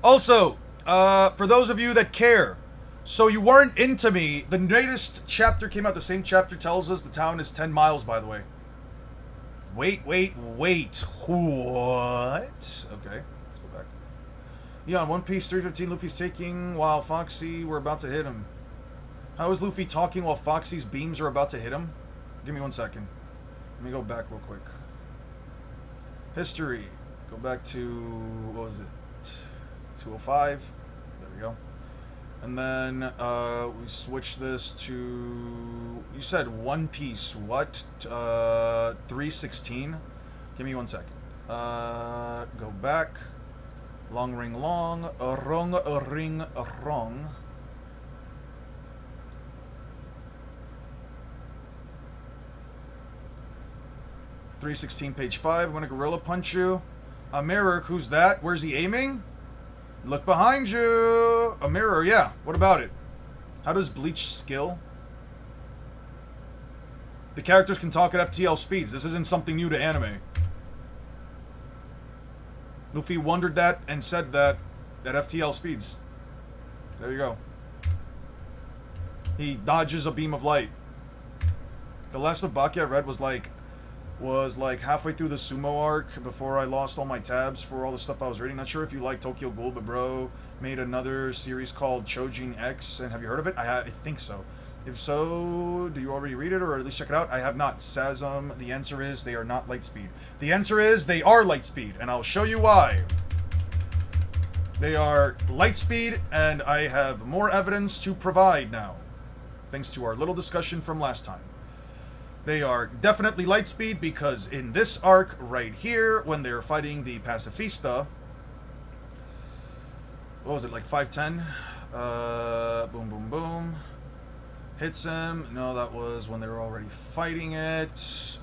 Also, for those of you that care, so you weren't into me, the latest chapter came out, the same chapter tells us the town is 10 miles, by the way. Wait. What? Okay, let's go back. Yeah, on One Piece 315, Luffy's taking while Foxy were about to hit him. How is Luffy talking while Foxy's beams are about to hit him? Give me 1 second. Let me go back real quick. History. Go back to, what was it? 205. There we go. And then we switch this to, you said One Piece, what? 316? Give me 1 second. Go back. Long ring long. Wrong ring wrong. .316, page 5. I'm gonna gorilla punch you. A mirror, who's that? Where's he aiming? Look behind you. A mirror, yeah. What about it? How does Bleach skill? The characters can talk at FTL speeds. This isn't something new to anime. Luffy wondered that and said that at FTL speeds. There you go. He dodges a beam of light. The last of Baki I read was like halfway through the Sumo arc before I lost all my tabs for all the stuff I was reading. Not sure if you like Tokyo Ghoul, but bro made another series called Chojin X, and have you heard of it? I think so. If so, do you already read it or at least check it out? I have not. Sazum, the answer is they are not Lightspeed. The answer is they are Lightspeed, and I'll show you why. They are light speed, and I have more evidence to provide now, thanks to our little discussion from last time. They are definitely light speed because in this arc right here, when they're fighting the Pacifista, what was it, like 510? Boom, boom, boom. Hits him. No, that was when they were already fighting it.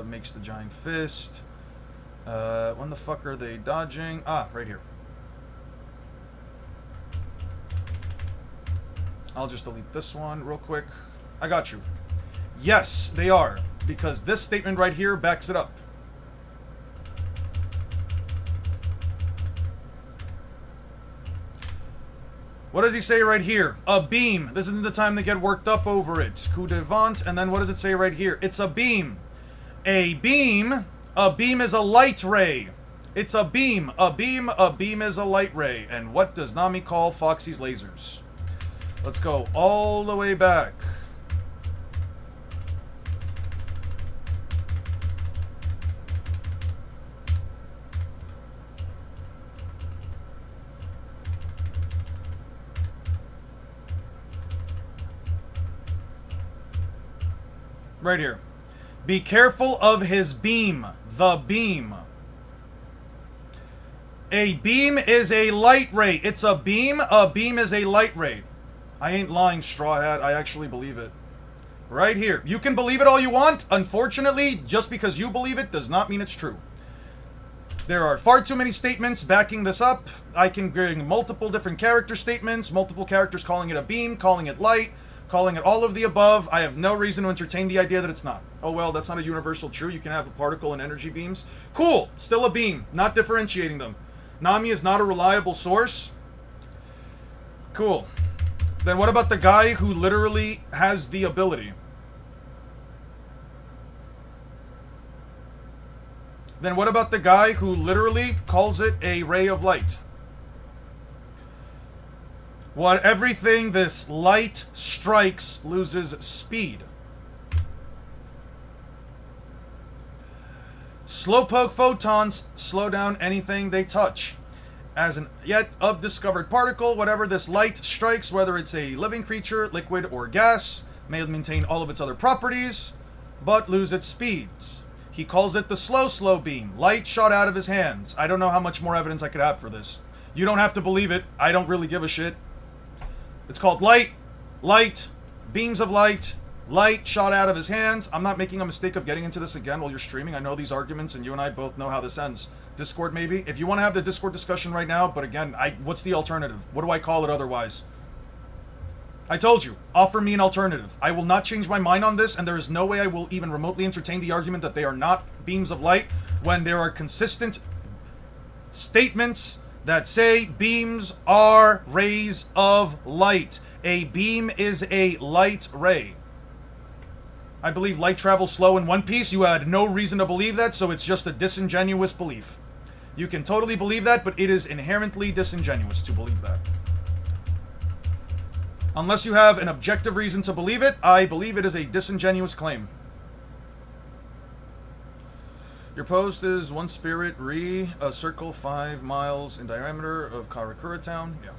Makes the giant fist. When the fuck are they dodging? Ah, right here. I'll just delete this one real quick. I got you. Yes, they are. Because this statement right here backs it up. What does he say right here? A beam. This isn't the time to get worked up over it. Coup de vent. And then what does it say right here? It's a beam. A beam. A beam is a light ray. It's a beam. A beam. A beam is a light ray. And what does Nami call Foxy's lasers? Let's go all the way back. Right here. Be careful of his beam. The beam. A beam is a light ray. It's a beam. A beam is a light ray. I ain't lying, Straw Hat. I actually believe it. Right here. You can believe it all you want. Unfortunately, just because you believe it does not mean it's true. There are far too many statements backing this up. I can bring multiple different character statements, multiple characters calling it a beam, calling it light, calling it all of the above. I have no reason to entertain the idea that it's not. Oh well, that's not a universal true. You can have a particle and energy beams. Cool. Still a beam. Not differentiating them. Nami is not a reliable source. Cool. Then what about the guy who literally has the ability? Then what about the guy who literally calls it a ray of light? What everything this light strikes loses speed. Slowpoke photons slow down anything they touch. As an yet of discovered particle, whatever this light strikes, whether it's a living creature, liquid, or gas, may maintain all of its other properties, but lose its speeds. He calls it the slow beam. Light shot out of his hands. I don't know how much more evidence I could have for this. You don't have to believe it. I don't really give a shit. It's called light, beams of light shot out of his hands. I'm not making a mistake of getting into this again while you're streaming. I know these arguments, and you and I both know how this ends. Discord, maybe? If you want to have the Discord discussion right now, but again, what's the alternative? What do I call it otherwise? I told you, offer me an alternative. I will not change my mind on this, and there is no way I will even remotely entertain the argument that they are not beams of light when there are consistent statements that say beams are rays of light. A beam is a light ray. I believe light travels slow in One Piece. You had no reason to believe that, so it's just a disingenuous belief. You can totally believe that, but it is inherently disingenuous to believe that. Unless you have an objective reason to believe it, I believe it is a disingenuous claim. Your post is one spirit a circle 5 miles in diameter of Karakura town. Yeah.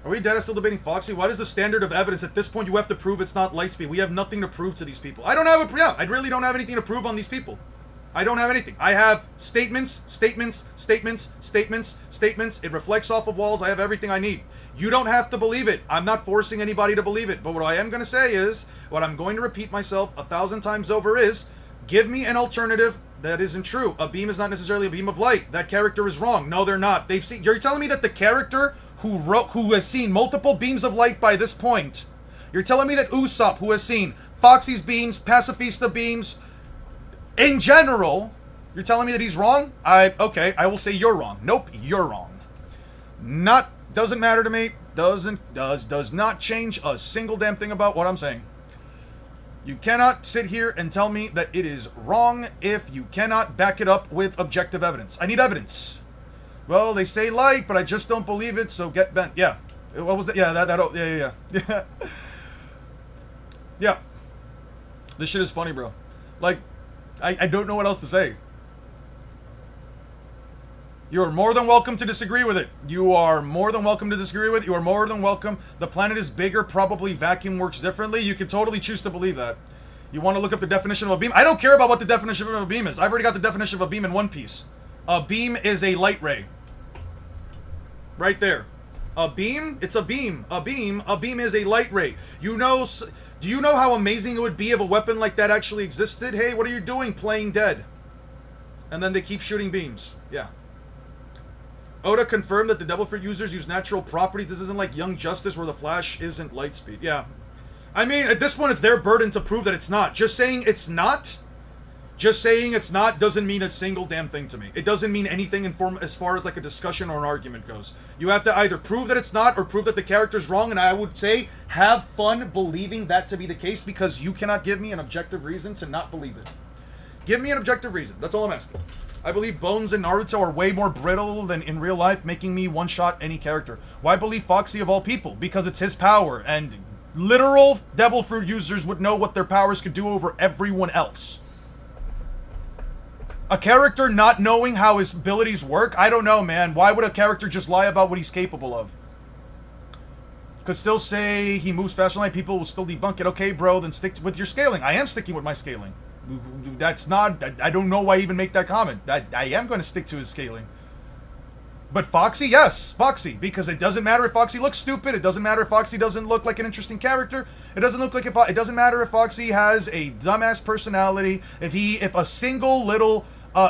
Are we dead still debating Foxy? What is the standard of evidence? At this point, you have to prove it's not light speed. We have nothing to prove to these people. I don't have I really don't have anything to prove on these people. I don't have anything. I have statements. It reflects off of walls. I have everything I need. You don't have to believe it. I'm not forcing anybody to believe it. But what I am going to say is, what I'm going to repeat myself 1,000 times over is, give me an alternative that isn't true. A beam is not necessarily a beam of light. That character is wrong. No, they're not. You're telling me that the character who has seen multiple beams of light by this point, you're telling me that Usopp, who has seen Foxy's beams, Pacifista beams, in general, you're telling me that he's wrong? Okay, I will say you're wrong. Nope, you're wrong. Doesn't matter to me. Does not change a single damn thing about what I'm saying. You cannot sit here and tell me that it is wrong if you cannot back it up with objective evidence. I need evidence. Well, they say light, but I just don't believe it, so get bent. Yeah. What was that? Yeah, yeah. Yeah. This shit is funny, bro. Like, I don't know what else to say. You're more than welcome to disagree with it. You are more than welcome to disagree with it. You are more than welcome. The planet is bigger. Probably vacuum works differently. You can totally choose to believe that. You want to look up the definition of a beam? I don't care about what the definition of a beam is. I've already got the definition of a beam in One Piece. A beam is a light ray. Right there. A beam? It's a beam. A beam is a light ray. You know... Do you know how amazing it would be if a weapon like that actually existed? Hey, what are you doing playing dead? And then they keep shooting beams. Yeah. Oda confirmed that the Devil Fruit users use natural properties. This isn't like Young Justice where the Flash isn't light speed. Yeah. I mean, at this point, it's their burden to prove that it's not. Just saying it's not doesn't mean a single damn thing to me. It doesn't mean anything as far as like a discussion or an argument goes. You have to either prove that it's not or prove that the character's wrong, and I would say have fun believing that to be the case because you cannot give me an objective reason to not believe it. Give me an objective reason. That's all I'm asking. I believe Bones and Naruto are way more brittle than in real life, making me one-shot any character. Why believe Foxy of all people? Because it's his power, and literal Devil Fruit users would know what their powers could do over everyone else. A character not knowing how his abilities work? I don't know, man. Why would a character just lie about what he's capable of? Could still say he moves faster than light. People will still debunk it. Okay, bro, then stick with your scaling. I am sticking with my scaling. That's not... I don't know why I even make that comment. I am going to stick to his scaling. But Foxy, yes, Foxy. Because it doesn't matter if Foxy looks stupid. It doesn't matter if Foxy doesn't look like an interesting character. It doesn't matter if Foxy has a dumbass personality. If a single little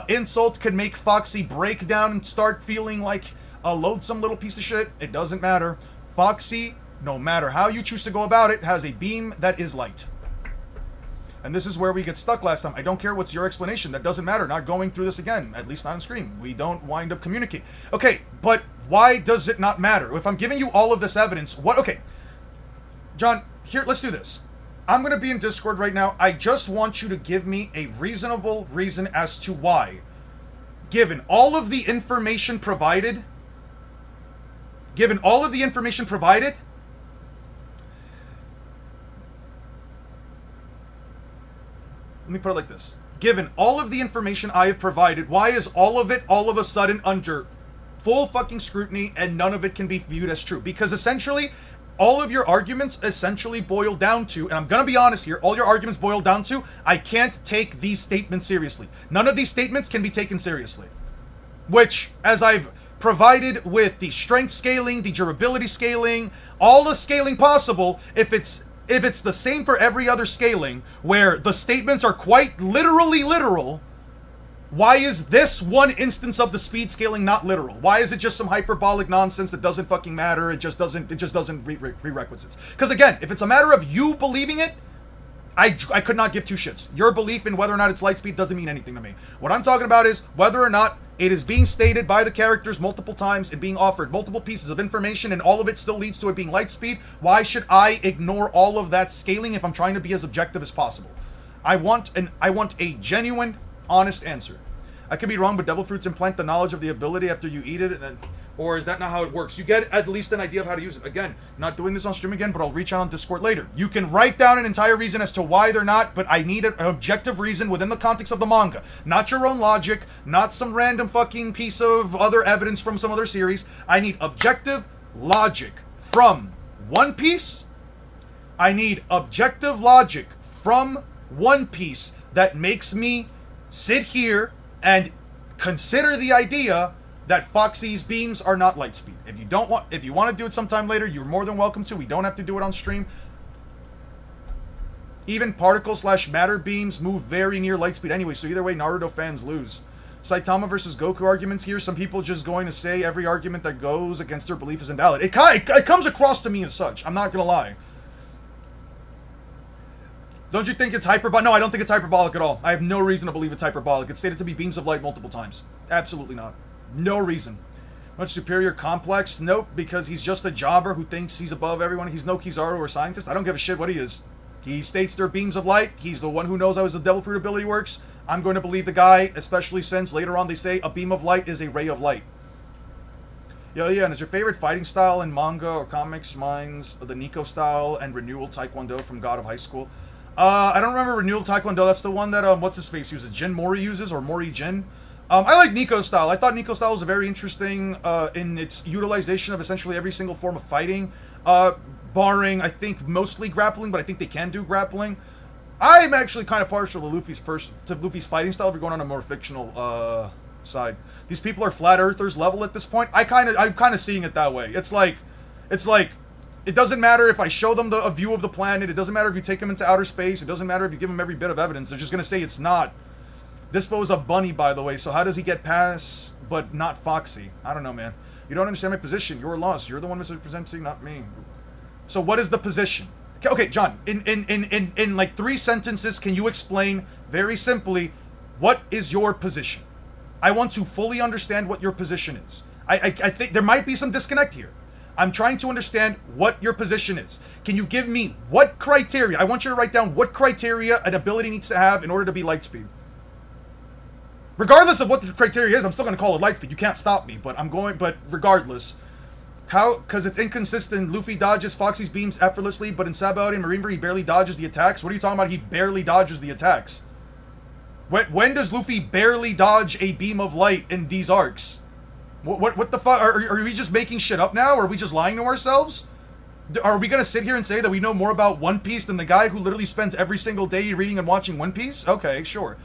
insult could make Foxy break down and start feeling like a loathsome little piece of shit, it doesn't matter. Foxy, no matter how you choose to go about it, has a beam that is light. And this is where we get stuck last time. I don't care what's your explanation. That doesn't matter. Not going through this again. At least not on screen. We don't wind up communicating. Okay, but why does it not matter? If I'm giving you all of this evidence, what... Okay. John, here, let's do this. I'm going to be in Discord right now. I just want you to give me a reasonable reason as to why. Given all of the information provided... Let me put it like this. Given all of the information I have provided, why is all of it all of a sudden under full fucking scrutiny and none of it can be viewed as true? Because essentially, all of your arguments essentially boil down to, and I'm gonna be honest here, all your arguments boil down to, I can't take these statements seriously. None of these statements can be taken seriously. Which, as I've provided with the strength scaling, the durability scaling, all the scaling possible, if it's the same for every other scaling, where the statements are quite literally literal, why is this one instance of the speed scaling not literal? Why is it just some hyperbolic nonsense that doesn't fucking matter? It just doesn't prerequisites. Because again, if it's a matter of you believing it, I could not give two shits. Your belief in whether or not it's light speed doesn't mean anything to me. What I'm talking about is whether or not it is being stated by the characters multiple times and being offered multiple pieces of information and all of it still leads to it being light speed. Why should I ignore all of that scaling if I'm trying to be as objective as possible? I want a genuine, honest answer. I could be wrong, but devil fruits implant the knowledge of the ability after you eat it, and then... Or is that not how it works? You get at least an idea of how to use it. Again, not doing this on stream again, but I'll reach out on Discord later. You can write down an entire reason as to why they're not, but I need an objective reason within the context of the manga. Not your own logic, not some random fucking piece of other evidence from some other series. I need objective logic from One Piece. I need objective logic from One Piece that makes me sit here and consider the idea that Foxy's beams are not light speed. If you want to do it sometime later, you're more than welcome to. We don't have to do it on stream. Even particle/matter beams move very near light speed anyway, so either way, Naruto fans lose. Saitama versus Goku arguments here. Some people just going to say every argument that goes against their belief is invalid. It comes across to me as such. I'm not gonna lie. Don't you think it's hyperbolic? No, I don't think it's hyperbolic at all. I have no reason to believe it's hyperbolic. It's stated to be beams of light multiple times. Absolutely not. No reason. Much superior complex? Nope, because he's just a jobber who thinks he's above everyone. He's no Kizaru or scientist. I don't give a shit what he is. He states they're beams of light. He's the one who knows how his devil fruit ability works. I'm going to believe the guy, especially since later on they say a beam of light is a ray of light. Yeah, and is your favorite fighting style in manga or comics? Mine's the Nico style and Renewal Taekwondo from God of High School. I don't remember Renewal Taekwondo. That's the one that, what's-his-face uses? Jin Mori uses, or Mori Jin. I like Nico's style. I thought Nico's style was very interesting in its utilization of essentially every single form of fighting, barring, I think, mostly grappling, but I think they can do grappling. I'm actually kind of partial to Luffy's fighting style if you're going on a more fictional side. These people are flat earthers level at this point. I'm kind of seeing it that way. It's like, it doesn't matter if I show them a view of the planet. It doesn't matter if you take them into outer space. It doesn't matter if you give them every bit of evidence. They're just gonna say it's not. This was a bunny, by the way, so how does he get past, but not Foxy? I don't know, man. You don't understand my position. You're lost. You're the one misrepresenting, not me. So what is the position? Okay, John, in like 3 sentences, can you explain very simply what is your position? I want to fully understand what your position is. I think there might be some disconnect here. I'm trying to understand what your position is. Can you give me what criteria? I want you to write down what criteria an ability needs to have in order to be Lightspeed. Regardless of what the criteria is, I'm still going to call it Lightspeed. You can't stop me, but regardless. How? Because it's inconsistent. Luffy dodges Foxy's beams effortlessly, but in Sabaody and Marineford, he barely dodges the attacks. What are you talking about? He barely dodges the attacks. When does Luffy barely dodge a beam of light in these arcs? What the fuck? Are we just making shit up now? Or are we just lying to ourselves? Are we going to sit here and say that we know more about One Piece than the guy who literally spends every single day reading and watching One Piece? Okay, sure.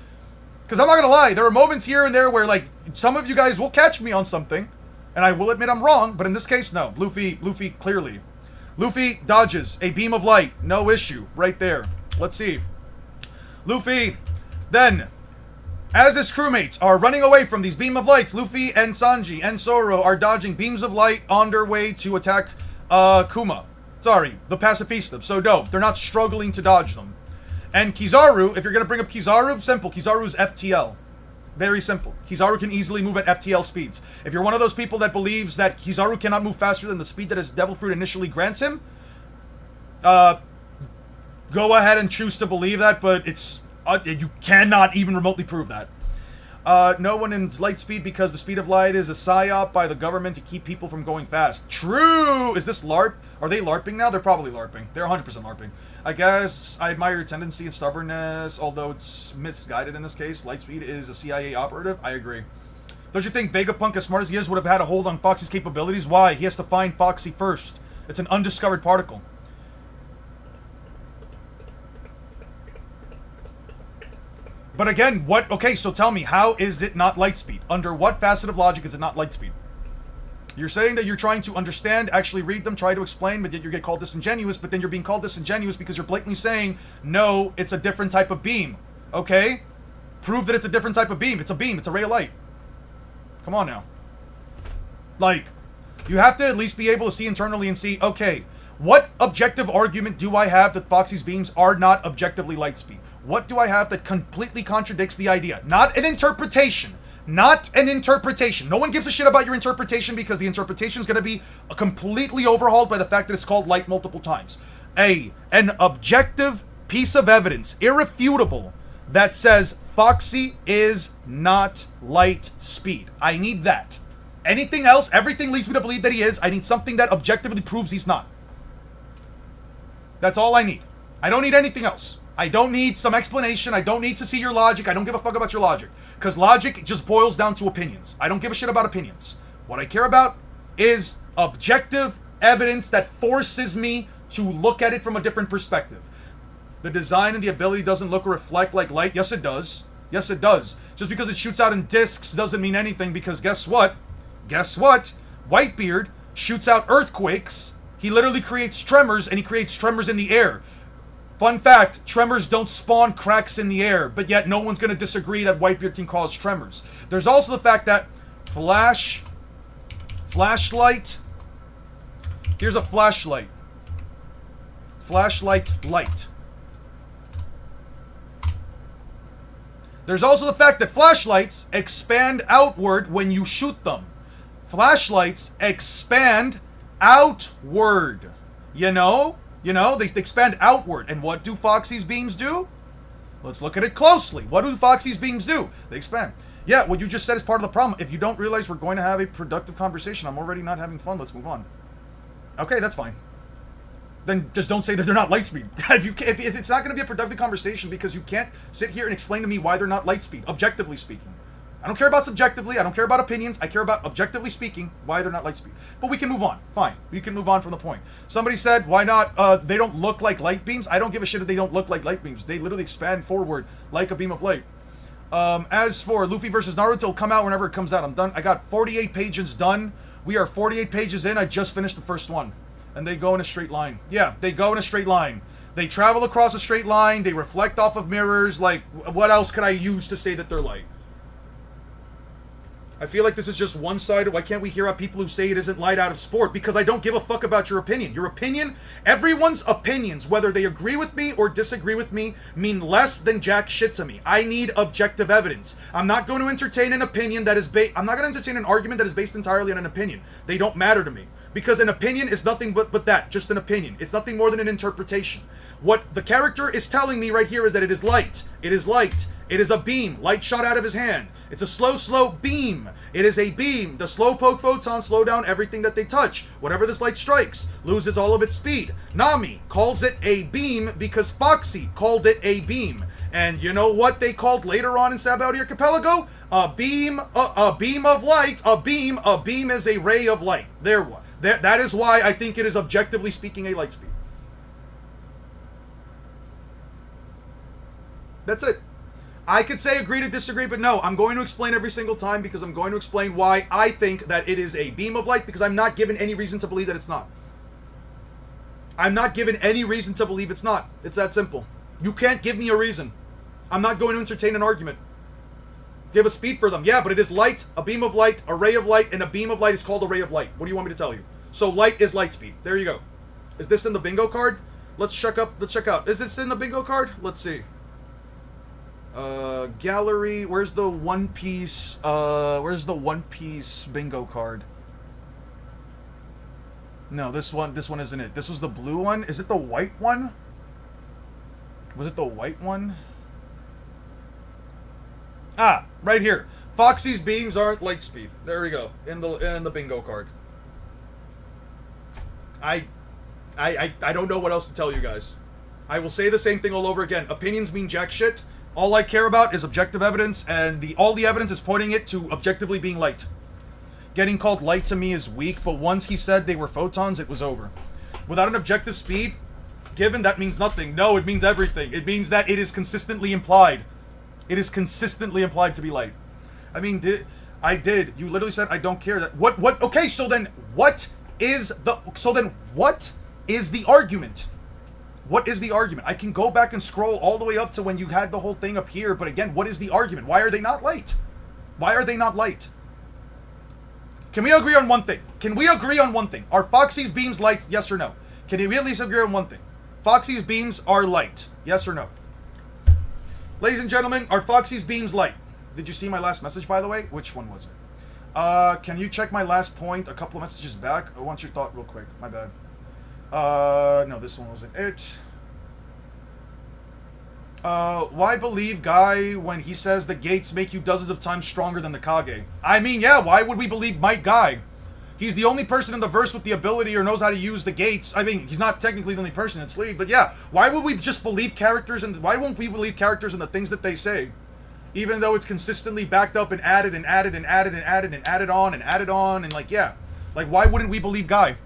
Because I'm not going to lie, there are moments here and there where, like, some of you guys will catch me on something, and I will admit I'm wrong, but in this case, no. Luffy, clearly. Luffy dodges a beam of light. No issue. Right there. Let's see. Luffy, then, as his crewmates are running away from these beam of lights, Luffy and Sanji and Zoro are dodging beams of light on their way to attack, Kuma. Sorry, the Pacifista. So, no, they're not struggling to dodge them. And Kizaru, if you're going to bring up Kizaru, simple. Kizaru's FTL. Very simple. Kizaru can easily move at FTL speeds. If you're one of those people that believes that Kizaru cannot move faster than the speed that his Devil Fruit initially grants him, go ahead and choose to believe that, but it's you cannot even remotely prove that. No one in light speed because the speed of light is a psyop by the government to keep people from going fast. True! Is this LARP? Are they LARPing now? They're probably LARPing. They're 100% LARPing. I guess I admire your tendency and stubbornness, although it's misguided in this case. Lightspeed is a CIA operative. I agree. Don't you think Vegapunk, as smart as he is, would have had a hold on Foxy's capabilities? Why? He has to find Foxy first. It's an undiscovered particle. But again, what... Okay, so tell me, how is it not Lightspeed? Under what facet of logic is it not Lightspeed? You're saying that you're trying to understand, actually read them, try to explain, but yet you get called disingenuous, but then you're being called disingenuous because you're blatantly saying, no, it's a different type of beam. Okay? Prove that it's a different type of beam. It's a beam. It's a ray of light. Come on now. Like, you have to at least be able to see internally and see, okay, what objective argument do I have that Foxy's beams are not objectively light speed? What do I have that completely contradicts the idea? Not an interpretation. Not an interpretation. No one gives a shit about your interpretation because the interpretation is going to be completely overhauled by the fact that it's called light multiple times. An objective piece of evidence, irrefutable, that says Foxy is not light speed. I need that. Anything else, everything leads me to believe that he is. I need something that objectively proves he's not. That's all I need. I don't need anything else. I don't need some explanation. I don't need to see your logic. I don't give a fuck about your logic. Because logic just boils down to opinions. I don't give a shit about opinions. What I care about is objective evidence that forces me to look at it from a different perspective. The design and the ability doesn't look or reflect like light. Yes, it does. Yes, it does. Just because it shoots out in discs doesn't mean anything because guess what? Guess what? Whitebeard shoots out earthquakes. He literally creates tremors, and he creates tremors in the air. Fun fact, tremors don't spawn cracks in the air, but yet no one's going to disagree that Whitebeard can cause tremors. There's also the fact that flashlight, here's a flashlight. Flashlight light. There's also the fact that flashlights expand outward when you shoot them. Flashlights expand outward. You know, they expand outward. And what do Foxy's beams do? Let's look at it closely. What do Foxy's beams do? They expand. Yeah, what you just said is part of the problem. If you don't realize we're going to have a productive conversation, I'm already not having fun. Let's move on. Okay, that's fine. Then just don't say that they're not light speed. If it's not going to be a productive conversation because you can't sit here and explain to me why they're not light speed, objectively speaking. I don't care about subjectively. I don't care about opinions. I care about objectively speaking why they're not light speed. But we can move on. Fine. We can move on from the point. Somebody said, why not? They don't look like light beams. I don't give a shit if they don't look like light beams. They literally expand forward like a beam of light. As for Luffy versus Naruto, it'll come out whenever it comes out. I'm done. I got 48 pages done. We are 48 pages in. I just finished the first one. And they go in a straight line. Yeah, they go in a straight line. They travel across a straight line. They reflect off of mirrors. Like, what else could I use to say that they're light? I feel like this is just one-sided. Why can't we hear out people who say it isn't light out of sport? Because I don't give a fuck about your opinion. Your opinion, everyone's opinions, whether they agree with me or disagree with me, mean less than jack shit to me. I need objective evidence. I'm not going to entertain an opinion that is I'm not going to entertain an argument that is based entirely on an opinion. They don't matter to me. Because an opinion is nothing but that, just an opinion. It's nothing more than an interpretation. What the character is telling me right here is that it is light. It is light. It is a beam. Light shot out of his hand. It's a slow beam. It is a beam. The slowpoke photons slow down everything that they touch. Whatever this light strikes loses all of its speed. Nami calls it a beam because Foxy called it a beam. And you know what they called later on in Sabaody Archipelago? A beam of light. A beam is a ray of light. That is why I think it is objectively speaking a light speed. That's it. I could say agree to disagree, but no, I'm going to explain every single time because I'm going to explain why I think that it is a beam of light because I'm not given any reason to believe that it's not. I'm not given any reason to believe it's not. It's that simple. You can't give me a reason. I'm not going to entertain an argument. Give a speed for them. Yeah, but it is light, a beam of light, a ray of light, and a beam of light is called a ray of light. What do you want me to tell you? So light is light speed. There you go. Is this in the bingo card? Let's check out. Is this in the bingo card? Let's see. Gallery. Where's the One Piece? Where's the One Piece bingo card? No, this one isn't it. This was the blue one. Is it the white one? Was it the white one? Ah, right here. Foxy's beams aren't light speed. There we go. In the bingo card. I don't know what else to tell you guys. I will say the same thing all over again. Opinions mean jack shit. All I care about is objective evidence, and all the evidence is pointing it to objectively being light. Getting called light to me is weak, but once he said they were photons, it was over. Without an objective speed given, that means nothing. No, it means everything. It means that it is consistently implied. It is consistently implied to be light. I mean, you literally said I don't care. Okay, so then what is the argument? What is the argument? I can go back and scroll all the way up to when you had the whole thing up here, but again, what is the argument? Why are they not light? Why are they not light? Can we agree on one thing? Are Foxy's beams light? Yes or no? Can we at least agree on one thing? Foxy's beams are light. Yes or no? Ladies and gentlemen, are Foxy's beams light? Did you see my last message, by the way? Which one was it? Can you check my last point a couple of messages back? I want your thought real quick. My bad. No, this one wasn't it. Why believe Guy when he says the gates make you dozens of times stronger than the Kage? I mean, yeah, why would we believe Might Guy? He's the only person in the verse with the ability or knows how to use the gates. I mean, he's not technically the only person in Sleeve, but yeah, why would we just believe characters and why won't we believe characters in the things that they say? Even though it's consistently backed up and added and added and added and added and added on and like, yeah. Like, why wouldn't we believe Guy?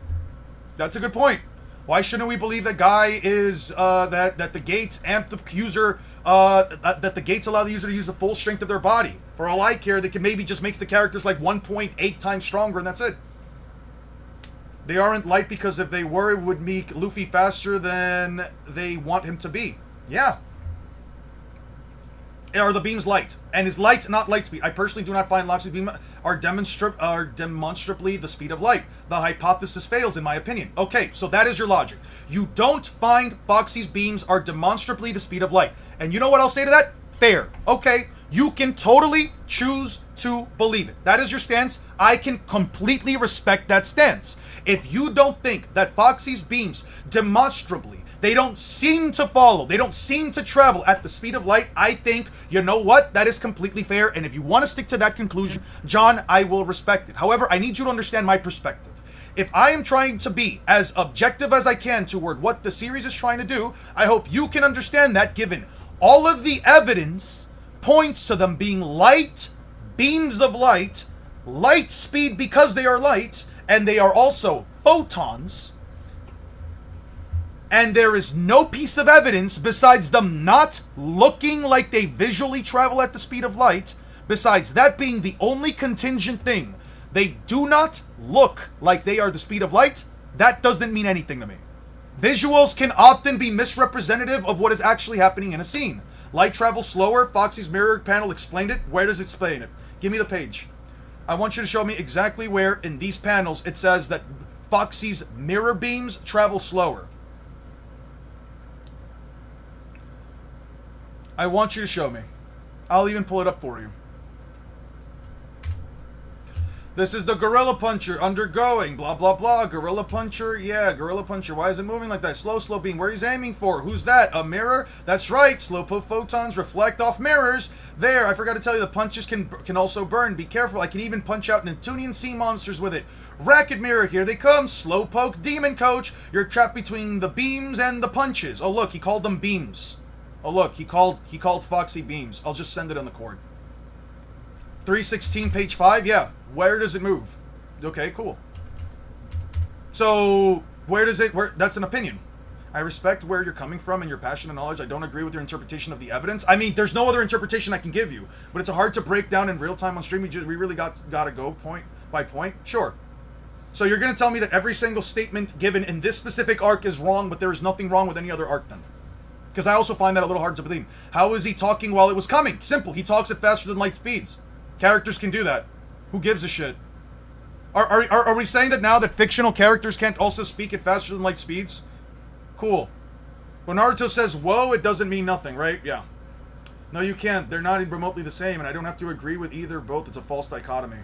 That's a good point. Why shouldn't we believe that Guy is, that the gates amp the user, that the gates allow the user to use the full strength of their body? For all I care, they can maybe just makes the characters like 1.8 times stronger and that's it. They aren't light because if they were, it would make Luffy faster than they want him to be. Yeah. Are the beams light? And is light not light speed? I personally do not find Foxy's beams are demonstrably the speed of light. The hypothesis fails, in my opinion. Okay, so that is your logic. You don't find Foxy's beams are demonstrably the speed of light. And you know what I'll say to that? Fair. Okay, you can totally choose to believe it. That is your stance. I can completely respect that stance. If you don't think that Foxy's beams demonstrably, they don't seem to follow, they don't seem to travel at the speed of light, I think, you know what? That is completely fair. And if you want to stick to that conclusion, John, I will respect it. However, I need you to understand my perspective. If I am trying to be as objective as I can toward what the series is trying to do, I hope you can understand that given all of the evidence points to them being light beams of light, light speed because they are light, and they are also photons. And there is no piece of evidence besides them not looking like they visually travel at the speed of light, besides that being the only contingent thing. They do not look like they are the speed of light. That doesn't mean anything to me. Visuals can often be misrepresentative of what is actually happening in a scene. Light travels slower. Foxy's mirror panel explained it. Where does it explain it? Give me the page. I want you to show me exactly where in these panels it says that Foxy's mirror beams travel slower. I want you to show me. I'll even pull it up for you. This is the Gorilla Puncher undergoing blah blah blah. Gorilla Puncher, yeah, Gorilla Puncher. Why is it moving like that? Slow beam. Where he's aiming for? Who's that? A mirror? That's right. Slowpoke photons reflect off mirrors. There, I forgot to tell you, the punches can also burn. Be careful. I can even punch out Neptunian sea monsters with it. Racket mirror, here they come. Slowpoke demon coach. You're trapped between the beams and the punches. Oh look, he called them beams. Oh look, he called Foxy beams. I'll just send it on the cord. 316 page 5, yeah. Where does it move? Okay, cool. So, that's an opinion. I respect where you're coming from and your passion and knowledge. I don't agree with your interpretation of the evidence. I mean, there's no other interpretation I can give you. But it's hard to break down in real time on stream. We really got to go point by point. Sure. So you're going to tell me that every single statement given in this specific arc is wrong, but there is nothing wrong with any other arc then? Because I also find that a little hard to believe. How is he talking while it was coming? Simple. He talks at faster than light speeds. Characters can do that. Who gives a shit? Are we saying that now that fictional characters can't also speak at faster than light speeds? Cool. When Naruto says, whoa, it doesn't mean nothing, right? Yeah. No, you can't. They're not even remotely the same, and I don't have to agree with either or both. It's a false dichotomy.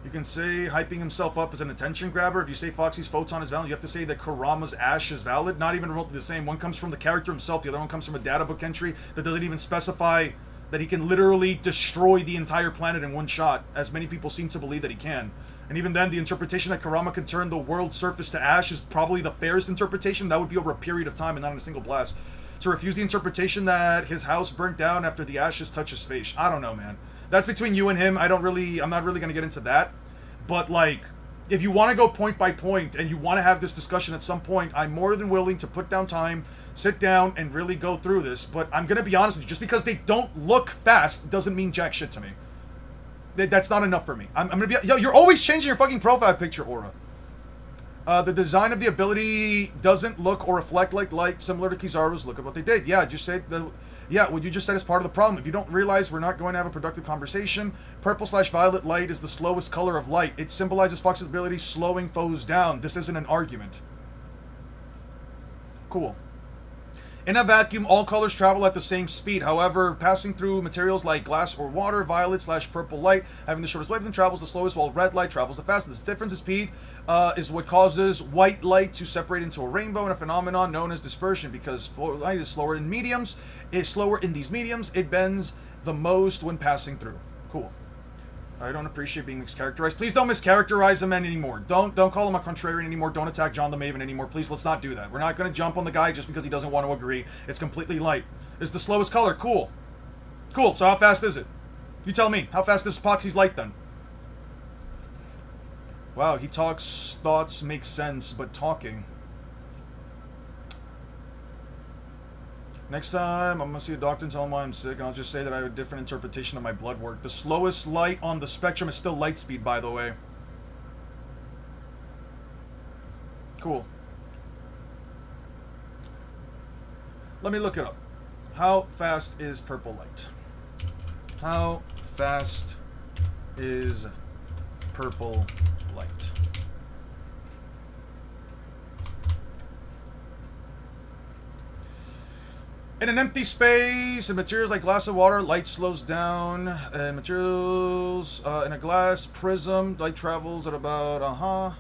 You can say hyping himself up as an attention grabber. If you say Foxy's photon is valid, you have to say that Kurama's ash is valid. Not even remotely the same. One comes from the character himself. The other one comes from a data book entry that doesn't even specify that he can literally destroy the entire planet in one shot, as many people seem to believe that he can. And even then, the interpretation that Kurama can turn the world's surface to ash is probably the fairest interpretation. That would be over a period of time and not in a single blast. To refuse the interpretation that his house burnt down after the ashes touch his face. I don't know, man. That's between you and him. I'm not really going to get into that. But, like, if you want to go point by point and you want to have this discussion at some point, I'm more than willing to put down time, sit down, and really go through this. But I'm going to be honest with you. Just because they don't look fast doesn't mean jack shit to me. That's not enough for me. I'm going to be... Yo, you're always changing your fucking profile picture, Aura. The design of the ability doesn't look or reflect like light, similar to Kizaru's. Look at what they did. Yeah, just say... Yeah, what you just said is part of the problem. If you don't realize we're not going to have a productive conversation, purple/violet light is the slowest color of light. It symbolizes Fox's ability slowing foes down. This isn't an argument. Cool. In a vacuum, all colors travel at the same speed. However, passing through materials like glass or water, violet/purple light having the shortest wavelength travels the slowest, while red light travels the fastest. The difference in speed is what causes white light to separate into a rainbow in a phenomenon known as dispersion. Because light is slower in mediums, it bends the most when passing through. Cool. I don't appreciate being mischaracterized. Please don't mischaracterize him anymore. Don't call him a contrarian anymore. Don't attack John the Maven anymore. Please, let's not do that. We're not going to jump on the guy just because he doesn't want to agree. It's completely light. It's the slowest color. Cool. Cool. So how fast is it? You tell me. How fast is Foxy's light then? Wow, he talks, thoughts make sense, but talking. Next time, I'm going to see a doctor and tell him why I'm sick, and I'll just say that I have a different interpretation of my blood work. The slowest light on the spectrum is still light speed, by the way. Cool. Let me look it up. How fast is purple light? How fast is purple light? In an empty space, in materials like glass or water, light slows down. And materials in a glass prism, light travels at about,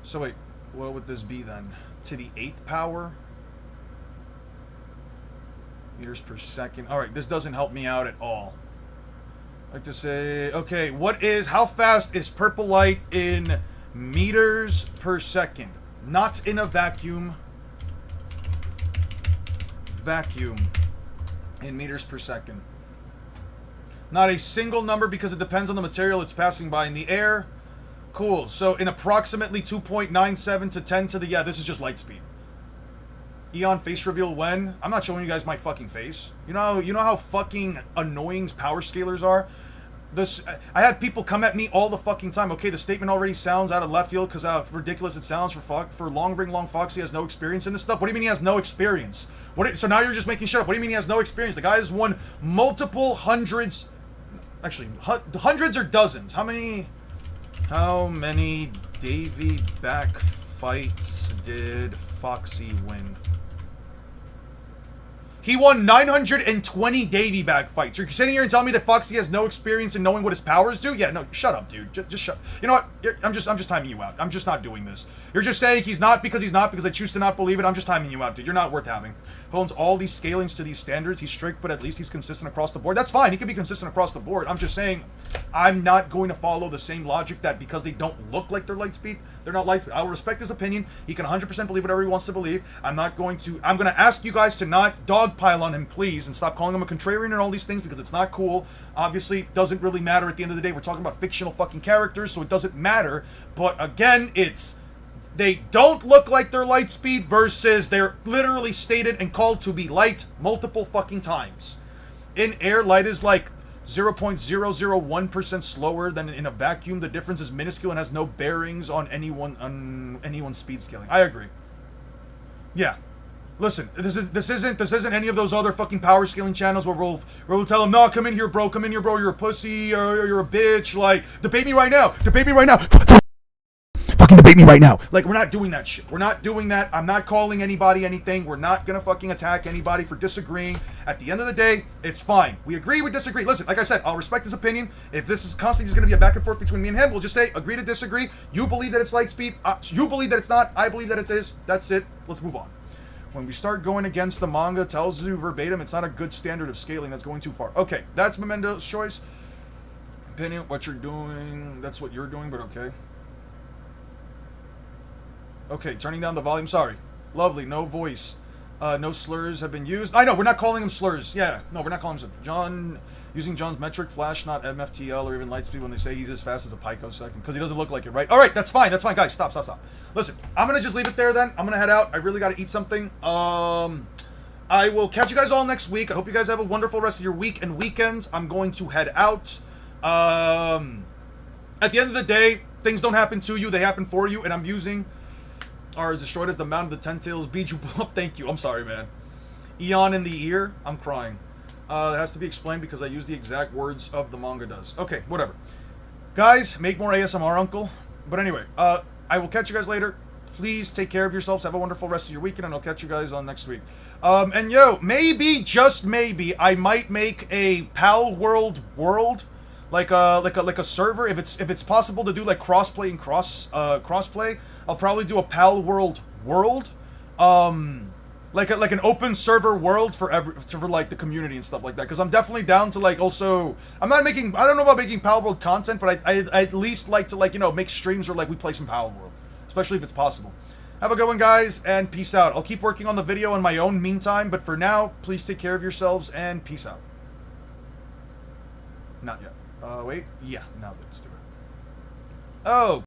So wait, what would this be then? To the 8th power? Meters per second. Alright, this doesn't help me out at all. I like to say, okay, how fast is purple light in meters per second? Not in a vacuum. Vacuum in meters per second. Not a single number because it depends on the material it's passing by in the air. Cool. So in approximately 2.97 to 10 to the... Yeah, this is just light speed. Eon face reveal when? I'm not showing you guys my fucking face. You know how fucking annoying power scalers are? I have people come at me all the fucking time. Okay, the statement already sounds out of left field because how ridiculous it sounds for Long Foxy has no experience in this stuff. What do you mean he has no experience? So now you're just making shit up. What do you mean he has no experience? The guy has won multiple hundreds, actually hundreds or dozens. How many Davy back fights did Foxy win? He won 920 Davy bag fights. You're sitting here and telling me that Foxy has no experience in knowing what his powers do? Yeah, no, shut up, dude. Just shut. You know what? I'm just timing you out. I'm just not doing this. You're just saying he's not because I choose to not believe it. I'm just timing you out, dude. You're not worth having. He owns all these scalings to these standards. He's strict, but at least he's consistent across the board. That's fine. He can be consistent across the board. I'm just saying I'm not going to follow the same logic that because they don't look like they're light speed, they're not light speed. I'll respect his opinion. He can 100% believe whatever he wants to believe. I'm going to ask you guys to not dogpile on him, please, and stop calling him a contrarian and all these things because it's not cool. Obviously, it doesn't really matter at the end of the day. We're talking about fictional fucking characters, so it doesn't matter. But again, they don't look like they're light speed versus they're literally stated and called to be light multiple fucking times. In air, light is like 0.001% slower than in a vacuum. The difference is minuscule and has no bearings on anyone's speed scaling. I agree. Yeah. Listen, this isn't any of those other fucking power scaling channels where we'll tell them, no, come in here, bro, you're a pussy, or you're a bitch, like, debate me right now. Fucking debate me right now. Like, we're not doing that shit. We're not doing that. I'm not calling anybody anything. We're not gonna fucking attack anybody for disagreeing. At the end of the day, it's fine. We agree, we disagree. Listen, like I said, I'll respect his opinion. If this is constantly gonna be a back and forth between me and him, we'll just say, agree to disagree. You believe that it's light speed. You believe that it's not. I believe that it is. That's it. Let's move on. When we start going against the manga, tells you verbatim, it's not a good standard of scaling. That's going too far. Okay, that's Memendo's choice. Opinion, what you're doing, that's what you're doing, but okay. Okay, turning down the volume, sorry. Lovely, no voice. No slurs have been used. I know, we're not calling them slurs. Yeah, no, we're not calling them using John's metric, flash, not MFTL or even lightspeed when they say he's as fast as a picosecond, because he doesn't look like it, right? Alright, that's fine, guys, stop. Listen, I'm gonna just leave it there then. I'm gonna head out. I really gotta eat something. I will catch you guys all next week. I hope you guys have a wonderful rest of your week and weekends. I'm going to head out. At the end of the day, things don't happen to you, they happen for you, and I'm using... are as destroyed as the mountain of the Ten Tails beat you up. Thank you. I'm sorry, man. Eon in the ear. I'm crying. It has to be explained because I use the exact words of the manga does. Okay, whatever. Guys, make more ASMR, Uncle. But anyway, I will catch you guys later. Please take care of yourselves. Have a wonderful rest of your weekend, and I'll catch you guys on next week. And yo, maybe, just maybe, I might make a Pal World like a server. If it's possible to do like crossplay and crossplay. I'll probably do a Pal World, like an open server world for like the community and stuff like that. Because I'm definitely down to like also, I don't know about making Pal World content, but I at least like to like make streams where like we play some Pal World, especially if it's possible. Have a good one, guys, and peace out. I'll keep working on the video in my own meantime, but for now, please take care of yourselves and peace out. Not yet. Wait. Yeah. Now let's do it. Oh.